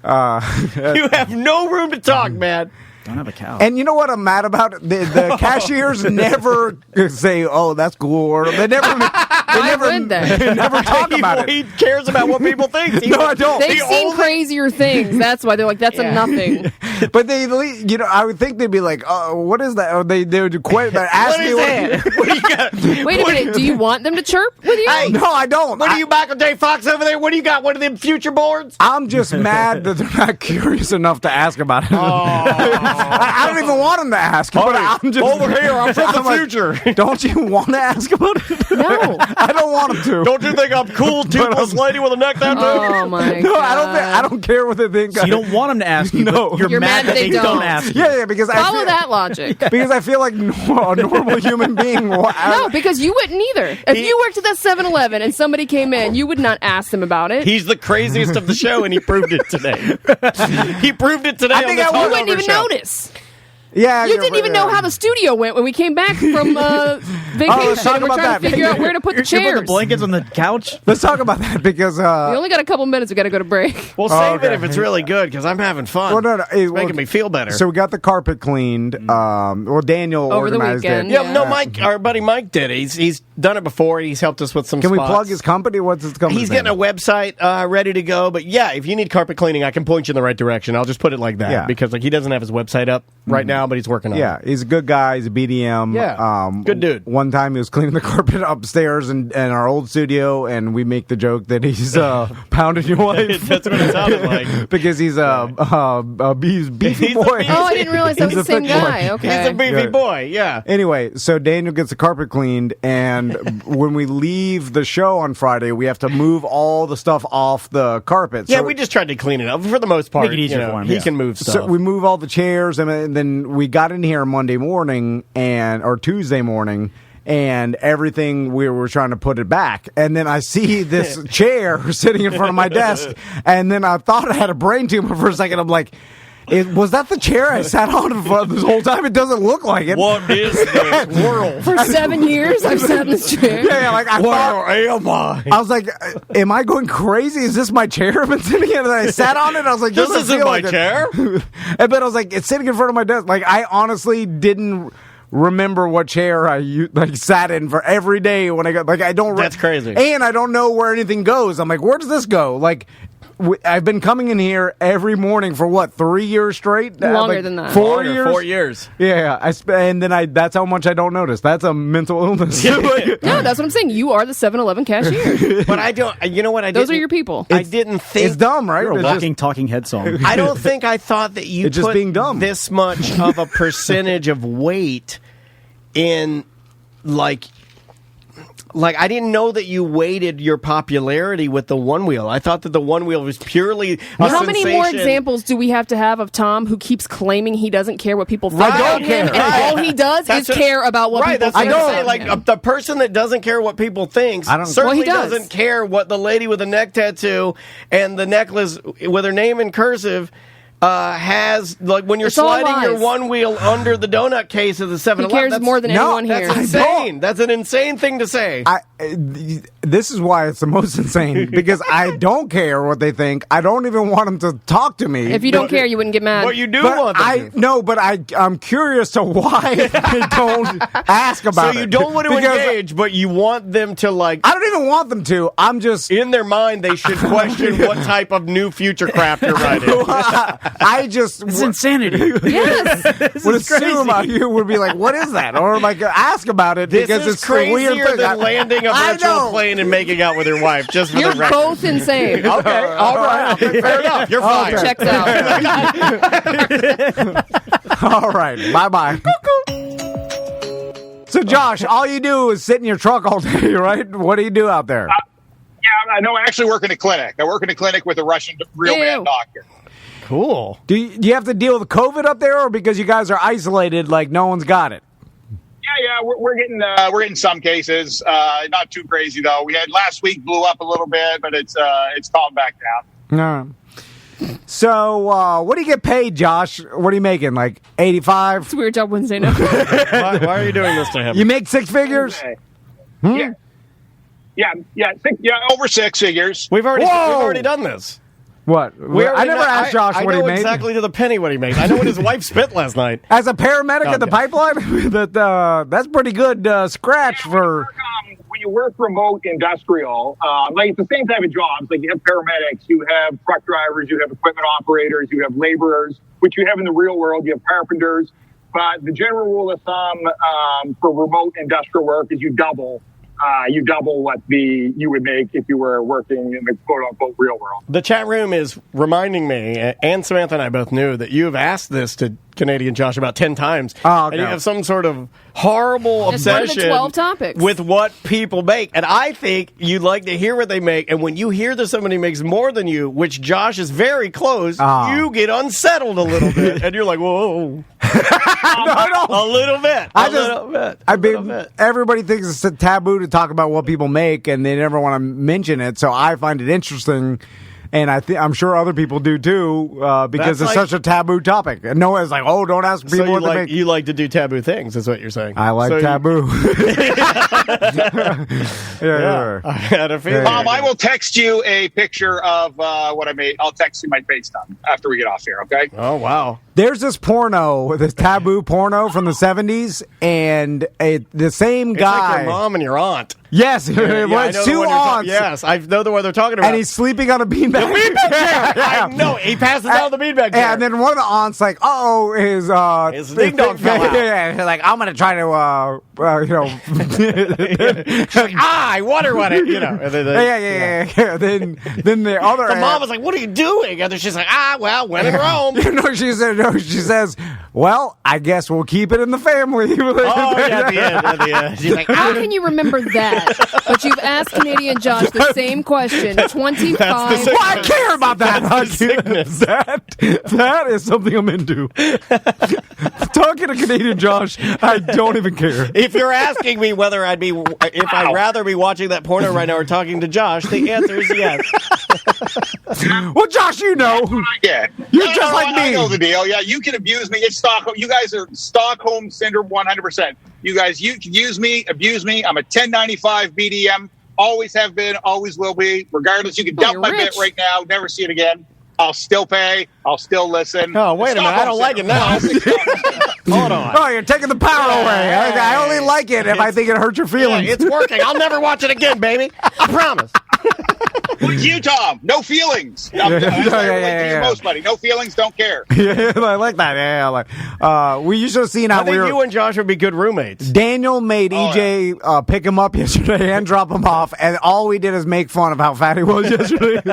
You have no room to talk, man. Don't have a cow. And you know what I'm mad about? The cashiers never say, "Oh, that's cool," or they never talk about it. He cares about what people think. No, I don't. They've seen crazier things. That's why they're like, "That's a nothing." But they, I would think they'd be like, "Oh, what is that?" Or they would ask me, "What do you got?" Wait a minute. Do you want them to chirp with you? Hey, no, I don't. What are you, Michael J. Fox over there? What do you got? One of them future boards? I'm just mad that they're not curious enough to ask about it. I don't even want them to ask. But I'm just over here. I'm from the future. Don't you want to ask about it? No, I don't want them to. Don't you think I'm cool, toothless lady with a neck tattoo? Oh my No, God. I don't care what they think. So you don't want them to ask you. No. But you're mad that they don't ask you. Yeah, because Follow that logic. Because I feel like a normal human being. No, because you wouldn't either. If you worked at that 7-Eleven and somebody came in, you would not ask them about it. He's the craziest of the show, and he proved it today. He proved it today. I think on the you wouldn't even show. notice. Yeah, you didn't even know how the studio went when we came back from vacation. let's talk and we're about trying to figure out where to put the You put chairs. the blankets on the couch. Let's talk about that because We only got a couple minutes. We got to go to break. We'll save okay. it if it's really good, because I'm having fun. Well, no, it's making me feel better. So we got the carpet cleaned. Daniel Over the organized weekend, it. yeah, no, Mike, our buddy Mike did it. He's done it before. He's helped us with some Can we spots. plug his company? What's his company? He's getting a website ready to go. But yeah, if you need carpet cleaning, I can point you in the right direction. I'll just put it like that. Yeah. Because he doesn't have his website up right now, but he's working on it. Yeah, he's a good guy. He's a BDM. Yeah, good dude. One time he was cleaning the carpet upstairs in our old studio, and we make the joke that he's pounding your wife. That's what it sounded like. Because he's a beefy He's a boy. beefy- Oh, I didn't realize that was He's the a same thick boy. guy. Okay. He's a beefy boy, yeah. Anyway, so Daniel gets the carpet cleaned, and and when we leave the show on Friday, we have to move all the stuff off the carpet. Yeah, So we just tried to clean it up for the most part. Make it easier for him, He yeah. can move stuff. So we move all the chairs, and then we got in here Monday morning or Tuesday morning, and everything we were trying to put it back. And then I see this chair sitting in front of my desk, and then I thought I had a brain tumor for a second. I'm like, was that the chair I sat on for this whole time? It doesn't look like it. What is this world? For 7 years, I've sat in this chair. Yeah, like I thought. Where am I? I was like, am I going crazy? Is this my chair I've been sitting in? And I sat on it. I was like, This doesn't isn't feel my like it. chair. But I was like, it's sitting in front of my desk. Like, I honestly didn't remember what chair I sat in for every day when I got, like, I don't. That's crazy. And I don't know where anything goes. I'm like, where does this go? Like, I've been coming in here every morning for what, 3 years straight? Longer than that. 4 years. 4 years. Yeah, and then that's how much I don't notice. That's a mental illness. No, that's what I'm saying. You are the 7-Eleven cashier. But I don't. You know what? Those are your people. I didn't think It's dumb, right? You're a It's walking, talking head song. I don't think I thought that you It's just put being dumb. this much of a percentage of weight in, like I didn't know that you weighted your popularity with the one wheel. I thought that the one wheel was purely a How many more sensation. examples do we have to have of Tom who keeps claiming he doesn't care what people think Right. about I don't him, care. and Right. all he does That's is care about what right, people that's think what I'm about saying. Like him. the person that doesn't care what people think certainly Well, he does. doesn't care what the lady with the neck tattoo and the necklace with her name in cursive has, like, when you're It's all sliding your lies. one wheel under the donut case of the 7-Eleven. cares more than anyone here. That's insane. That's an insane thing to say. This is why it's the most insane, because I don't care what they think. I don't even want them to talk to me. If you don't care, you wouldn't get mad. But you do But want them to. No, but I'm curious to why they don't ask about it. So you don't want to Because engage, but you want them to, like, I don't even want them to. I'm just in their mind, they should question what type of new future craft you're writing. I just This is insanity. Yes. would assume you would be like, what is that? Or like ask about it This because is it's a weird crazier thing. than landing a I virtual know. plane and making out with your wife, just for You're the record. both insane. Okay, all right. Okay, fair enough. You're fine. Okay. Checks out. All right, bye-bye. So, Josh, all you do is sit in your truck all day, right? What do you do out there? Yeah, I know. I actually work in a clinic. I work in a clinic with a Russian real man Ew. doctor. Cool. Do you have to deal with COVID up there, or because you guys are isolated, like no one's got it? Yeah, we're getting some cases. Not too crazy though. We had last week blew up a little bit, but it's calmed back down. No. So, what do you get paid, Josh? What are you making? Like 85? It's a weird job Wednesday night. Why are you doing this to him? You make six figures? Okay. Yeah, over six figures. We've already Whoa! done this. What? I never asked Josh I what he know made. exactly to the penny what he makes. I know what his wife spent last night. As a paramedic at the Okay. pipeline, that's pretty good scratch for. When you work remote industrial, like it's the same type of jobs. Like you have paramedics, you have truck drivers, you have equipment operators, you have laborers, which you have in the real world. You have carpenters. But the general rule of thumb for remote industrial work is you double what you would make if you were working in the quote-unquote real world. The chat room is reminding me, and Samantha and I both knew, that you have asked this to Canadian Josh about 10 times. Oh, okay. And you have some sort of horrible It's one of the obsession 12 topics. with what people make. And I think you'd like to hear what they make. And when you hear that somebody makes more than you, which Josh is very close, you get unsettled a little bit. And you're like, whoa. A little bit. A little bit. Everybody thinks it's a taboo to talk about what people make, and they never want to mention it. So I find it interesting, and I'm sure other people do too, because That's it's like- such a taboo topic. And no one's like, "Oh, don't ask people So what they make." you like to do taboo things, is what you're saying. I like So taboo. Yeah. I had a feeling. I will text you a picture of what I made. I'll text you my FaceTime after we get off here, okay? Oh, wow. There's this taboo porno from the 70s, and the same It's guy. like your mom and your aunt. Yes, Yeah, well, I it's know the two one you're aunts. yes, I know the one they're talking about. And he's sleeping on a beanbag bag. The beanbag chair. I know. He passes out the beanbag chair. And then one of the aunts like, his ding dong fell out. Yeah, like I'm gonna try to, She's like, I water wet it, And yeah. Then the other the mom was like, "What are you doing?" And then she's like, when in Rome. She says, well, I guess we'll keep it in the family. At the end. She's like, how can you remember that? But you've asked Canadian Josh the same question 25 Well, I care about that. That is something I'm into. Talking to Canadian Josh, I don't even care. If you're asking me whether I'd rather be watching that porno right now or talking to Josh, the answer is yes. Well, Josh, you know. Yeah. You're just like me. I know the deal. Yeah, you can abuse me. It's Stockholm. You guys are Stockholm Syndrome 100%. You guys, you can use me, abuse me. I'm a 1095 BDM. Always have been, always will be. Regardless, you can dump my bit right now. Never see it again. I'll still pay. I'll still listen. Oh, wait a minute. I don't like it now. Hold on. Oh, you're taking the power away. I only like it if I think it hurts your feelings. Yeah, it's working. I'll never watch it again, baby. I promise. With you, Tom. No feelings. Yeah. Most, buddy. No feelings. Don't care. Yeah, I like that. Yeah, we used to have seen how I think you and Josh would be good roommates. Daniel made EJ pick him up yesterday and drop him off, and all we did is make fun of how fat he was yesterday.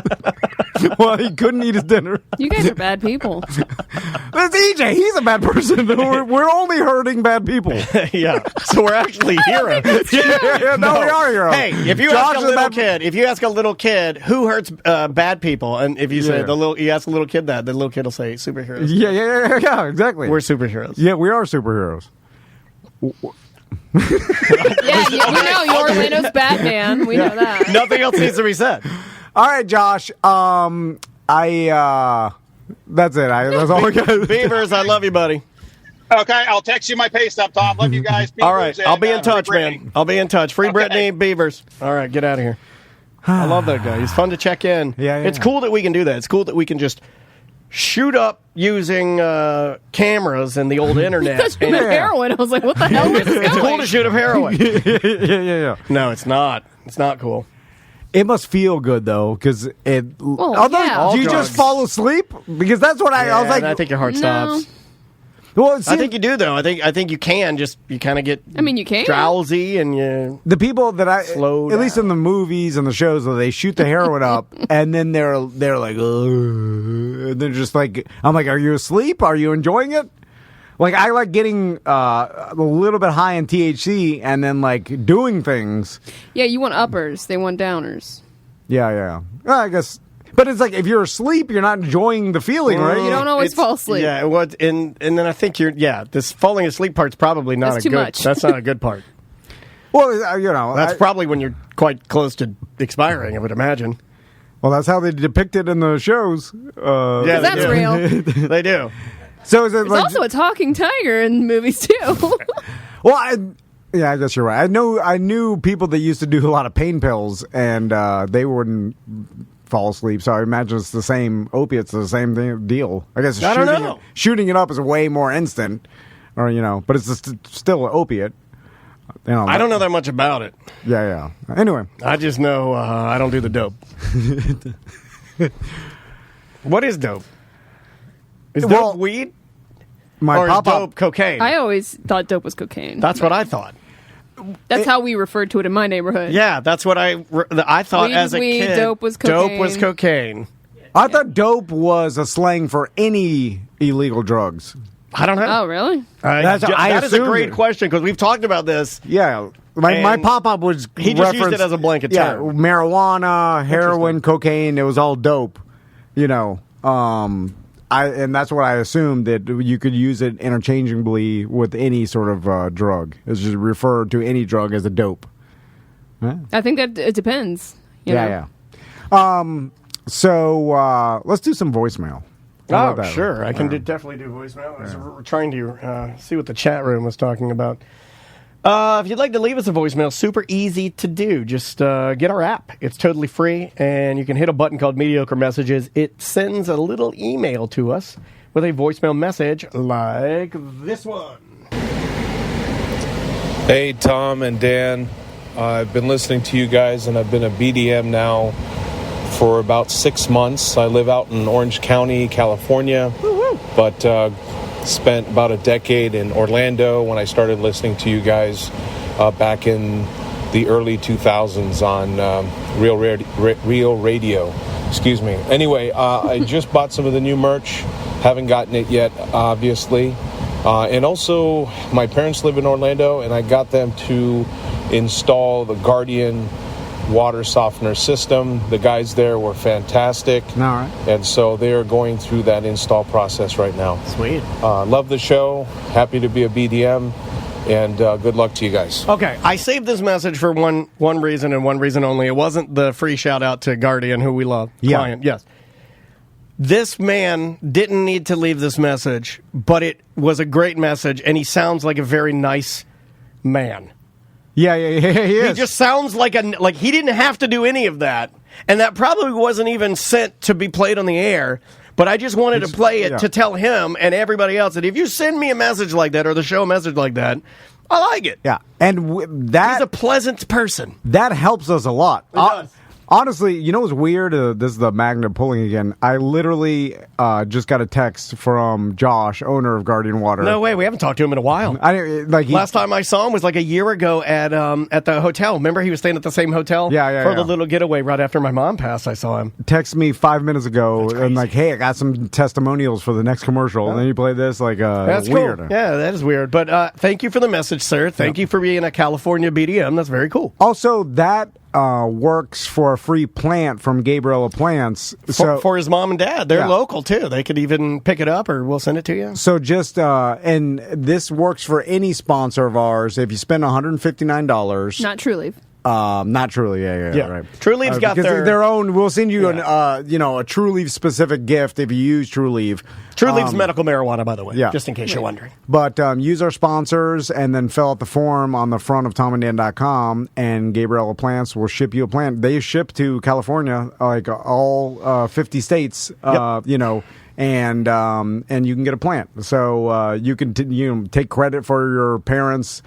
Well, he couldn't eat his dinner. You guys are bad people. That's EJ. He's a bad person. We're only hurting bad people. Yeah. So we're actually heroes. No, we are heroes. Hey, if you ask a little kid who hurts bad people, and if you say you ask a little kid that, the little kid will say superheroes. Yeah, exactly. We're superheroes. Yeah, we are superheroes. We know you're Orlando's Batman. We know that. Nothing else needs to be said. All right, Josh. That's it. That's all I got. Beavers, I love you, buddy. Okay, I'll text you my pay stub, Tom. Love you guys. Beavers, all right, I'll be in touch, man. I'll be in touch. Free Brittany, Beavers. All right, get out of here. I love that guy. He's fun to check in. Yeah. It's cool that we can do that. It's cool that we can just shoot up using cameras and the old internet. And heroin. I was like, what the hell is this It's cool to shoot up heroin. Yeah. No, it's not. It's not cool. It must feel good though, because it. Well, do you just fall asleep? Because that's what I was like. I think your heart stops. Well, I think you do though. I think you can you kind of get. I mean, you can drowsy and you. The people that at down. least in the movies and the shows, they shoot the heroin up, and then they're like, and they're just like, I'm like, are you asleep? Are you enjoying it? Like I like getting a little bit high in THC and then like doing things. Yeah, you want uppers. They want downers. Yeah. Well, I guess. But it's like if you're asleep, you're not enjoying the feeling, right? You don't always fall asleep. Yeah, and then I think this falling asleep part's probably not That's too much. That's not a good part. Well, that's probably when you're quite close to expiring, I would imagine. Well, that's how they depict it in the shows. Yeah, that's real. They do. So is it There's also a talking tiger in movies too. Well, I guess you're right. I knew people that used to do a lot of pain pills, and they wouldn't fall asleep. So I imagine it's the same opiates, the same deal. I guess shooting it up is way more instant, but it's still an opiate. I don't know that much about it. Yeah. Anyway, I just know I don't do the dope. What is dope? Is dope weed? Or is dope cocaine? I always thought dope was cocaine. That's what I thought. That's how we referred to it in my neighborhood. Yeah, that's what I thought weed as a weed, kid. Dope was cocaine. Dope was cocaine. I thought dope was a slang for any illegal drugs. I don't know. Oh, really? That is a great question because we've talked about this. Yeah. My pop-up was he just used it as a blanket term. Yeah, marijuana, heroin, cocaine, it was all dope. And that's what I assumed, that you could use it interchangeably with any sort of drug. It's just referred to any drug as a dope. Yeah. I think that it depends. Yeah. So let's do some voicemail. Oh, sure. I can definitely do voicemail. We're trying to see what the chat room was talking about. If you'd like to leave us a voicemail, super easy to do. Just get our app. It's totally free, and you can hit a button called Mediocre Messages. It sends a little email to us with a voicemail message like this one. Hey, Tom and Dan. I've been listening to you guys, and I've been a BDM now for about 6 months. I live out in Orange County, California, but spent about a decade in Orlando when I started listening to you guys back in the early 2000s on Real Radio. Excuse me. Anyway, I just bought some of the new merch. Haven't gotten it yet, obviously. And also, my parents live in Orlando, and I got them to install the Guardian water softener system. The guys there were fantastic. All right. And so they are going through that install process right now. Sweet. Love the show. Happy to be a BDM. And good luck to you guys. Okay, I saved this message for one reason and one reason only. It wasn't the free shout-out to Guardian, who we love. Yeah. Client, yes. This man didn't need to leave this message, but it was a great message, and he sounds like a very nice man. Yeah, he is. He just sounds like he didn't have to do any of that, and that probably wasn't even sent to be played on the air. But I just wanted to play it to tell him and everybody else that if you send me a message like that or the show a message like that, I like it. Yeah, and he's a pleasant person. That helps us a lot. It does. Honestly, you know what's weird? This is the magnet pulling again. I literally just got a text from Josh, owner of Guardian Water. No way, we haven't talked to him in a while. Last time I saw him was like a year ago at the hotel. Remember, he was staying at the same hotel? For the little getaway right after my mom passed. I saw him. Text me 5 minutes ago and like, hey, I got some testimonials for the next commercial. And then you play this that's weird. Cool. Yeah, that is weird. But thank you for the message, sir. Thank you for being a California BDM. That's very cool. Also, that works for a free plant from Gabriella Plants. For his mom and dad. They're local, too. They could even pick it up or we'll send it to you. So just, and this works for any sponsor of ours. If you spend $159. Not True Leaf. Not Truly, yeah, right. True Leaf's got their own. We'll send you a True Leaf specific gift if you use True Leaf. True Leaf's medical marijuana, by the way, just in case you're wondering. But use our sponsors and then fill out the form on the front of TomandDan.com, and Gabriella Plants will ship you a plant. They ship to California, like all 50 states. And you can get a plant. So you can take credit for your parents'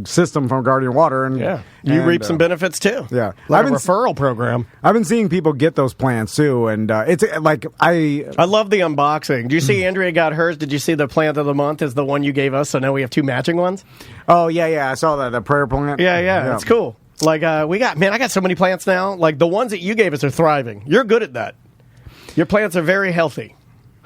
system from Guardian Water, and you reap some benefits too. Yeah, like a referral program. I've been seeing people get those plants too, and it's like I love the unboxing. Do you see Andrea got hers? Did you see the plant of the month is the one you gave us? So now we have two matching ones. Oh yeah, I saw that, the prayer plant. Yeah, it's cool. Like I got so many plants now. Like the ones that you gave us are thriving. You're good at that. Your plants are very healthy.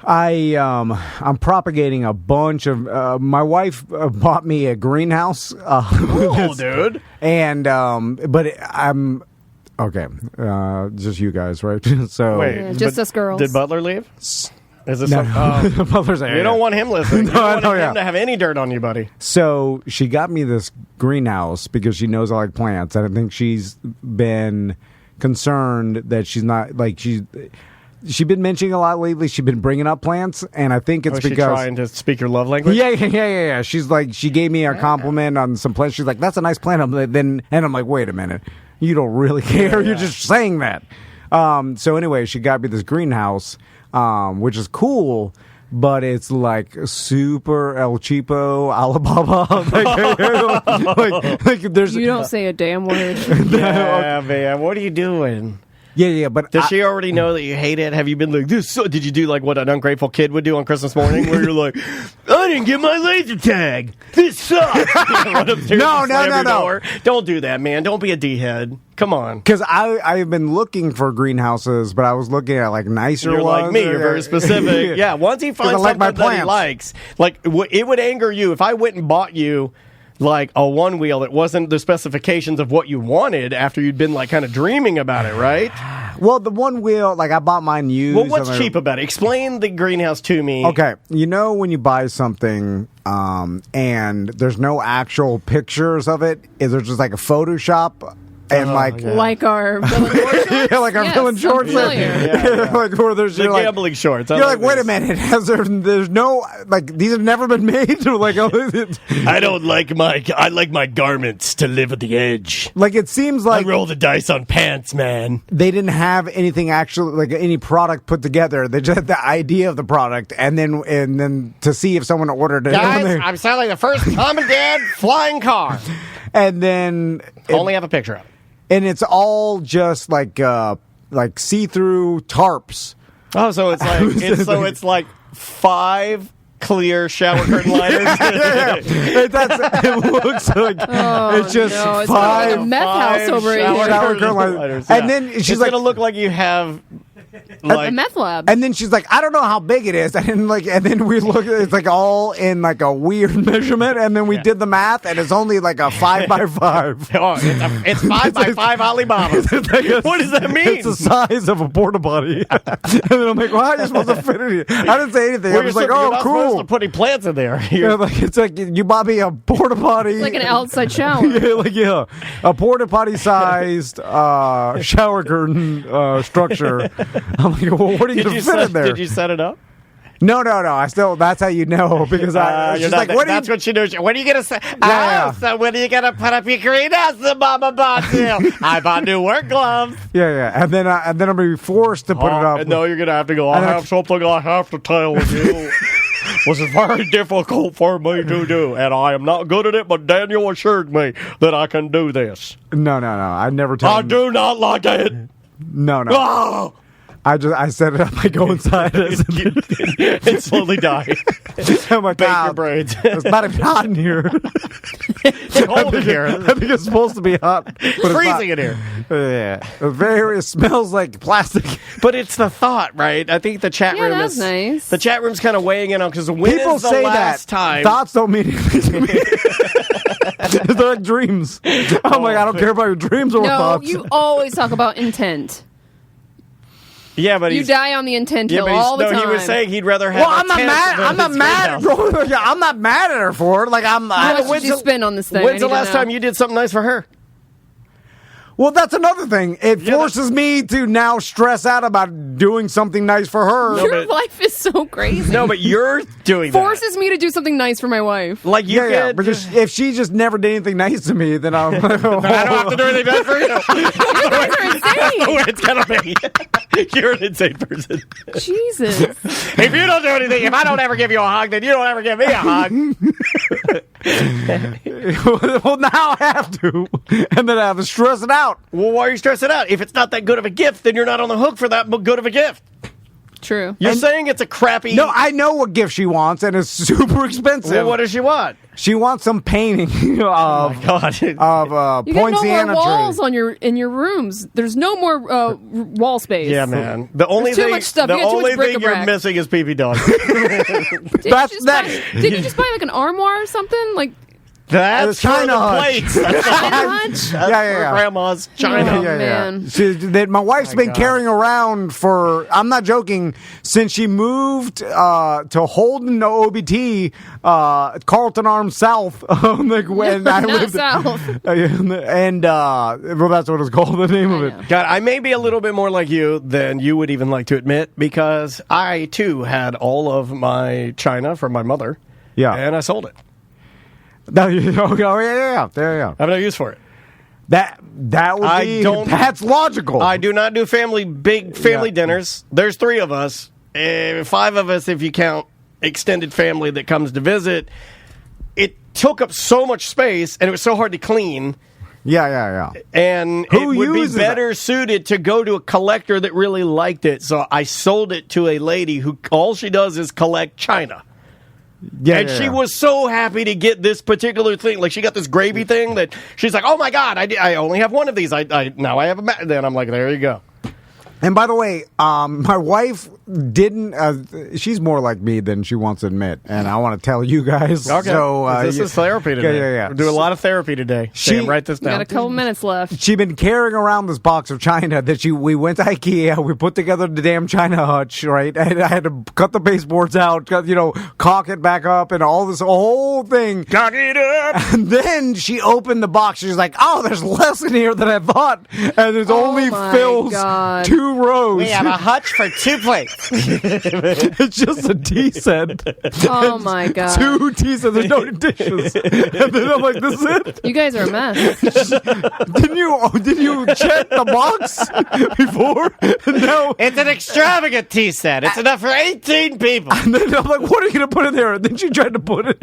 I'm propagating a bunch of. My wife bought me a greenhouse. Cool, dude. And but I'm okay. Just you guys, right? So wait, just us girls. Did Butler leave? Is this Butler's there? You don't want him listening. You don't want him to have any dirt on you, buddy. So she got me this greenhouse because she knows I like plants, and I think she's been concerned that she's not like She's been mentioning a lot lately. She's been bringing up plants, and I think it's because trying to speak your love language. Yeah. She's like, she gave me a compliment on some plants. She's like, "That's a nice plant." I'm like, "Wait a minute, you don't really care. You're just saying that." So anyway, she got me this greenhouse, which is cool. But it's like super El Cheapo, Alibaba. There's you don't say a damn word. Yeah, man. What are you doing? Yeah, but does she already know that you hate it? Have you been like this? So, did you do like what an ungrateful kid would do on Christmas morning, where you're like, "I didn't get my laser tag. This sucks." No. Don't do that, man. Don't be a D-head. Come on. Because I've been looking for greenhouses, but I was looking at like nicer ones. You're like me. You're very specific. Yeah. Once he finds something that he likes, like it would anger you if I went and bought you like a one wheel that wasn't the specifications of what you wanted after you'd been like kind of dreaming about it, right? Well, the one wheel, like I bought mine used. Well, what's cheap about it? Explain the greenhouse to me. Okay, you know when you buy something and there's no actual pictures of it, is there just like a Photoshop? And like our villain shorts? Yeah, like our villain shorts. Like where there's the gambling shorts. You're like, wait a minute, there's no, like, these have never been made. Like, I like my garments to live at the edge. Like, it seems like I roll the dice on pants, man. They didn't have anything actually, like any product put together. They just had the idea of the product, and then to see if someone ordered it. Guys, I'm selling the first Tom and Dad flying car. And then only have a picture of it. and it's all just like see-through tarps. Oh, so it's like it's like 5 clear shower curtain liners. It looks like it's just it's 5 like a meth house over here. shower curtain liners. And then she's like, gonna look like you have a meth lab. and then she's like, I don't know how big it is. And then we look, it's like all in like a weird measurement. And then we did the math, and it's only like a 5 by 5. Oh, it's 5 by 5 Alibaba. What does that mean? It's the size of a porta potty. And then I'm like, well, how are you supposed to fit it in? I didn't say anything. I was like, you're oh, not cool. supposed to put any plants in there. Yeah, it's like you bought me a porta potty, Like an outside shower. a porta potty sized shower curtain structure. I'm like, well, what are you going to fit in there? Did you set it up? No. I still. That's how you know, because she's like, what? That's what she knows. When are you gonna say? Yeah. So when are you gonna put up your greenhouse, the mama bought you? I bought new work gloves. Yeah. And then I'm gonna be forced to put it up. And no, you're gonna have to go. I have something I have to tell you. Was very difficult for me to do, and I am not good at it. But Daniel assured me that I can do this. No. I never tell. I do not like it. No. Oh! I set it up. I go inside and slowly die. Oh my Bake God. your braids. It's not even hot in here. It's cold in here. I think it's supposed to be hot. But It's it's freezing not. in here. Yeah. It smells like plastic. But it's the thought, right? I think the chat room that's is nice. The chat room's kind of weighing in on because when People is the say last that time? thoughts don't mean anything to me. They're like dreams. I'm like, I don't care about your dreams or No, thoughts. you always talk about intent. Yeah, but You die on the intent hill but all the time. he was saying he'd rather have. Well, I'm not mad. I'm not mad at her for it. Like How much did you spend on this thing? When's the last time you did something nice for her? Well, that's another thing. It forces me to now stress out about doing something nice for her. Your life is so crazy. No, but you're doing Forces me to do something nice for my wife. Like you yeah. Because if she just never did anything nice to me, then I'm. I don't have to do anything nice for you. You're insane. It's gonna be. You're an insane person. Jesus. If you don't do anything, if I don't ever give you a hug, then you don't ever give me a hug. Well, now I have to, and then I have to stress it out. Well, why are you stressing out? If it's not that good of a gift, then you're not on the hook for that good of a gift. True. You're saying it's a crappy... No, I know what gift she wants, and it's super expensive. Well, what does she want? She wants some painting of You got Poinciana no more walls tree. in your rooms. There's no more wall space. Yeah, man. The only There's too thing, much stuff. The You got too only much thing you're bric-a-brac. missing is pee-pee dog. Did you just buy like an armoire or something? Like That's China for the hutch. plates. That's Hutch? for grandma's China. Oh, man. That my wife's been carrying around for, I'm not joking, since she moved to Holden, OBT, Carlton Arms South. Like when I Not lived, south. and well, that's what it's called. The name of it. God, I may be a little bit more like you than you would even like to admit because I too had all of my China from my mother. Yeah, and I sold it. No, yeah, there you go. I have no use for it. That would be. That's logical. I do not do big family dinners. There's 3 of us, 5 of us if you count extended family that comes to visit. It took up so much space, and it was so hard to clean. Yeah. And Who it would be uses better suited to go to a collector that really liked it. So I sold it to a lady who all she does is collect china. Yeah, she was so happy to get this particular thing. Like, she got this gravy thing that she's like, oh, my God, I only have one of these. Now I have a... Then I'm like, there you go. And by the way, my wife didn't. She's more like me than she wants to admit, and I want to tell you guys. Okay, so this is therapy today. Yeah. We're doing a lot of therapy today. Sam, write this down. Got a couple minutes left. She'd been carrying around this box of china that we went to IKEA. We put together the damn china hutch, right? And I had to cut the baseboards out, caulk it back up, and all this whole thing. Cock it up. And then she opened the box. She's like, "Oh, there's less in here than I thought, and it only my fills God. 2 2 rows. We have a hutch for 2 plates. It's just a tea set. Oh my god. 2 tea sets. There's no dishes. And then I'm like, this is it? You guys are a mess. Didn't you check the box before? No. It's an extravagant tea set. It's enough for 18 people. And then I'm like, what are you going to put in there? And then she tried to put it.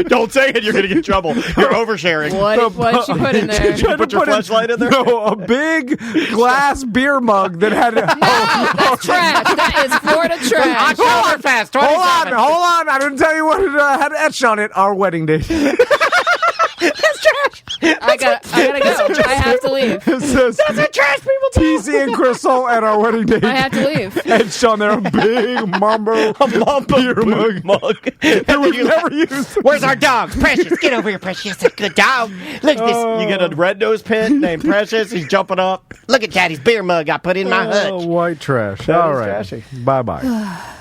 Don't say it. You're going to get in trouble. You're oversharing. What did she put in there? She tried Put to your put flashlight in there? No, a big glass beer mug that had. No, that's trash. That is Florida trash. October Fest 27. Hold on. I didn't tell you what it had etched on it. Our wedding date. That's trash. I gotta go. I have to leave. It says, That's what trash people do. TC and Crystal at our wedding date. I have to leave. Etched on there a big Mambo beer mug. It was never used. Where's our dogs? Precious, get over here, Precious. That's a good dog. Look at this. You get a red-nosed pit named Precious. He's jumping up. Look at Daddy's beer mug I put in my hutch. White trash. That All is right. trashy. Bye-bye.